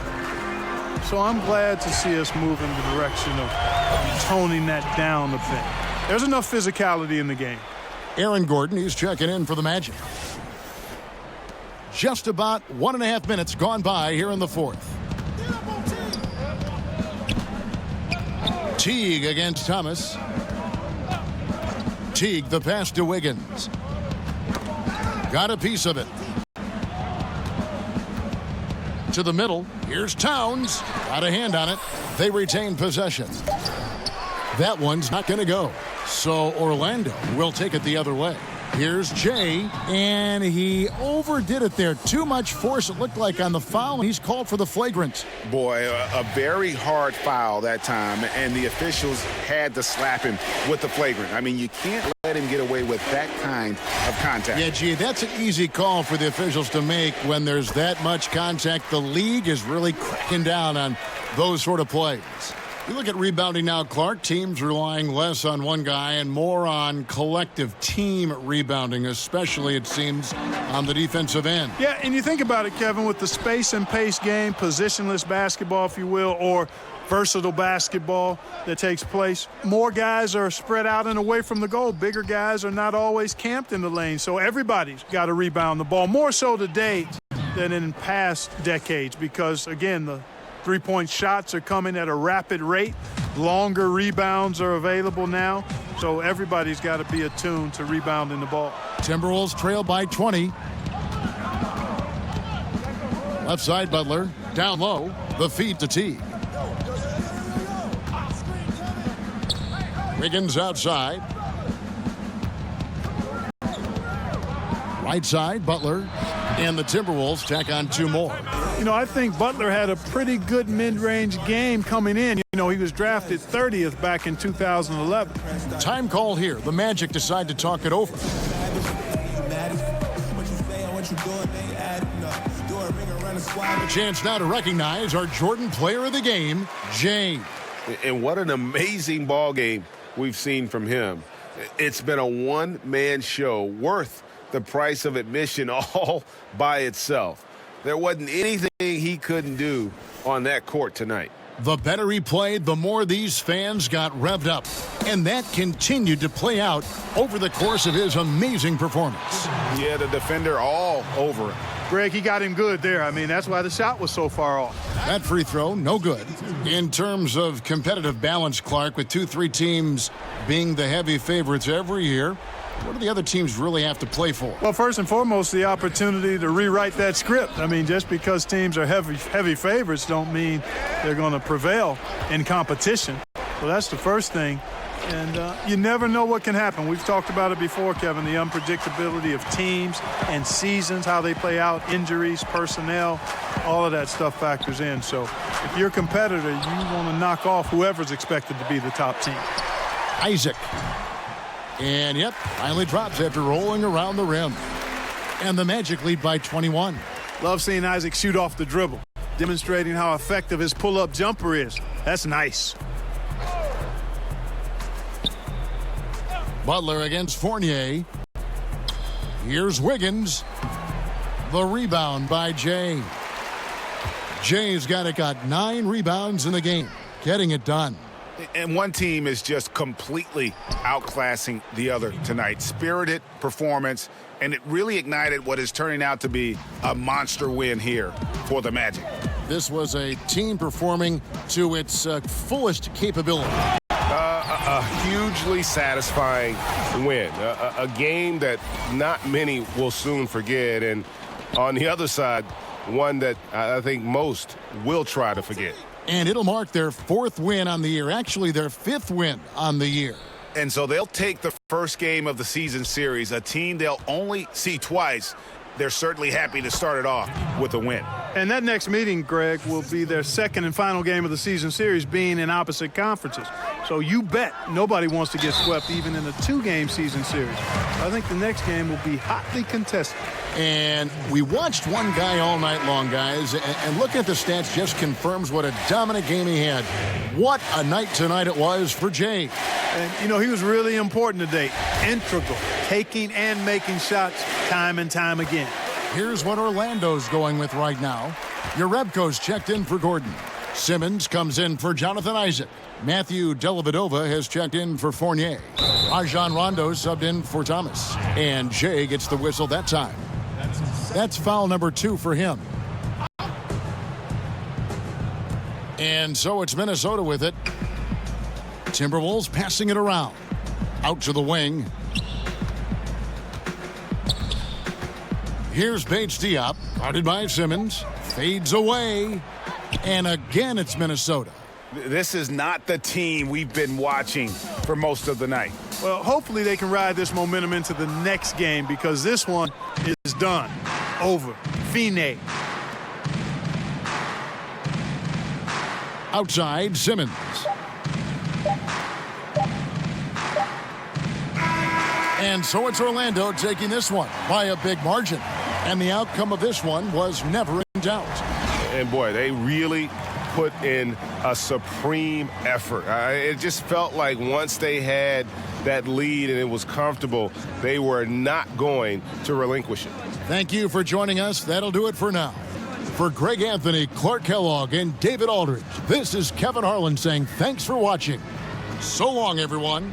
So I'm glad to see us move in the direction of toning that down a bit. There's enough physicality in the game. Aaron Gordon, he's checking in for the Magic. Just about 1.5 minutes gone by here in the fourth. Teague against Thomas. Teague, the pass to Wiggins. Got a piece of it. To the middle. Here's Towns. Got a hand on it. They retain possession. That one's not going to go. So Orlando will take it the other way. Here's Jay, and he overdid it there. Too much force, it looked like, on the foul. He's called for the flagrant. Boy, a very hard foul that time, and the officials had to slap him with the flagrant. I mean, you can't let him get away with that kind of contact. Yeah, gee, that's an easy call for the officials to make when there's that much contact. The league is really cracking down on those sort of plays. You look at rebounding now, Clark. Teams relying less on one guy and more on collective team rebounding, especially, it seems, on the defensive end. Yeah, and you think about it, Kevin, with the space and pace game, positionless basketball, if you will, or versatile basketball that takes place, more guys are spread out and away from the goal. Bigger guys are not always camped in the lane, so everybody's got to rebound the ball, more so today than in past decades because, again, the three-point shots are coming at a rapid rate. Longer rebounds are available now. So everybody's got to be attuned to rebounding the ball. Timberwolves trail by 20. Left side, Butler. Down low. The feed to Teague. Wiggins outside. Right side, Butler. And the Timberwolves tack on 2 more. You know, I think Butler had a pretty good mid-range game coming in. You know, he was drafted 30th back in 2011. Time call here. The Magic decide to talk it over. A chance now to recognize our Jordan Player of the Game, James. And what an amazing ball game we've seen from him. It's been a one-man show worth the price of admission all by itself. There wasn't anything he couldn't do on that court tonight. The better he played, the more these fans got revved up. And that continued to play out over the course of his amazing performance. Yeah, the defender all over it. Greg, he got him good there. I mean, that's why the shot was so far off. That free throw, no good. In terms of competitive balance, Clark, with 2-3 teams being the heavy favorites every year, what do the other teams really have to play for? Well, first and foremost, the opportunity to rewrite that script. I mean, just because teams are heavy favorites don't mean they're going to prevail in competition. So that's the first thing. And you never know what can happen. We've talked about it before, Kevin, the unpredictability of teams and seasons, how they play out, injuries, personnel, all of that stuff factors in. So if you're a competitor, you want to knock off whoever's expected to be the top team. Isaac. And, yep, finally drops after rolling around the rim. And the Magic lead by 21. Love seeing Isaac shoot off the dribble, demonstrating how effective his pull-up jumper is. That's nice. Butler against Fournier. Here's Wiggins. The rebound by Jay. Jay's got 9 rebounds in the game, getting it done. And one team is just completely outclassing the other tonight. Spirited performance, and it really ignited what is turning out to be a monster win here for the Magic. This was a team performing to its fullest capability. A hugely satisfying win. A game that not many will soon forget. And on the other side, one that I think most will try to forget. And it'll mark their 4th win on the year. Actually, their 5th win on the year. And so they'll take the first game of the season series, a team they'll only see twice. They're certainly happy to start it off with a win. And that next meeting, Greg, will be their second and final game of the season series, being in opposite conferences. So you bet nobody wants to get swept even in a 2-game season series. I think the next game will be hotly contested. And we watched one guy all night long, guys, and looking at the stats just confirms what a dominant game he had. What a night tonight it was for Jay. And, you know, he was really important today. Integral, taking and making shots time and time again. Here's what Orlando's going with right now. Yarebko's checked in for Gordon. Simmons comes in for Jonathan Isaac. Matthew Dellavedova has checked in for Fournier. Rajon Rondo subbed in for Thomas. And Jay gets the whistle that time. That's foul number 2 for him. And so it's Minnesota with it. Timberwolves passing it around. Out to the wing. Here's Bates Diop, guarded by Simmons. Fades away. And again, it's Minnesota. This is not the team we've been watching for most of the night. Well, hopefully they can ride this momentum into the next game, because this one is done. Over. Fine. Outside, Simmons. And so it's Orlando taking this one by a big margin. And the outcome of this one was never in doubt. And boy, they really put in a supreme effort. It just felt like once they had that lead and it was comfortable, they were not going to relinquish it. Thank you for joining us. That'll do it for now. For Greg Anthony, Clark Kellogg, and David Aldridge, this is Kevin Harlan saying thanks for watching. So long, everyone.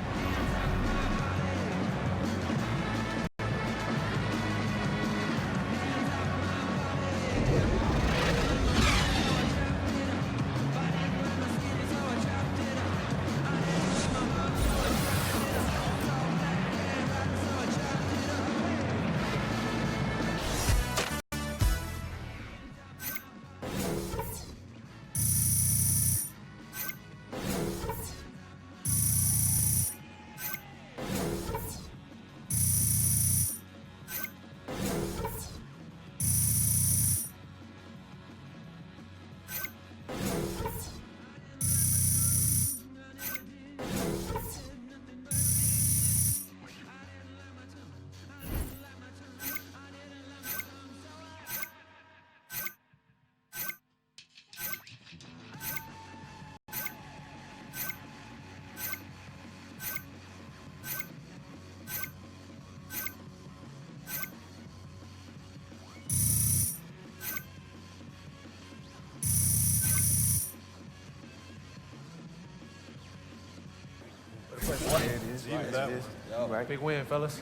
Big win, fellas.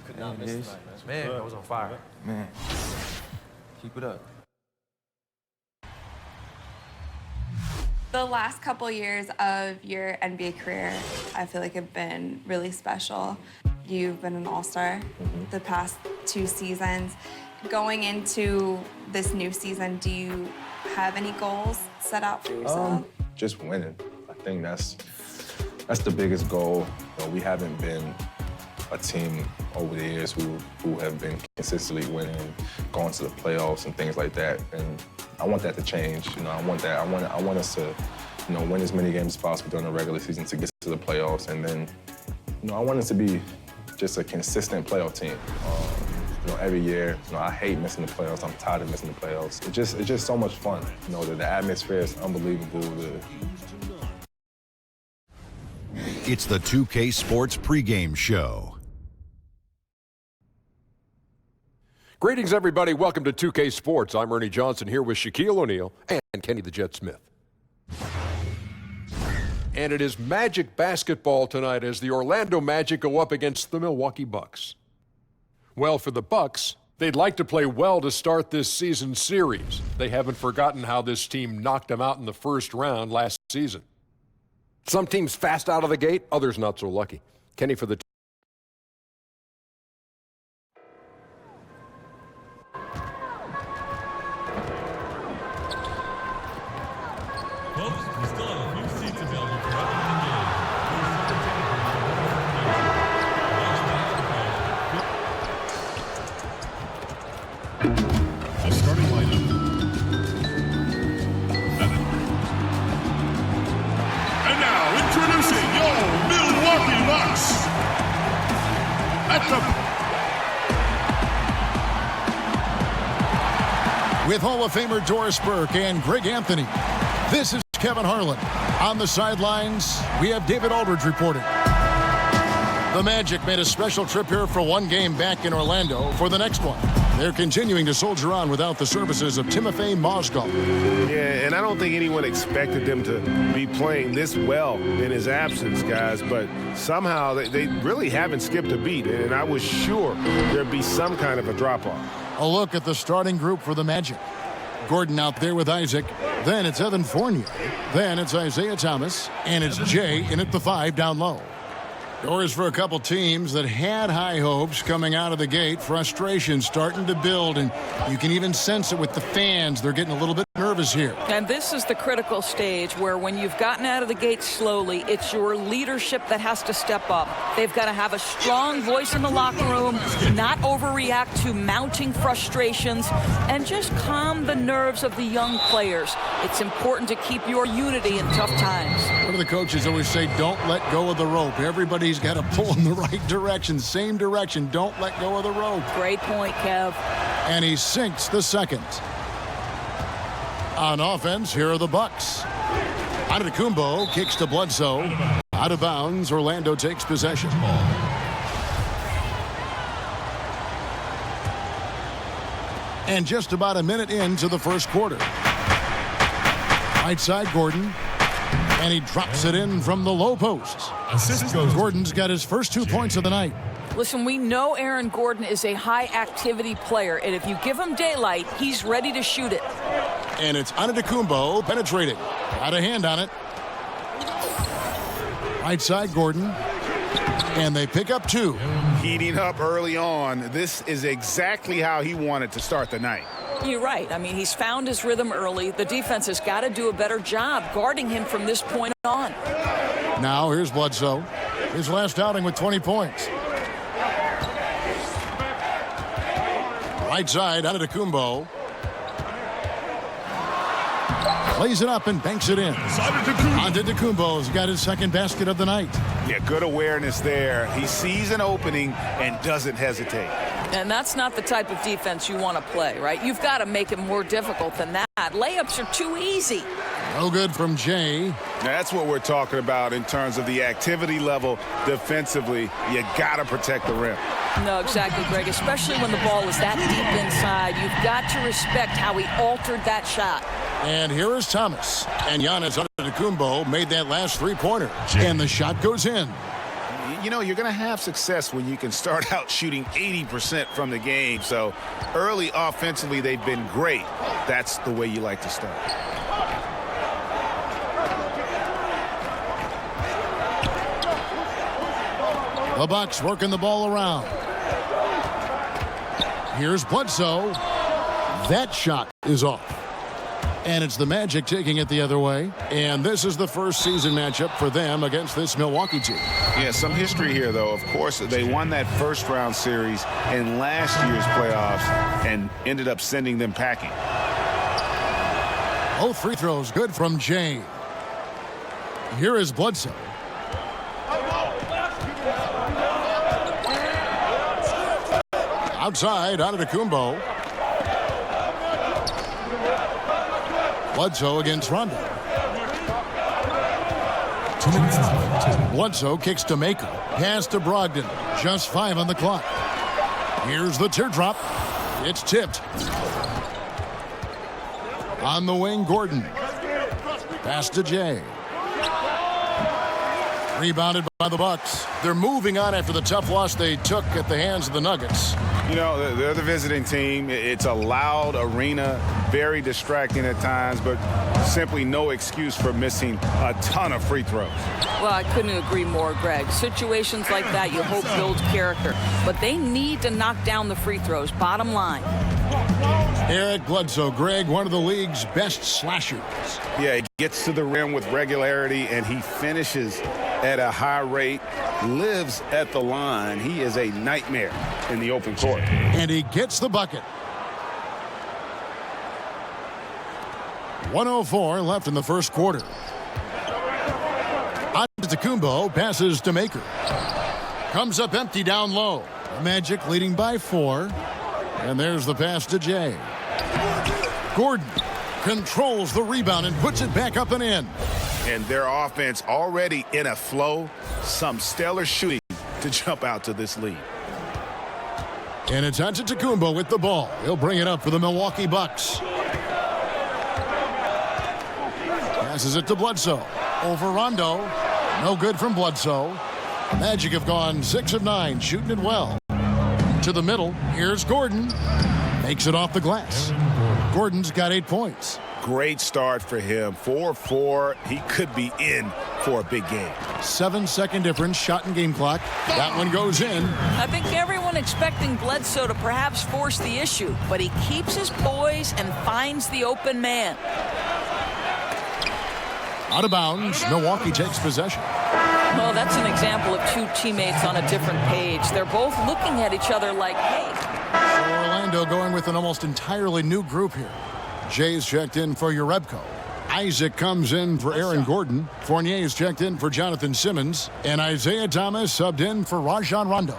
Man, that was on fire. Man. Keep it up. The last couple years of your NBA career, I feel like have been really special. You've been an all-star the past 2 seasons. Going into this new season, do you have any goals set out for yourself? Just winning. I think that's the biggest goal. You know, we haven't been a team over the years who have been consistently winning, going to the playoffs and things like that. And I want that to change. You know, I want us to, you know, win as many games as possible during the regular season to get to the playoffs. And then, you know, I want it to be just a consistent playoff team. You know, every year, you know, I hate missing the playoffs. I'm tired of missing the playoffs. It's just so much fun. You know, the atmosphere is unbelievable. It's the 2K Sports pregame show. Greetings, everybody. Welcome to 2K Sports. I'm Ernie Johnson here with Shaquille O'Neal and Kenny the Jet Smith. And it is Magic basketball tonight as the Orlando Magic go up against the Milwaukee Bucks. Well, for the Bucks, they'd like to play well to start this season series. They haven't forgotten how this team knocked them out in the first round last season. Some teams fast out of the gate, others not so lucky. Kenny for the Folks, we still have a few seats available for upcoming games. The starting lineup. And now, introducing your Milwaukee Bucks. At the With Hall of Famer Doris Burke and Greg Anthony, this is Kevin Harlan. On the sidelines, we have David Aldridge reporting. The Magic made a special trip here for one game back in Orlando for the next one. They're continuing to soldier on without the services of Timofey Mozgov. Yeah, and I don't think anyone expected them to be playing this well in his absence, guys, but somehow they really haven't skipped a beat, and I was sure there'd be some kind of a drop-off. A look at the starting group for the Magic. Gordon out there with Isaac. Then it's Evan Fournier. Then it's Isaiah Thomas. And it's Jay in at the 5 down low. Doors for a couple teams that had high hopes coming out of the gate. Frustration starting to build, and you can even sense it with the fans. They're getting a little bit nervous here. And this is the critical stage where when you've gotten out of the gate slowly, it's your leadership that has to step up. They've got to have a strong voice in the locker room, not overreact to mounting frustrations, and just calm the nerves of the young players. It's important to keep your unity in tough times. One of the coaches always say, don't let go of the rope. Everybody's got to pull in the right direction, same direction. Don't let go of the rope. Great point, Kev. And he sinks the second. On offense, here are the Bucks. Antetokounmpo kicks to Bledsoe. Out of bounds, Orlando takes possession. And just about a minute into the first quarter. Right side, Gordon. And he drops it in from the low post. Gordon's got his first 2 points of the night. Listen, we know Aaron Gordon is a high-activity player, and if you give him daylight, he's ready to shoot it. And it's Antetokounmpo penetrating. Got a hand on it. Right side, Gordon. And they pick up 2. Heating up early on. This is exactly how he wanted to start the night. You're right. I mean, he's found his rhythm early. The defense has got to do a better job guarding him from this point on. Now here's Bledsoe. His last outing with 20 points. Right side, Antetokounmpo. Plays it up and banks it in. Antetokounmpo's got his second basket of the night. Yeah, good awareness there. He sees an opening and doesn't hesitate. And that's not the type of defense you want to play, right? You've got to make it more difficult than that. Layups are too easy. No good from Jay. Now, that's what we're talking about in terms of the activity level defensively. You got to protect the rim. No, exactly, Greg, especially when the ball is that deep inside. You've got to respect how he altered that shot. And here is Thomas. And Giannis Antetokounmpo made that last three-pointer. And the shot goes in. You know, you're going to have success when you can start out shooting 80% from the game. So early offensively, they've been great. That's the way you like to start. The Bucks working the ball around. Here's Bledsoe. That shot is off. And it's the Magic taking it the other way. And this is the first season matchup for them against this Milwaukee team. Yeah, some history here, though. Of course, they won that first round series in last year's playoffs and ended up sending them packing. Both free throws good from Jay. Here is Bledsoe. Outside, Antetokounmpo. Bledsoe against Rondo. 2 minutes left. Bledsoe kicks to Maker. Pass to Brogdon. Just 5 on the clock. Here's the teardrop. It's tipped. On the wing, Gordon. Pass to Jay. Rebounded by the Bucks. They're moving on after the tough loss they took at the hands of the Nuggets. You know, they're the visiting team. It's a loud arena, very distracting at times, but simply no excuse for missing a ton of free throws. Well, I couldn't agree more, Greg. Situations like that you hope builds character, but they need to knock down the free throws, bottom line. Eric Bledsoe, Greg, one of the league's best slashers. Yeah, he gets to the rim with regularity, and he finishes at a high rate, lives at the line. He is a nightmare in the open court. And he gets the bucket. 1:04 left in the first quarter. Antetokounmpo passes to Maker. Comes up empty down low. The Magic leading by 4. And there's the pass to Jay. Gordon controls the rebound and puts it back up and in. And their offense already in a flow. Some stellar shooting to jump out to this lead. And it's Antetokounmpo with the ball. He'll bring it up for the Milwaukee Bucks. Passes it to Bledsoe. Over Rondo. No good from Bledsoe. The Magic have gone 6 of 9, shooting it well. To the middle. Here's Gordon. Makes it off the glass. Gordon's got 8 points. Great start for him. 4-4. He could be in for a big game. 7-second difference, shot and game clock. That one goes in. I think everyone expecting Bledsoe to perhaps force the issue, but he keeps his poise and finds the open man. Out of bounds, Milwaukee takes possession. Well, that's an example of two teammates on a different page. They're both looking at each other like, hey. Orlando going with an almost entirely new group here. Jay's checked in for Urebko. Isaac comes in for Aaron Gordon. Fournier's checked in for Jonathan Simmons. And Isaiah Thomas subbed in for Rajon Rondo.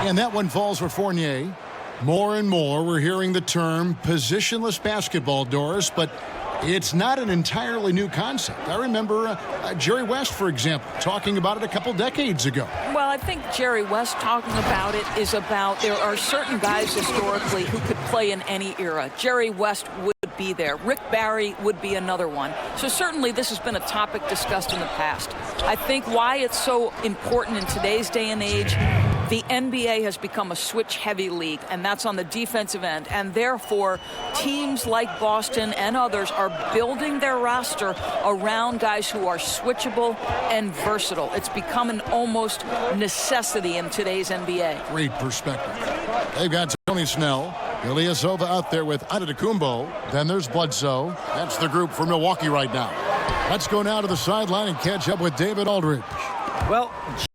And that one falls for Fournier. More and more, we're hearing the term positionless basketball, Doris, but it's not an entirely new concept. I remember Jerry West, for example, talking about it a couple decades ago. Well, I think Jerry West talking about it is about there are certain guys historically who could play in any era. Jerry West would be there. Rick Barry would be another one. So certainly this has been a topic discussed in the past. I think why it's so important in today's day and age, the NBA has become a switch-heavy league, and that's on the defensive end. And therefore, teams like Boston and others are building their roster around guys who are switchable and versatile. It's become an almost necessity in today's NBA. Great perspective. They've got Tony Snell, Ilyasova out there with Antetokounmpo. Then there's Bledsoe. That's the group for Milwaukee right now. Let's go now to the sideline and catch up with David Aldridge. Well,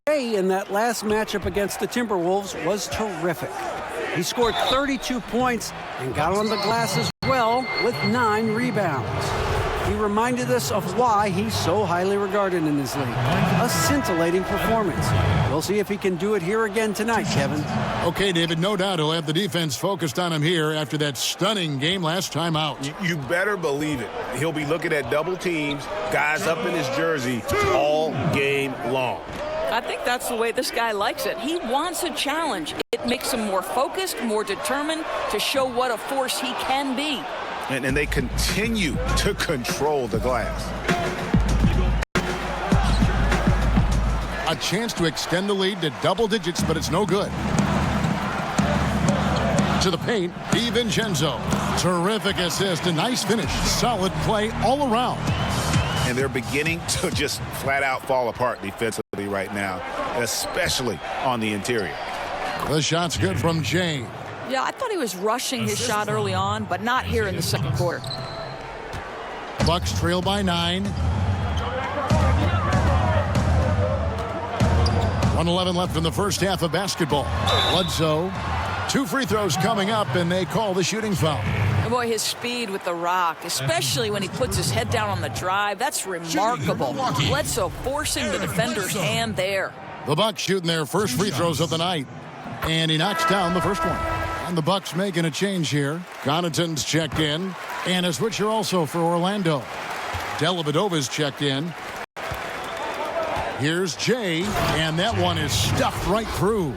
Jay in that last matchup against the Timberwolves was terrific. He scored 32 points and got on the glass as well with 9 rebounds. He reminded us of why he's so highly regarded in this league. A scintillating performance. We'll see if he can do it here again tonight, Kevin. Okay, David, no doubt he'll have the defense focused on him here after that stunning game last time out. You better believe it. He'll be looking at double teams, guys up in his jersey all game long. I think that's the way this guy likes it. He wants a challenge. It makes him more focused, more determined to show what a force he can be. And they continue to control the glass. A chance to extend the lead to double digits, but it's no good. To the paint, DiVincenzo. Terrific assist, a nice finish. Solid play all around. And they're beginning to just flat out fall apart defensively right now, especially on the interior. The shot's good from Jay. Yeah, I thought he was rushing his shot early on, but not here in the second quarter. Bucks trail by 9. 1:11 left in the first half of basketball. Bledsoe, 2 free throws coming up, and they call the shooting foul. And boy, his speed with the rock, especially when he puts his head down on the drive, that's remarkable. Bledsoe forcing the defender's hand there. The Bucks shooting their first free throws of the night, and he knocks down the first one. And the Bucks making a change here. Connaughton's checked in, and a switcher also for Orlando. Dellavedova's checked in. Here's Jay, and that one is stuffed right through.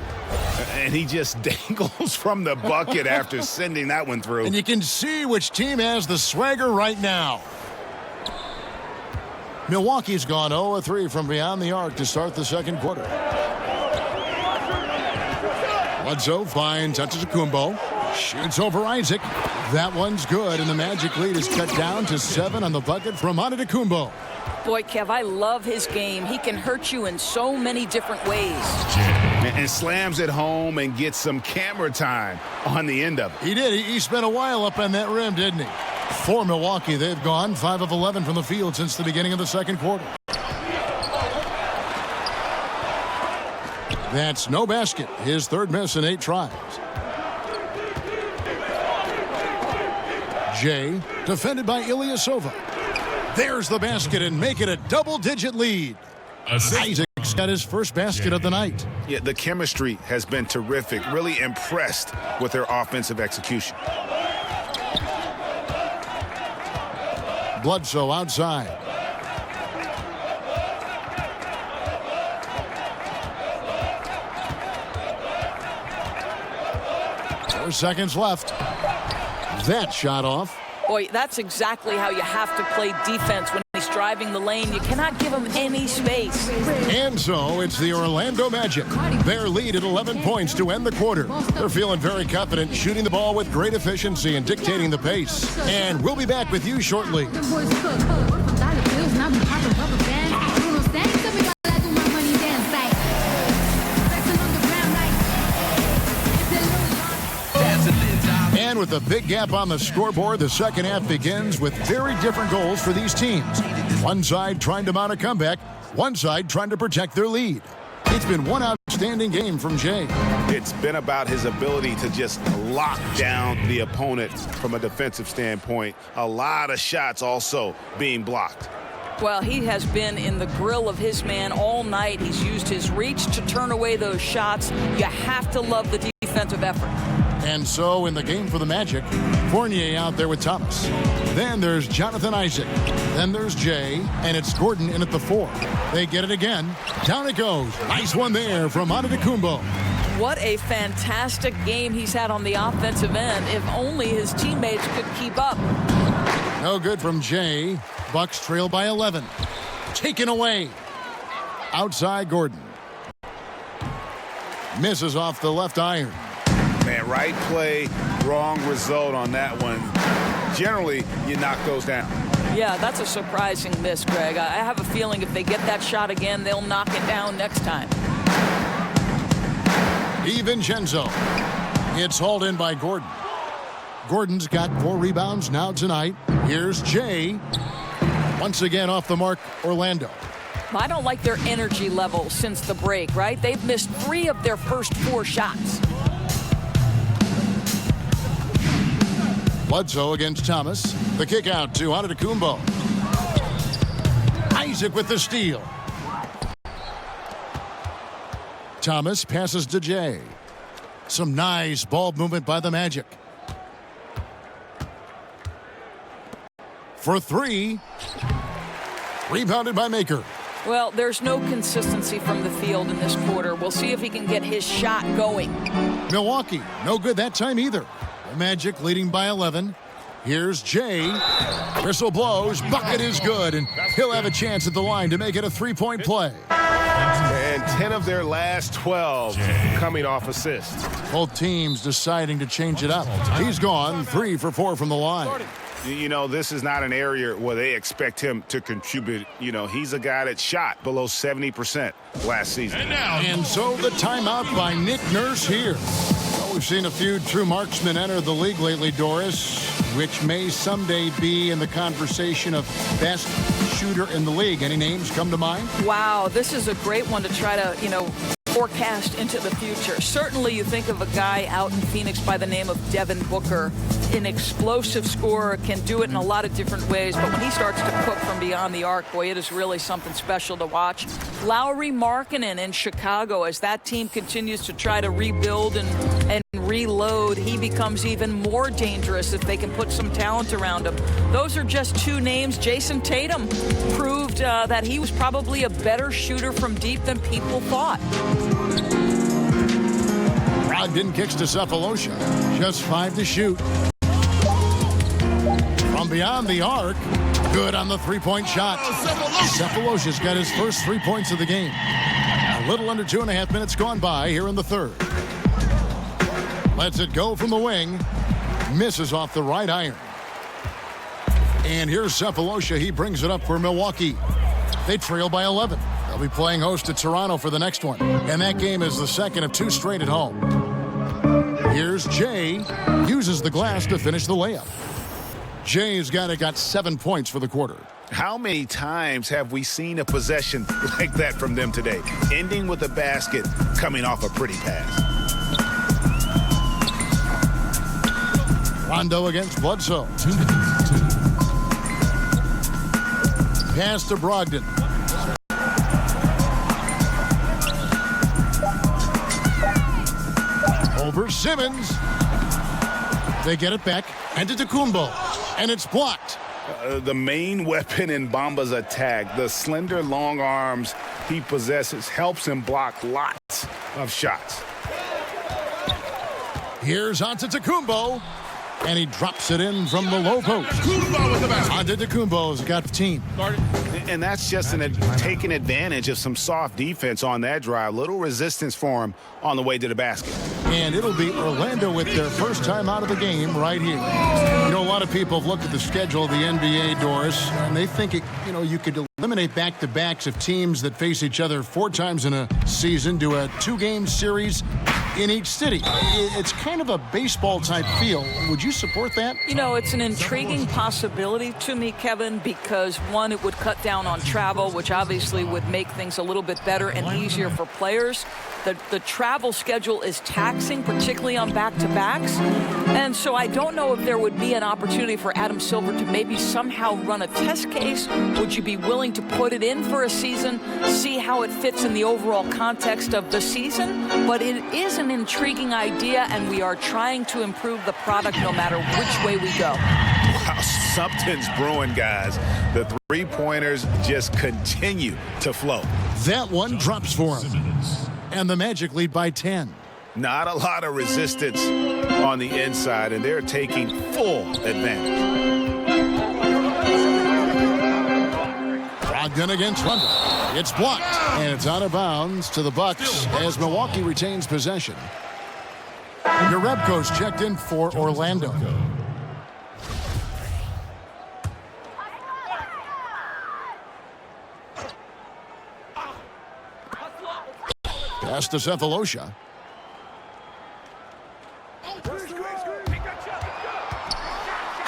And he just dangles from the bucket after sending that one through. And you can see which team has the swagger right now. Milwaukee's gone 0-3 from beyond the arc to start the second quarter. Bledsoe finds Antetokounmpo. Shoots over Isaac. That one's good, and the Magic lead is cut down to 7 on the bucket from Antetokounmpo. Boy, Kev, I love his game. He can hurt you in so many different ways. And slams it home and gets some camera time on the end of it. He did. He spent a while up on that rim, didn't he? For Milwaukee, they've gone 5 of 11 from the field since the beginning of the second quarter. That's no basket. His third miss in 8 tries. Jay, defended by Ilyasova. There's the basket and make it a double-digit lead. Isaac's got his first basket of the night. Yeah, the chemistry has been terrific. Really impressed with their offensive execution. Bledsoe outside. Four seconds left. That shot off. Boy, that's exactly how you have to play defense when he's driving the lane. You cannot give him any space. And so it's the Orlando Magic. Their lead at 11 points to end the quarter. They're feeling very confident, shooting the ball with great efficiency and dictating the pace. And we'll be back with you shortly. And with a big gap on the scoreboard, the second half begins with very different goals for these teams. One side trying to mount a comeback, one side trying to protect their lead. It's been one outstanding game from Jay. It's been about his ability to just lock down the opponent from a defensive standpoint. A lot of shots also being blocked. Well, he has been in the grill of his man all night. He's used his reach to turn away those shots. You have to love the defensive effort. And so in the game for the Magic, Fournier out there with Thomas. Then there's Jonathan Isaac. Then there's Jay, and it's Gordon in at the 4. They get it again. Down it goes. Nice one there from Antetokounmpo. What a fantastic game he's had on the offensive end. If only his teammates could keep up. No good from Jay. Bucks trail by 11. Taken away. Outside Gordon. Misses off the left iron. Man, right play, wrong result on that one. Generally, you knock those down. Yeah, that's a surprising miss, Greg. I have a feeling if they get that shot again, they'll knock it down next time. DiVincenzo. It's hauled in by Gordon. Gordon's got 4 rebounds now tonight. Here's Jay. Once again off the mark, Orlando. I don't like their energy level since the break, right? They've missed 3 of their first 4 shots. Bledsoe against Thomas. The kick out to Antetokounmpo. Isaac with the steal. Thomas passes to Jay. Some nice ball movement by the Magic. For 3. Rebounded by Maker. Well, there's no consistency from the field in this quarter. We'll see if he can get his shot going. Milwaukee, no good that time either. The Magic leading by 11. Here's Jay. Whistle blows. Bucket is good, and he'll have a chance at the line to make it a three-point play. And 10 of their last 12 coming off assists. Both teams deciding to change it up. He's gone 3 for 4 from the line. You know, this is not an area where they expect him to contribute. You know, he's a guy that shot below 70% last season. And so the timeout by Nick Nurse here. Well, we've seen a few true marksmen enter the league lately, Doris, which may someday be in the conversation of best shooter in the league. Any names come to mind? Wow, this is a great one to try to, forecast into the future. Certainly you think of a guy out in Phoenix by the name of Devin Booker, an explosive scorer, can do it in a lot of different ways, but when he starts to cook from beyond the arc, boy, it is really something special to watch. Lauri Markkanen in Chicago, as that team continues to try to rebuild and reload, he becomes even more dangerous if they can put some talent around him. Those are just 2 names. Jason Tatum proved that he was probably a better shooter from deep than people thought. Brogdon kicks to Cephalosha. Just 5 to shoot. From beyond the arc, good on the three-point shot. Cephalosha's got his first 3 points of the game. A little under 2.5 minutes gone by here in the third. Lets it go from the wing. Misses off the right iron. And here's Cephalosha. He brings it up for Milwaukee. They trail by 11. They'll be playing host to Toronto for the next one. And that game is the second of 2 straight at home. Here's Jay. Uses the glass to finish the layup. Jay's got 7 points for the quarter. How many times have we seen a possession like that from them today? Ending with a basket, coming off a pretty pass. Rondo against Bledsoe. Pass to Brogdon. Over Simmons. They get it back. And to Tecumbo. And it's blocked. The main weapon in Bamba's attack, the slender long arms he possesses, helps him block lots of shots. Here's Antetokounmpo. And he drops it in from the low post. Antetokounmpo's got 15. And that's just taking advantage of some soft defense on that drive. Little resistance for him on the way to the basket. And it'll be Orlando with their first time out of the game right here. You know, a lot of people have looked at the schedule of the NBA, Doris, and they think, you could eliminate back-to-backs of teams that face each other 4 times in a season, do a 2-game series in each city. It's kind of a baseball-type feel. Would you support that? It's an intriguing possibility to me, Kevin, because, one, it would cut down on travel, which obviously would make things a little bit better and easier for players. The travel schedule is taxing, particularly on back-to-backs. And so I don't know if there would be an opportunity for Adam Silver to maybe somehow run a test case. Would you be willing to put it in for a season, see how it fits in the overall context of the season? But it is an intriguing idea, and we are trying to improve the product no matter which way we go. Wow, something's brewing, guys. The three-pointers just continue to flow. That one drops for him. And the Magic lead by 10. Not a lot of resistance on the inside, and they're taking full advantage. Brogdon against Rondo. It's blocked, and it's out of bounds to the Bucks as Milwaukee retains possession. Jerebko's checked in for Orlando. Pass to Cephalosha.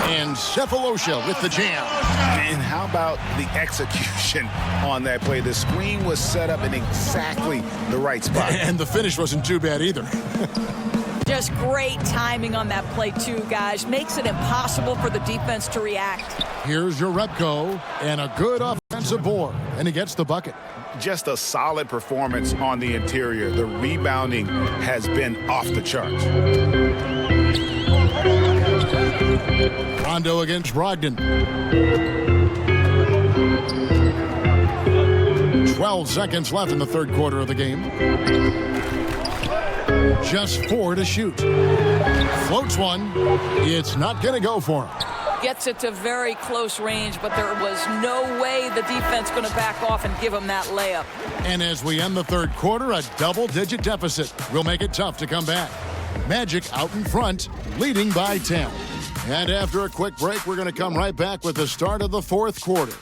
And Cephalosha with the jam. And how about the execution on that play? The screen was set up in exactly the right spot. And the finish wasn't too bad either. Just great timing on that play, too, guys. Makes it impossible for the defense to react. Here's Jerebko and a good offensive board. And he gets the bucket. Just a solid performance on the interior. The rebounding has been off the charts. Rondo against Brogdon. 12 seconds left in the third quarter of the game. Just 4 to shoot. Floats one. It's not going to go for him. Gets it to very close range, but there was no way the defense going to back off and give him that layup. And as we end the third quarter, a double-digit deficit will make it tough to come back. Magic out in front, leading by 10. And after a quick break, we're going to come right back with the start of the fourth quarter.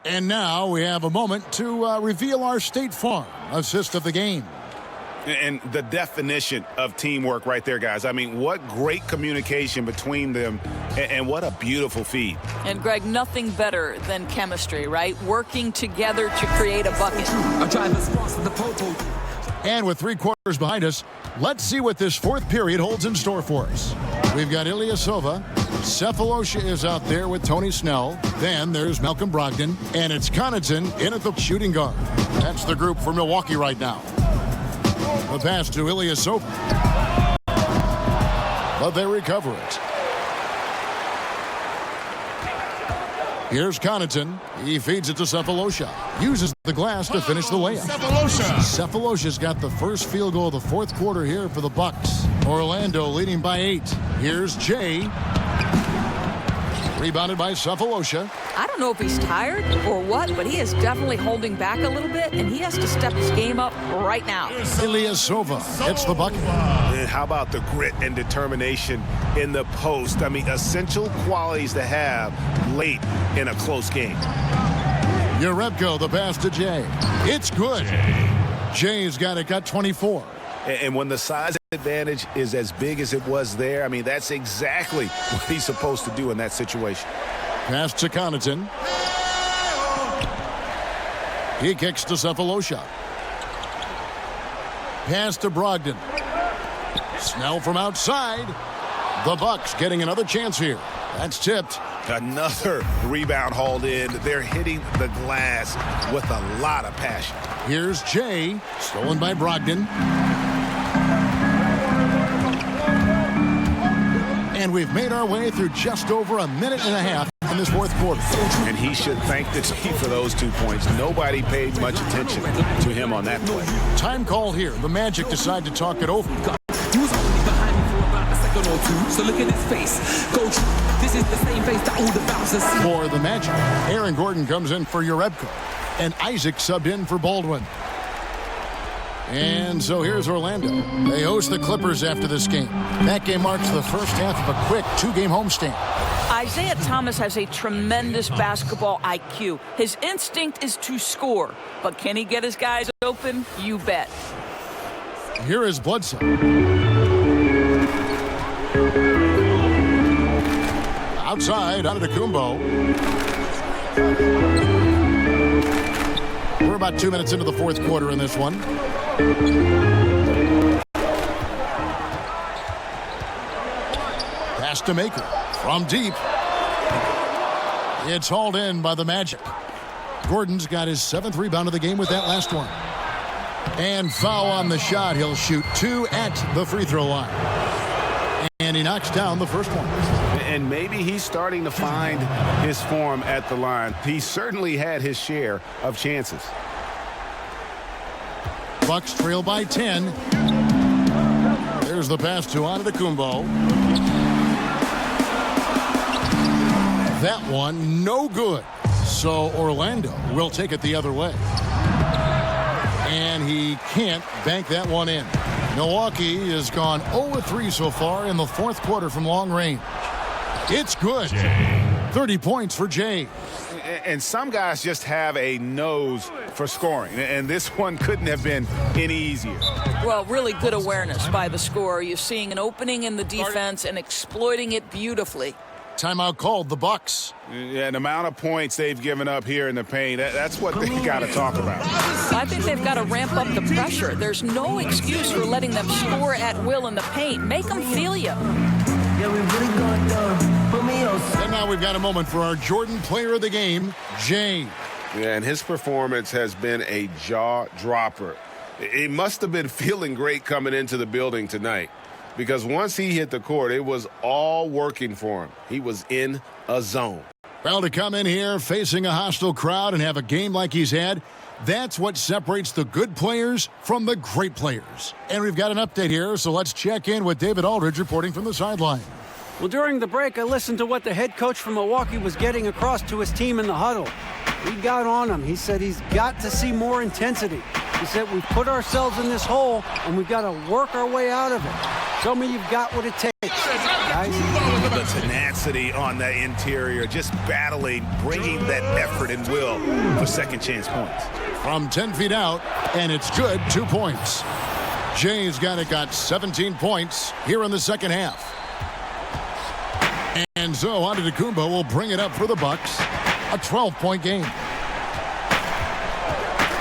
And now we have a moment to reveal our State Farm assist of the game. And the definition of teamwork right there, guys. I mean, what great communication between them, and what a beautiful feed. And, Greg, nothing better than chemistry, right? Working together to create a bucket. And with 3 quarters behind us, let's see what this fourth period holds in store for us. We've got Ilyasova. Cephalosha is out there with Tony Snell. Then there's Malcolm Brogdon. And it's Connaughton in at the shooting guard. That's the group for Milwaukee right now. The pass to Ilyasova. But they recover it. Here's Connaughton. He feeds it to Cephalosha. Uses the glass to finish the layup. Cephalosha's got the first field goal of the fourth quarter here for the Bucks. Orlando leading by 8. Here's Jay. Rebounded by Cephalosha. I don't know if he's tired or what, but he is definitely holding back a little bit, and he has to step his game up right now. Ilyasova hits the bucket. And how about the grit and determination in the post? I mean, essential qualities to have late in a close game. Jerebko, the pass to Jay. It's good. Jay's got 24. And when the size advantage is as big as it was there, I mean, that's exactly what he's supposed to do in that situation. Pass to Connaughton. He kicks to Cephalosha. Pass to Brogdon. Snell from outside. The Bucks getting another chance here. That's tipped. Another rebound hauled in. They're hitting the glass with a lot of passion. Here's Jay. Stolen by Brogdon. And we've made our way through just over a minute and a half in this fourth quarter. And he should thank the team for those 2 points. Nobody paid much attention to him on that play. Time call here. The Magic decide to talk it over. So look at his face. Coach, this is the same face that all the bouncers see. For the Magic, Aaron Gordon comes in for Jerebko. And Isaac subbed in for Baldwin. And so here's Orlando. They host the Clippers after this game. That game marks the first half of a quick 2-game homestand. Isaiah Thomas has a tremendous basketball IQ. His instinct is to score, but can he get his guys open? You bet. Here is Bledsoe. Outside, Antetokounmpo. We're about 2 minutes into the fourth quarter in this one. Pass to Maker from deep. It's hauled in by the Magic. Gordon's got his 7th rebound of the game with that last one. And foul on the shot. He'll shoot 2 at the free throw line. And he knocks down the first one. And maybe he's starting to find his form at the line. He certainly had his share of chances. Bucks trail by 10. There's the pass to Antetokounmpo. That one no good. So Orlando will take it the other way. And he can't bank that one in. Milwaukee has gone 0-3 so far in the fourth quarter from long range. It's good. 30 points for Jay. And some guys just have a nose for scoring. And this one couldn't have been any easier. Well, really good awareness by the scorer. You're seeing an opening in the defense and exploiting it beautifully. Timeout called, the Bucks. Yeah, the amount of points they've given up here in the paint, that's what they got to talk about. I think they've got to ramp up the pressure. There's no excuse for letting them score at will in the paint. Make them feel you. And now we've got a moment for our Jordan player of the game, Jay. Yeah, and his performance has been a jaw dropper. He must have been feeling great coming into the building tonight, because once he hit the court, it was all working for him. He was in a zone. Well, to come in here facing a hostile crowd and have a game like he's had, that's what separates the good players from the great players. And we've got an update here, so let's check in with David Aldridge reporting from the sideline. Well, during the break, I listened to what the head coach from Milwaukee was getting across to his team in the huddle. He got on him. He said he's got to see more intensity. He said we've put ourselves in this hole, and we've got to work our way out of it. Show me you've got what it takes, guys. The tenacity on the interior, just battling, bringing that effort and will for second chance points. From 10 feet out, and it's good, 2 points. Jay's got 17 points here in the second half. And so Antetokounmpo will bring it up for the Bucks. A 12-point game.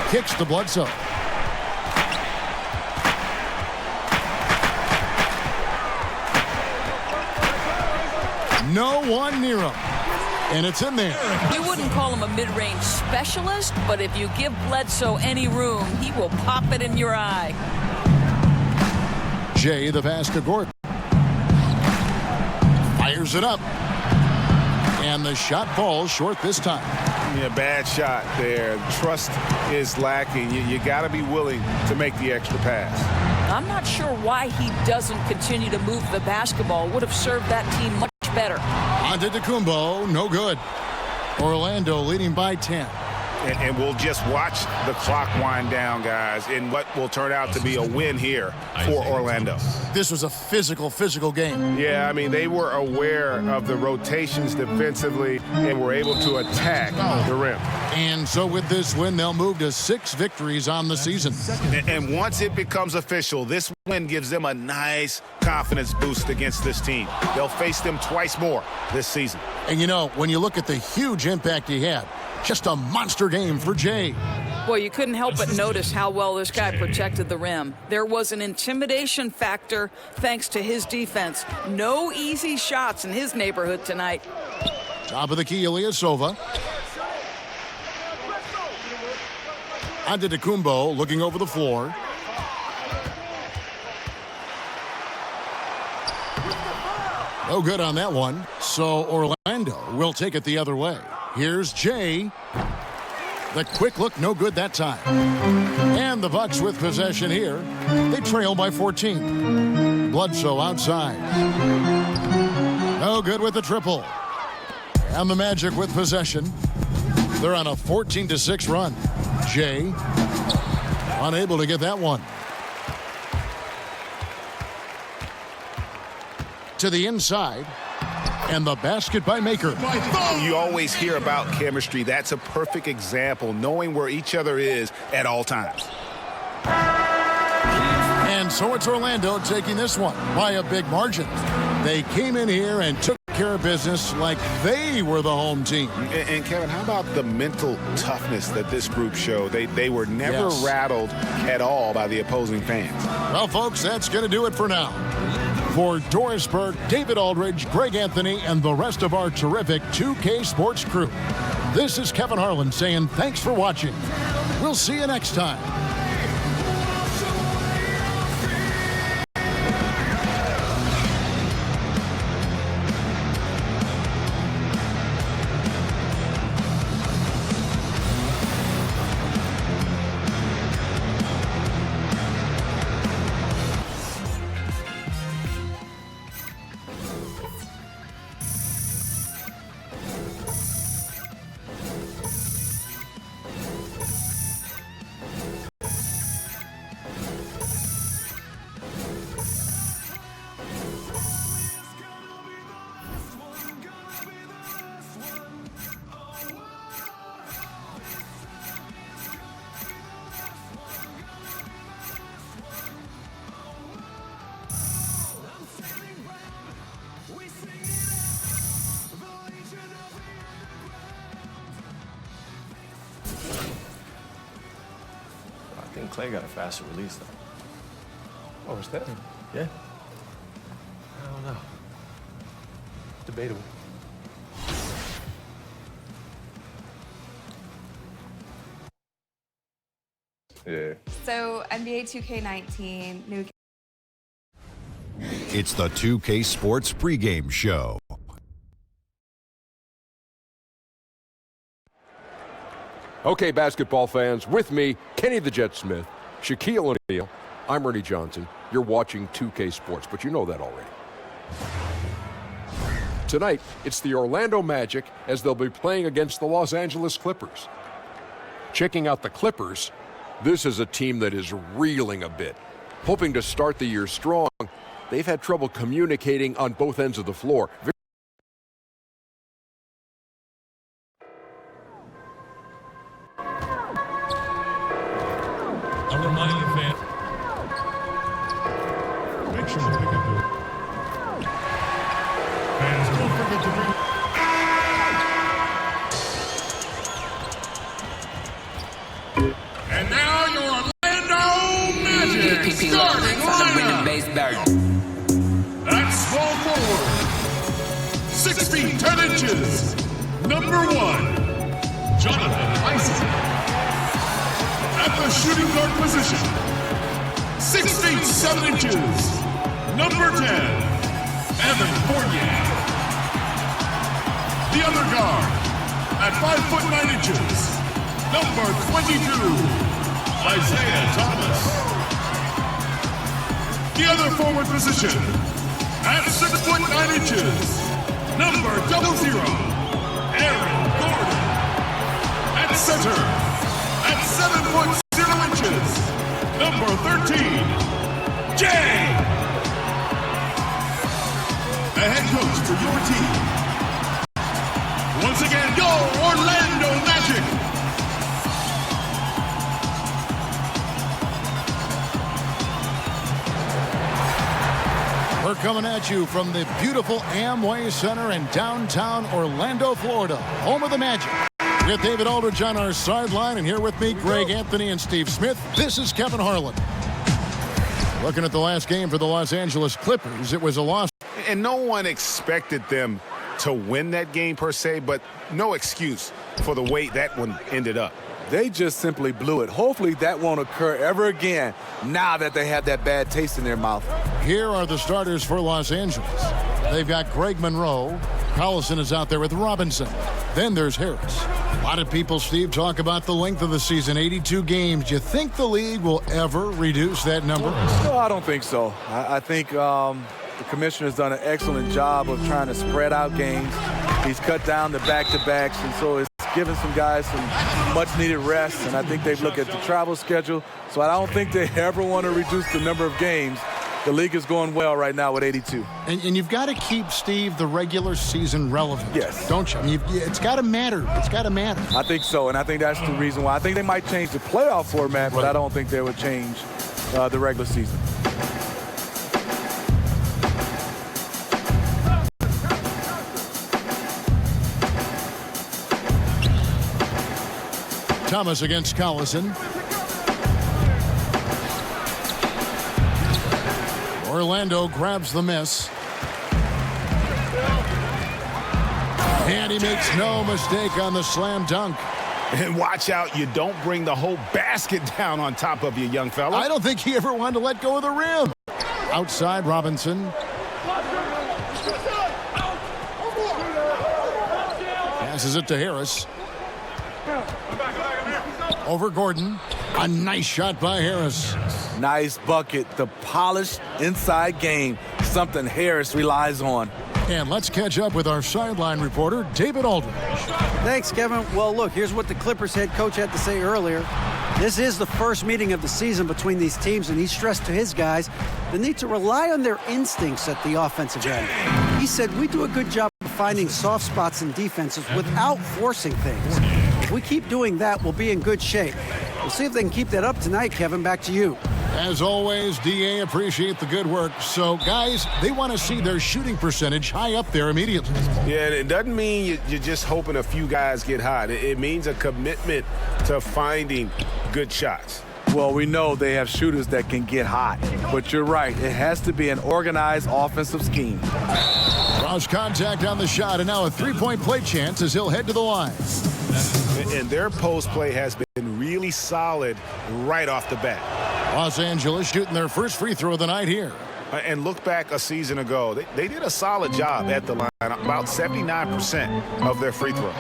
Kicks to Bledsoe. No one near him. And it's in there. You wouldn't call him a mid-range specialist, but if you give Bledsoe any room, he will pop it in your eye. Jay, the pass to Gordon. Fires it up. And the shot falls short this time. Yeah, bad shot there. Trust is lacking. You got to be willing to make the extra pass. I'm not sure why he doesn't continue to move the basketball. Would have served that team much better. Antetokounmpo, no good. Orlando leading by 10. And we'll just watch the clock wind down, guys, in what will turn out to be a win here for Orlando. This was a physical game. Yeah, I mean, they were aware of the rotations defensively and were able to attack the rim. And so with this win, they'll move to 6 victories on the season. And once it becomes official, this win gives them a nice confidence boost against this team. They'll face them twice more this season. And, you know, when you look at the huge impact he had, just a monster game for Jay. Well, you couldn't help but notice how well this guy protected the rim. There was an intimidation factor thanks to his defense. No easy shots in his neighborhood tonight. Top of the key, Ilyasova. Antetokounmpo looking over the floor. No good on that one. So Orlando will take it the other way. Here's Jay. The quick look, no good that time. And the Bucks with possession here. They trail by 14. Bledsoe outside. No good with the triple. And the Magic with possession. They're on a 14-6 run. Jay unable to get that one. To the inside. And the basket by Maker. You always hear about chemistry. That's a perfect example, knowing where each other is at all times. And so it's Orlando taking this one by a big margin. They came in here and took care of business like they were the home team. And Kevin, how about the mental toughness that this group showed? They were never rattled at all by the opposing fans. Well, folks, that's going to do it for now. For Doris Burke, David Aldridge, Greg Anthony, and the rest of our terrific 2K Sports crew, this is Kevin Harlan saying thanks for watching. We'll see you next time. I think Clay got a faster release, though. Oh, is that? Yeah. I don't know. Debatable. Yeah. So NBA 2K19, new. It's the 2K Sports pregame show. Okay, basketball fans, with me, Kenny the Jet Smith, Shaquille O'Neal. I'm Ernie Johnson. You're watching 2K Sports, but you know that already. Tonight, it's the Orlando Magic as they'll be playing against the Los Angeles Clippers. Checking out the Clippers, this is a team that is reeling a bit. Hoping to start the year strong, they've had trouble communicating on both ends of the floor. A reminder, fan. Make sure to pick up your fans. Don't forget to bring. And now your Orlando Magic starting lineup. At small forward, 6 feet 10 inches. Number 1, Jonathan Isaac. At the shooting guard position, 6 feet 7 inches, number 10, Evan Fournier. The other guard, at 5 foot 9 inches, number 22, Isaiah Thomas. The other forward position, at 6 foot 9 inches, number 00, Aaron Gordon. At center, at 7 foot 0 inches, number 13, Jay. The head coach for your team. Once again, your Orlando Magic. We're coming at you from the beautiful Amway Center in downtown Orlando, Florida, home of the Magic. With David Aldridge on our sideline, and here with me, Greg Anthony and Steve Smith. This is Kevin Harlan. Looking at the last game for the Los Angeles Clippers, it was a loss. And no one expected them to win that game per se, but no excuse for the way that one ended up. They just simply blew it. Hopefully that won't occur ever again now that they have that bad taste in their mouth. Here are the starters for Los Angeles. They've got Greg Monroe. Collison is out there with Robinson. Then there's Harris. A lot of people, Steve, talk about the length of the season, 82 games. Do you think the league will ever reduce that number? No, I don't think so. I think the commissioner's done an excellent job of trying to spread out games. He's cut down the back-to-backs, and so it's given some guys some much-needed rest, and I think they've looked at the travel schedule. So I don't think they ever want to reduce the number of games. The league is going well right now with 82. And you've got to keep, Steve, the regular season relevant. Yes. Don't you? I mean, it's got to matter. It's got to matter. I think so, and I think that's the reason why. I think they might change the playoff format, but I don't think they would change the regular season. Thomas against Collison. Orlando grabs the miss. And he makes no mistake on the slam dunk. And watch out, you don't bring the whole basket down on top of you, young fella. I don't think he ever wanted to let go of the rim. Outside, Robinson. Passes it to Harris. Over Gordon. A nice shot by Harris. Nice bucket. The polished inside game. Something Harris relies on. And let's catch up with our sideline reporter, David Aldridge. Thanks, Kevin. Well, look, here's what the Clippers head coach had to say earlier. This is the first meeting of the season between these teams, and he stressed to his guys the need to rely on their instincts at the offensive end. He said, we do a good job of finding soft spots in defenses without forcing things. If we keep doing that, we'll be in good shape. We'll see if they can keep that up tonight, Kevin. Back to you. As always, DA, appreciate the good work. So, guys, they want to see their shooting percentage high up there immediately. Yeah, it doesn't mean you're just hoping a few guys get hot. It means a commitment to finding good shots. Well, we know they have shooters that can get hot. But you're right. It has to be an organized offensive scheme. Cross contact on the shot, and now a three-point play chance as he'll head to the line. And their post play has been really solid right off the bat. Los Angeles shooting their first free throw of the night here. And look back a season ago, they did a solid job at the line, about 79% of their free throws.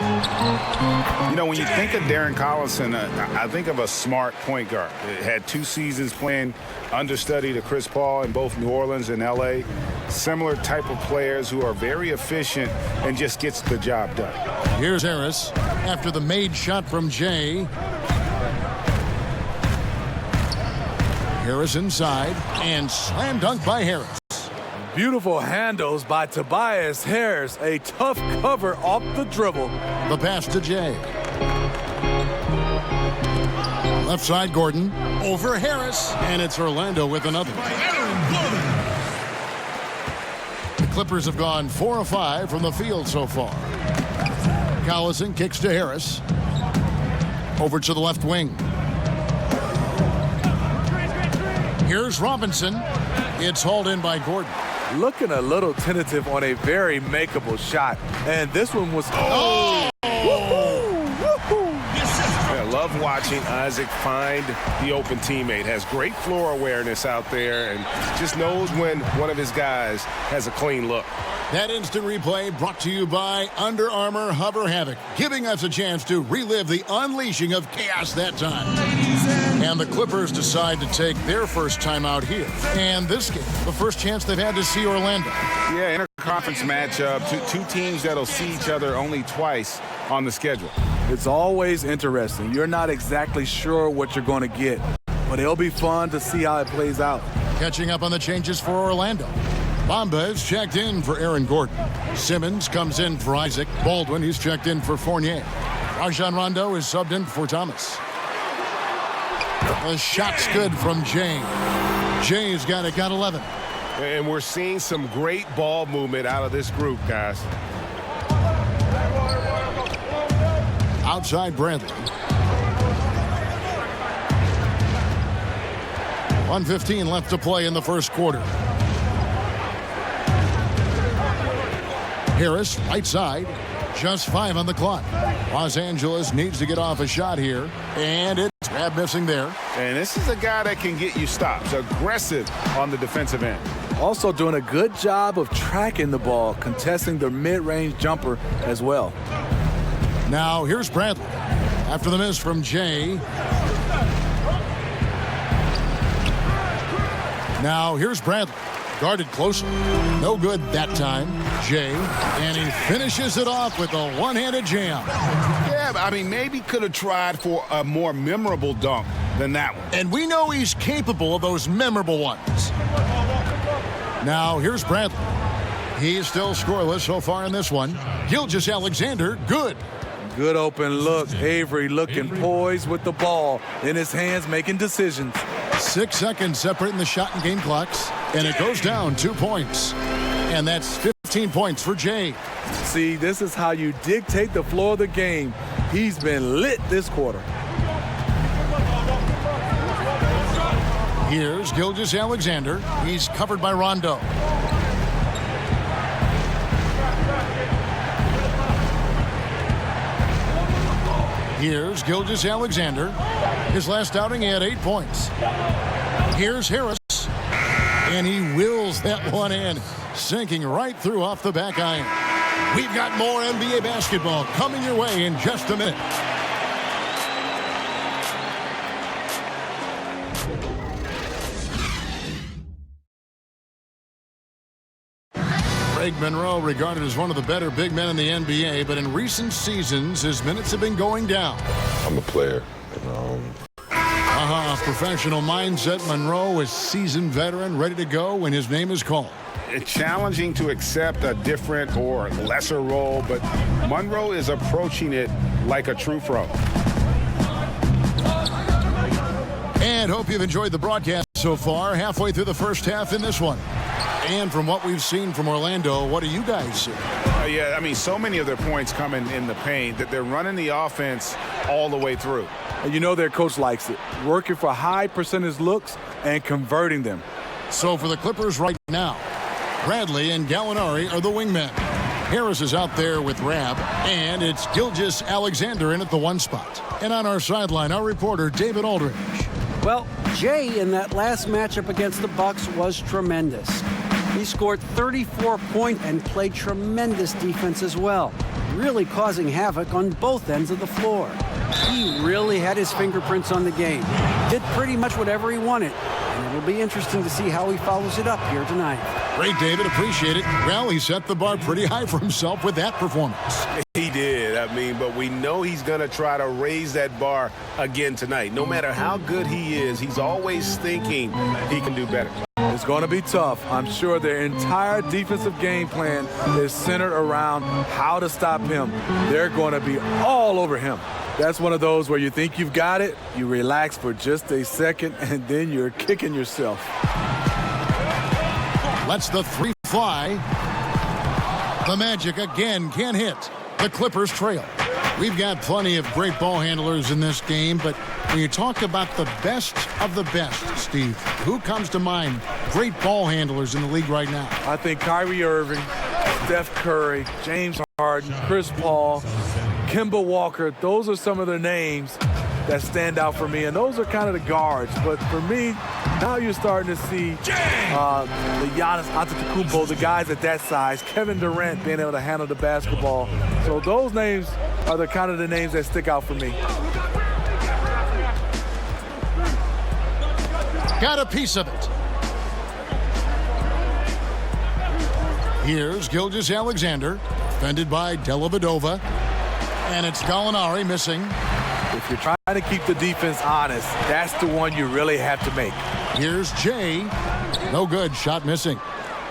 You know, when you think of Darren Collison, I think of a smart point guard. It had 2 seasons playing understudy to Chris Paul in both New Orleans and L.A. Similar type of players who are very efficient and just gets the job done. Here's Harris after the made shot from Jay. Harris inside, and slam dunk by Harris. Beautiful handles by Tobias Harris. A tough cover off the dribble. The pass to Jay. Left side, Gordon. Over Harris, and it's Orlando with another. The Clippers have gone 4 of 5 from the field so far. Collison kicks to Harris. Over to the left wing. Here's Robinson. It's hauled in by Gordon. Looking a little tentative on a very makeable shot. And this one was... I love watching Isaac find the open teammate. Has great floor awareness out there and just knows when one of his guys has a clean look. That instant replay brought to you by Under Armour Hover Havoc, giving us a chance to relive the unleashing of chaos that time. And the Clippers decide to take their first time out here. And this game, the first chance they've had to see Orlando. Yeah, interconference matchup. Two teams that'll see each other only twice on the schedule. It's always interesting. You're not exactly sure what you're going to get, but it'll be fun to see how it plays out. Catching up on the changes for Orlando. Bamba is checked in for Aaron Gordon. Simmons comes in for Isaac. Baldwin, he's checked in for Fournier. Rajon Rondo is subbed in for Thomas. The shot's good from Jay. Jay's got 11. And we're seeing some great ball movement out of this group, guys. Outside Bradley. 1:15 left to play in the first quarter. Harris, right side. Just 5 on the clock. Los Angeles needs to get off a shot here. And it's grab missing there. And this is a guy that can get you stops. Aggressive on the defensive end. Also doing a good job of tracking the ball, contesting the mid-range jumper as well. Now here's Bradley. After the miss from Jay. Now here's Bradley. Guarded closely. No good that time. Jay. And he finishes it off with a one-handed jam. Yeah, I mean, maybe could have tried for a more memorable dunk than that one. And we know he's capable of those memorable ones. Now here's Bradley. He's still scoreless so far in this one. Gilgeous-Alexander, good. Good open look. Avery looking poised with the ball in his hands, making decisions. 6 seconds separating the shot and game clocks. And it goes down 2 points. And that's 15 points for Jay. See, this is how you dictate the flow of the game. He's been lit this quarter. Here's Gilgeous-Alexander. He's covered by Rondo. Here's Gilgeous-Alexander. His last outing, he had 8 points. Here's Harris. And he wills that one in, sinking right through off the back iron. We've got more NBA basketball coming your way in just a minute. Greg Monroe, regarded as one of the better big men in the NBA, but in recent seasons, his minutes have been going down. I'm a player. Professional mindset. Monroe is seasoned veteran, ready to go when his name is called. It's challenging to accept a different or lesser role, but Monroe is approaching it like a true pro. And hope you've enjoyed the broadcast so far. Halfway through the first half in this one. And from what we've seen from Orlando, what do you guys see? Yeah, I mean, so many of their points coming in the paint that they're running the offense all the way through. And you know their coach likes it, working for high percentage looks and converting them. So for the Clippers right now, Bradley and Gallinari are the wingmen. Harris is out there with Rab, and it's Gilgeous-Alexander in at the 1 spot. And on our sideline, our reporter, David Aldridge. Well, Jay in that last matchup against the Bucks was tremendous. He scored 34 points and played tremendous defense as well, really causing havoc on both ends of the floor. He really had his fingerprints on the game. Did pretty much whatever he wanted. And it'll be interesting to see how he follows it up here tonight. Great, David. Appreciate it. Well, he set the bar pretty high for himself with that performance. He did. I mean, but we know he's going to try to raise that bar again tonight. No matter how good he is, he's always thinking he can do better. It's going to be tough. I'm sure their entire defensive game plan is centered around how to stop him. They're going to be all over him. That's one of those where you think you've got it, you relax for just a second, and then you're kicking yourself. Lets the three fly. The Magic again can't hit. The Clippers trail. We've got plenty of great ball handlers in this game, but when you talk about the best of the best, Steve, who comes to mind? Great ball handlers in the league right now. I think Kyrie Irving, Steph Curry, James Harden, Chris Paul, Kemba Walker. Those are some of the names that stand out for me, and those are kind of the guards. But for me, now you're starting to see the Giannis Antetokounmpo, the guys at that size, Kevin Durant being able to handle the basketball. So those names are the kind of the names that stick out for me. Got a piece of it. Here's Gilgeous-Alexander, defended by Dellavedova, and it's Gallinari missing. If you're trying to keep the defense honest, that's the one you really have to make. Here's Jay. No good. Shot missing.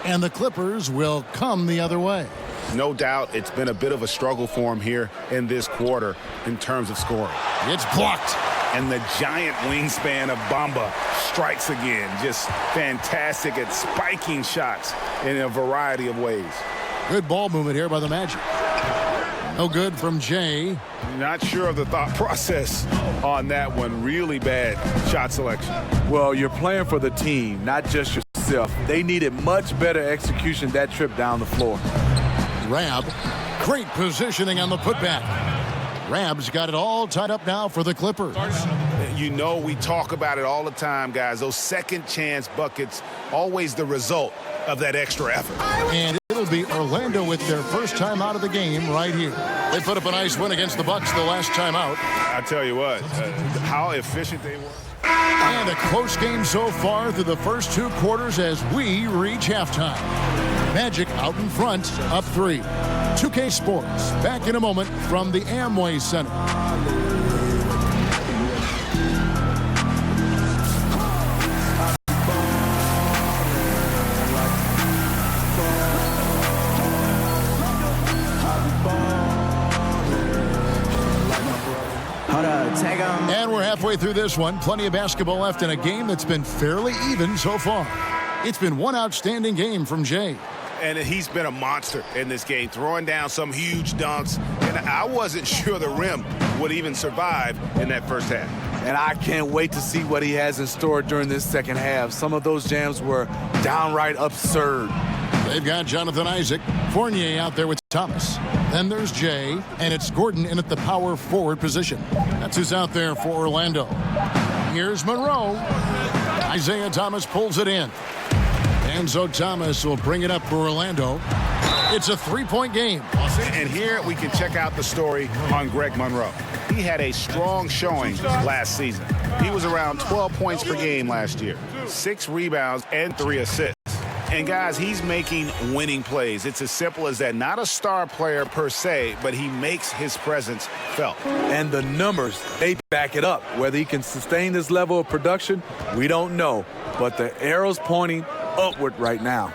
And the Clippers will come the other way. No doubt it's been a bit of a struggle for him here in this quarter in terms of scoring. It's blocked. And the giant wingspan of Bamba strikes again. Just fantastic at spiking shots in a variety of ways. Good ball movement here by the Magic. No good from Jay. Not sure of the thought process on that one. Really bad shot selection. Well, you're playing for the team, not just yourself. They needed much better execution that trip down the floor. Rab, great positioning on the putback. Rab's got it all tied up now for the Clippers. You know, we talk about it all the time, guys. Those second chance buckets, always the result of that extra effort. And it'll be Orlando with their first time out of the game right here. They put up a nice win against the Bucks the last time out. I tell you what, how efficient they were. And a close game so far through the first two quarters as we reach halftime. Magic out in front, up 3. 2K Sports, back in a moment from the Amway Center. And we're halfway through this one. Plenty of basketball left in a game that's been fairly even so far. It's been one outstanding game from Jay. And he's been a monster in this game, throwing down some huge dunks. And I wasn't sure the rim would even survive in that first half. And I can't wait to see what he has in store during this second half. Some of those jams were downright absurd. They've got Jonathan Isaac, Fournier out there with Thomas. Then there's Jay, and it's Gordon in at the power forward position. That's who's out there for Orlando. Here's Monroe. Isaiah Thomas pulls it in. Enzo Thomas will bring it up for Orlando. It's a three-point game. And here we can check out the story on Greg Monroe. He had a strong showing last season. He was around 12 points per game last year, 6 rebounds and 3 assists. And guys, he's making winning plays. It's as simple as that. Not a star player per se, but he makes his presence felt. And the numbers, they back it up. Whether he can sustain this level of production, we don't know. But the arrow's pointing upward right now.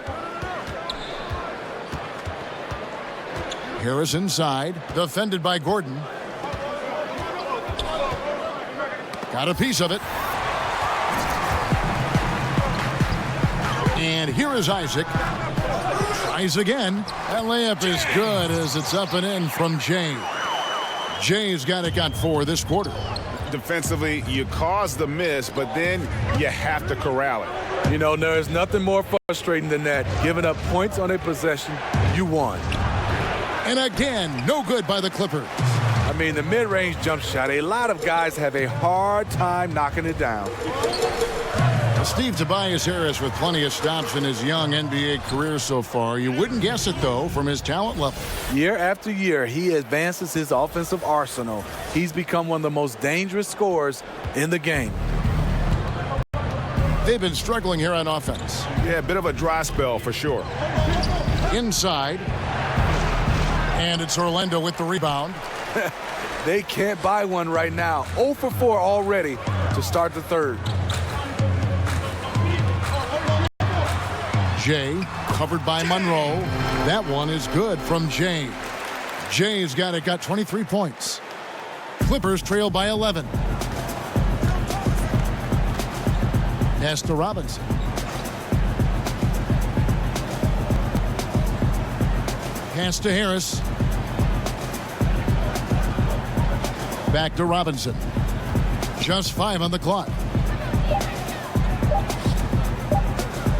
Harris inside, defended by Gordon. Got a piece of it. And here is Isaac. Tries again. That layup is good as it's up and in from Jay. Jay's got 4 this quarter. Defensively, you cause the miss, but then you have to corral it. You know, there's nothing more frustrating than that. Giving up points on a possession, you won. And again, no good by the Clippers. I mean, the mid-range jump shot, a lot of guys have a hard time knocking it down. Steve Tobias Harris with plenty of stops in his young NBA career so far. You wouldn't guess it, though, from his talent level. Year after year, he advances his offensive arsenal. He's become one of the most dangerous scorers in the game. They've been struggling here on offense. Yeah, a bit of a dry spell for sure. Inside. And it's Orlando with the rebound. They can't buy one right now. 0 for 4 already to start the third. Jay covered by Monroe. That one is good from Jay. Jay's got 23 points. Clippers trail by 11. Pass to Robinson. Pass to Harris. Back to Robinson. Just 5 on the clock.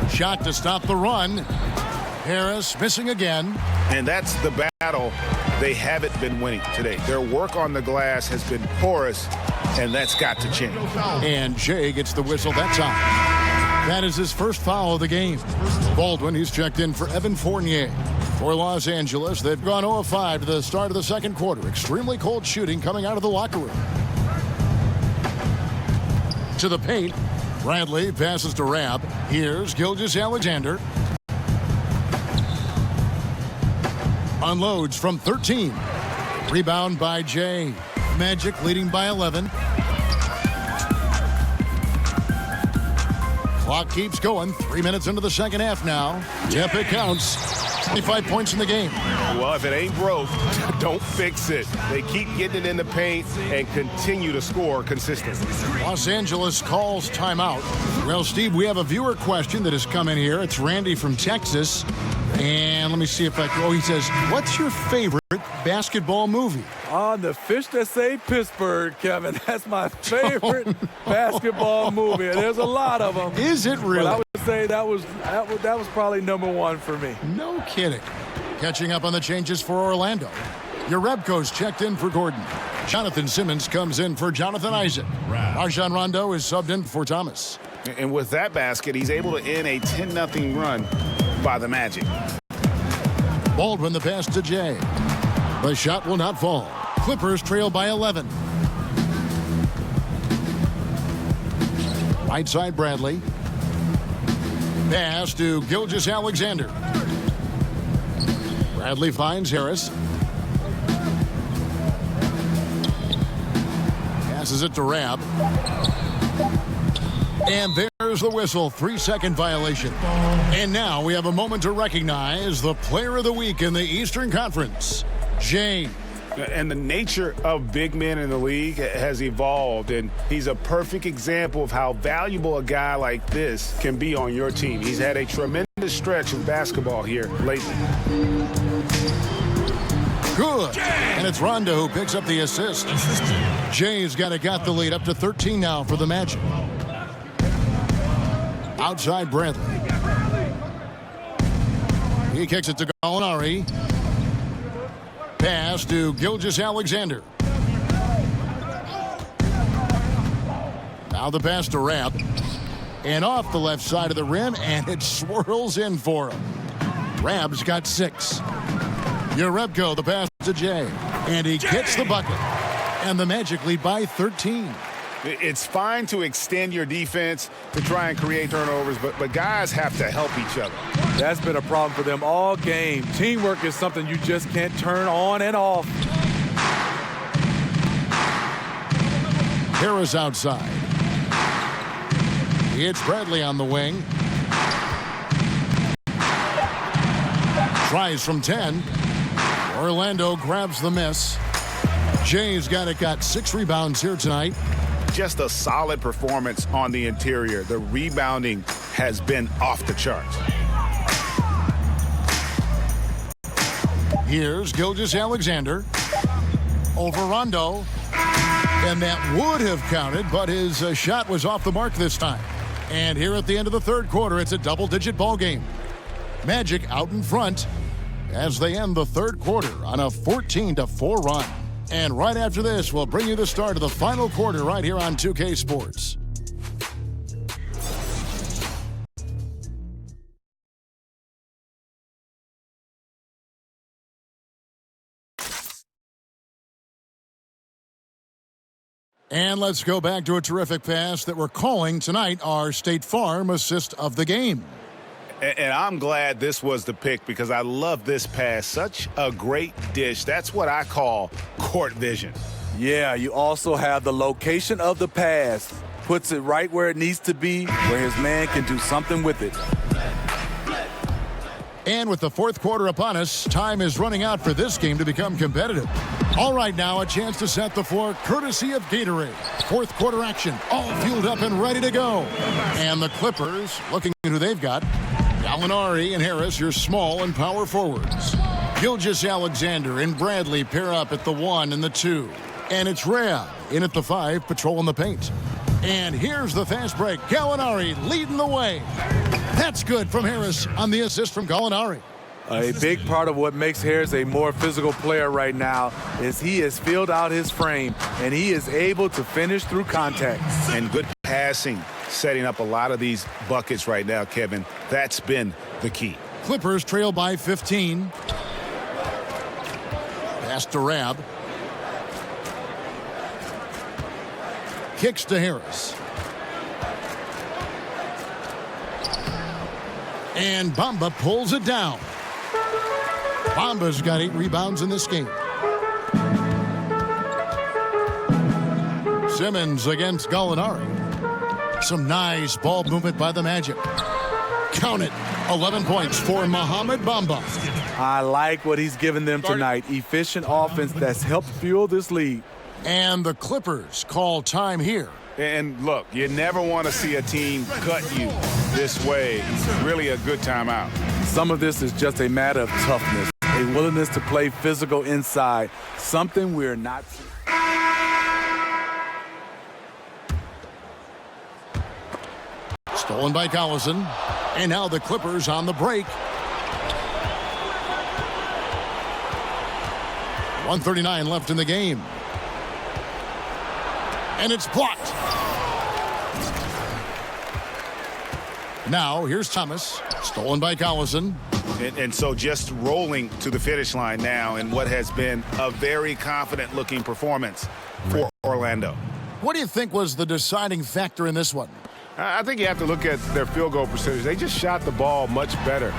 Shot to stop the run. Harris missing again. And that's the battle they haven't been winning today. Their work on the glass has been porous, and that's got to change. And Jay gets the whistle that time. That is his first foul of the game. Baldwin, he's checked in for Evan Fournier. For Los Angeles, they've gone 0 of 5 to the start of the second quarter. Extremely cold shooting coming out of the locker room. To the paint. Bradley passes to Rab. Here's Gilgeous-Alexander. Unloads from 13. Rebound by Jay. Magic leading by 11. Clock keeps going. 3 minutes into the second half now. Yep, it counts. 25 points in the game. Well, if it ain't broke, don't fix it. They keep getting it in the paint and continue to score consistently. Los Angeles calls timeout. Well, Steve, we have a viewer question that has come in here. It's Randy from Texas. And let me see if I can. Oh, he says, what's your favorite basketball movie? The Fish That Saved Pittsburgh, Kevin. That's my favorite basketball movie. There's a lot of them. Is it really? But I would say that was probably number 1 for me. No kidding. Catching up on the changes for Orlando. Yarebko's checked in for Gordon. Jonathan Simmons comes in for Jonathan Isaac. Rajon Rondo is subbed in for Thomas. And with that basket, he's able to end a 10-0 run by the Magic. Baldwin the pass to Jay. The shot will not fall. Clippers trail by 11. Right side Bradley. Pass to Gilgeous-Alexander. Bradley finds Harris. Passes it to Rab. And there's the whistle. 3-second violation. And now we have a moment to recognize the player of the week in the Eastern Conference, Jay. And the nature of big men in the league has evolved, and he's a perfect example of how valuable a guy like this can be on your team. He's had a tremendous stretch of basketball here lately. Good. And it's Rondo who picks up the assist. Jay's got the lead up to 13 now for the Magic. Outside Bradley. He kicks it to Gallinari. Pass to Gilgeous-Alexander. Now the pass to Rab. And off the left side of the rim, and it swirls in for him. Rab's got 6. Yarebko, the pass to Jay. And he gets the bucket. And the Magic lead by 13. It's fine to extend your defense to try and create turnovers, but guys have to help each other. That's been a problem for them all game. Teamwork is something you just can't turn on and off. Harris outside. It's Bradley on the wing. Tries from 10. Orlando grabs the miss. Jay's got 6 rebounds here tonight. Just a solid performance on the interior. The rebounding has been off the charts. Here's Gilgeous-Alexander over Rondo. And that would have counted, but his shot was off the mark this time. And here at the end of the third quarter, it's a double-digit ball game. Magic out in front as they end the third quarter on a 14-4 run. And right after this, we'll bring you the start of the final quarter right here on 2K Sports. And let's go back to a terrific pass that we're calling tonight our State Farm assist of the game. And I'm glad this was the pick because I love this pass. Such a great dish. That's what I call court vision. Yeah, you also have the location of the pass. Puts it right where it needs to be, where his man can do something with it. And with the fourth quarter upon us, time is running out for this game to become competitive. All right, now a chance to set the floor courtesy of Gatorade. Fourth quarter action, all fueled up and ready to go. And the Clippers, looking at who they've got, Gallinari and Harris, your small and power forwards. Gilgeous Alexander and Bradley pair up at the 1 and the 2. And it's Rhea in at the 5, patrolling the paint. And here's the fast break. Gallinari leading the way. That's good from Harris on the assist from Gallinari. A big part of what makes Harris a more physical player right now is he has filled out his frame, and he is able to finish through contact. And good passing, setting up a lot of these buckets right now, Kevin. That's been the key. Clippers trail by 15. Pass to Rab. Kicks to Harris. And Bamba pulls it down. Bamba's got 8 rebounds in this game. Simmons against Gallinari. Some nice ball movement by the Magic. Count it. 11 points for Mohamed Bamba. I like what he's given them tonight. Efficient offense that's helped fuel this lead. And the Clippers call time here. And look, you never want to see a team cut you this way. Really a good timeout. Some of this is just a matter of toughness, a willingness to play physical inside, something we're not seeing. Stolen by Collison. And now the Clippers on the break. 1:39 left in the game. And it's blocked. Now, here's Thomas. Stolen by Collison. And so just rolling to the finish line now in what has been a very confident-looking performance for Orlando. What do you think was the deciding factor in this one? I think you have to look at their field goal percentage. They just shot the ball much better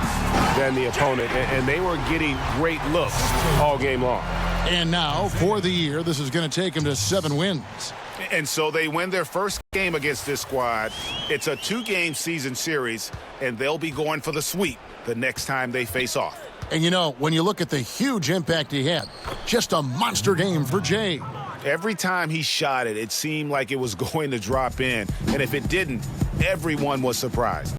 than the opponent, and they were getting great looks all game long. And now, for the year, this is going to take them to 7 wins. And so they win their first game against this squad. It's a 2-game season series, and they'll be going for the sweep the next time they face off. And you know, when you look at the huge impact he had, just a monster game for Jay. Every time he shot it, it seemed like it was going to drop in. And if it didn't, everyone was surprised.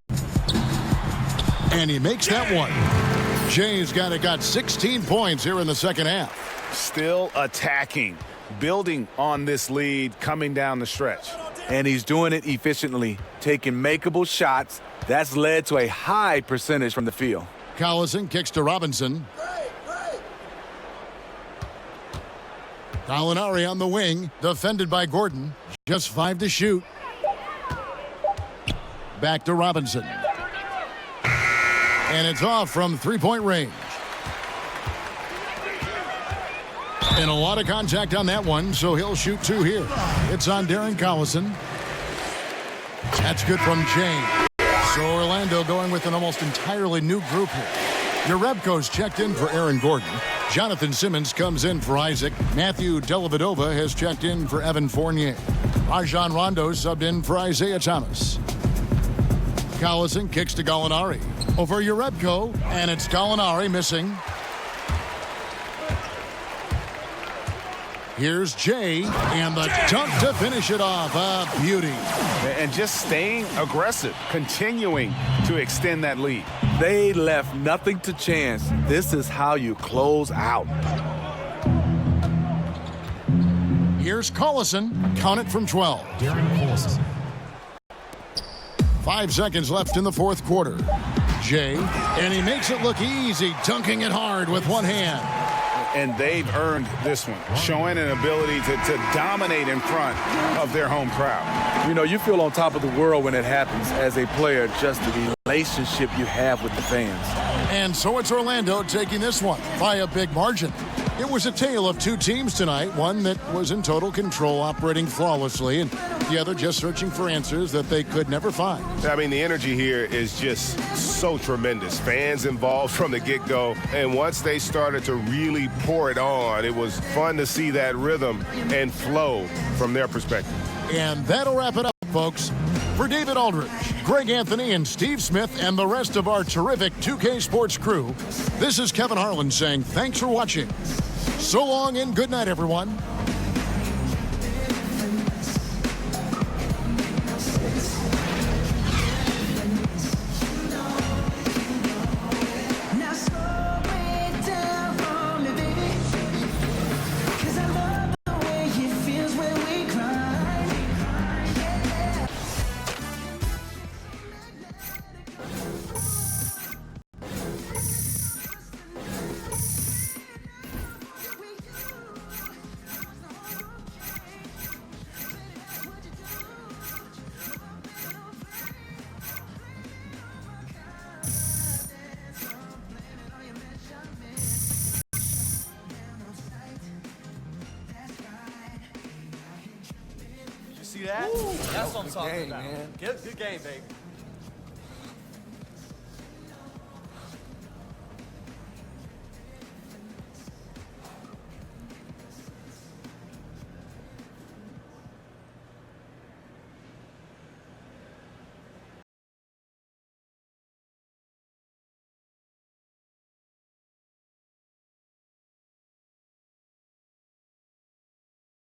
And he makes that one. Jay's got 16 points here in the second half. Still attacking, building on this lead coming down the stretch. And he's doing it efficiently, taking makeable shots. That's led to a high percentage from the field. Collison kicks to Robinson. Gallinari on the wing, defended by Gordon. Just 5 to shoot. Back to Robinson. And it's off from 3-point range. And a lot of contact on that one, so he'll shoot 2 here. It's on Darren Collison. That's good from Jay. So Orlando going with an almost entirely new group here. Jerebko's checked in for Aaron Gordon. Jonathan Simmons comes in for Isaac. Matthew Dellavedova has checked in for Evan Fournier. Rajon Rondo subbed in for Isaiah Thomas. Collison kicks to Gallinari. Over Jerebko, and it's Gallinari missing. Here's Jay, and the dunk to finish it off. A beauty. And just staying aggressive, continuing to extend that lead. They left nothing to chance. This is how you close out. Here's Collison. Count it from 12. Darren Collison. 5 seconds left in the fourth quarter. Jay, and he makes it look easy, dunking it hard with one hand. And they've earned this one, showing an ability to dominate in front of their home crowd. You know, you feel on top of the world when it happens as a player, just the relationship you have with the fans. And so it's Orlando taking this one by a big margin. It was a tale of two teams tonight, one that was in total control, operating flawlessly, and the other just searching for answers that they could never find. I mean, the energy here is just so tremendous. Fans involved from the get-go, and once they started to really pour it on, it was fun to see that rhythm and flow from their perspective. And that'll wrap it up, folks. For David Aldridge, Greg Anthony, and Steve Smith, and the rest of our terrific 2K Sports crew, this is Kevin Harlan saying thanks for watching. So long and good night, everyone. See that? That's what I'm talking about. Man. Good game, baby.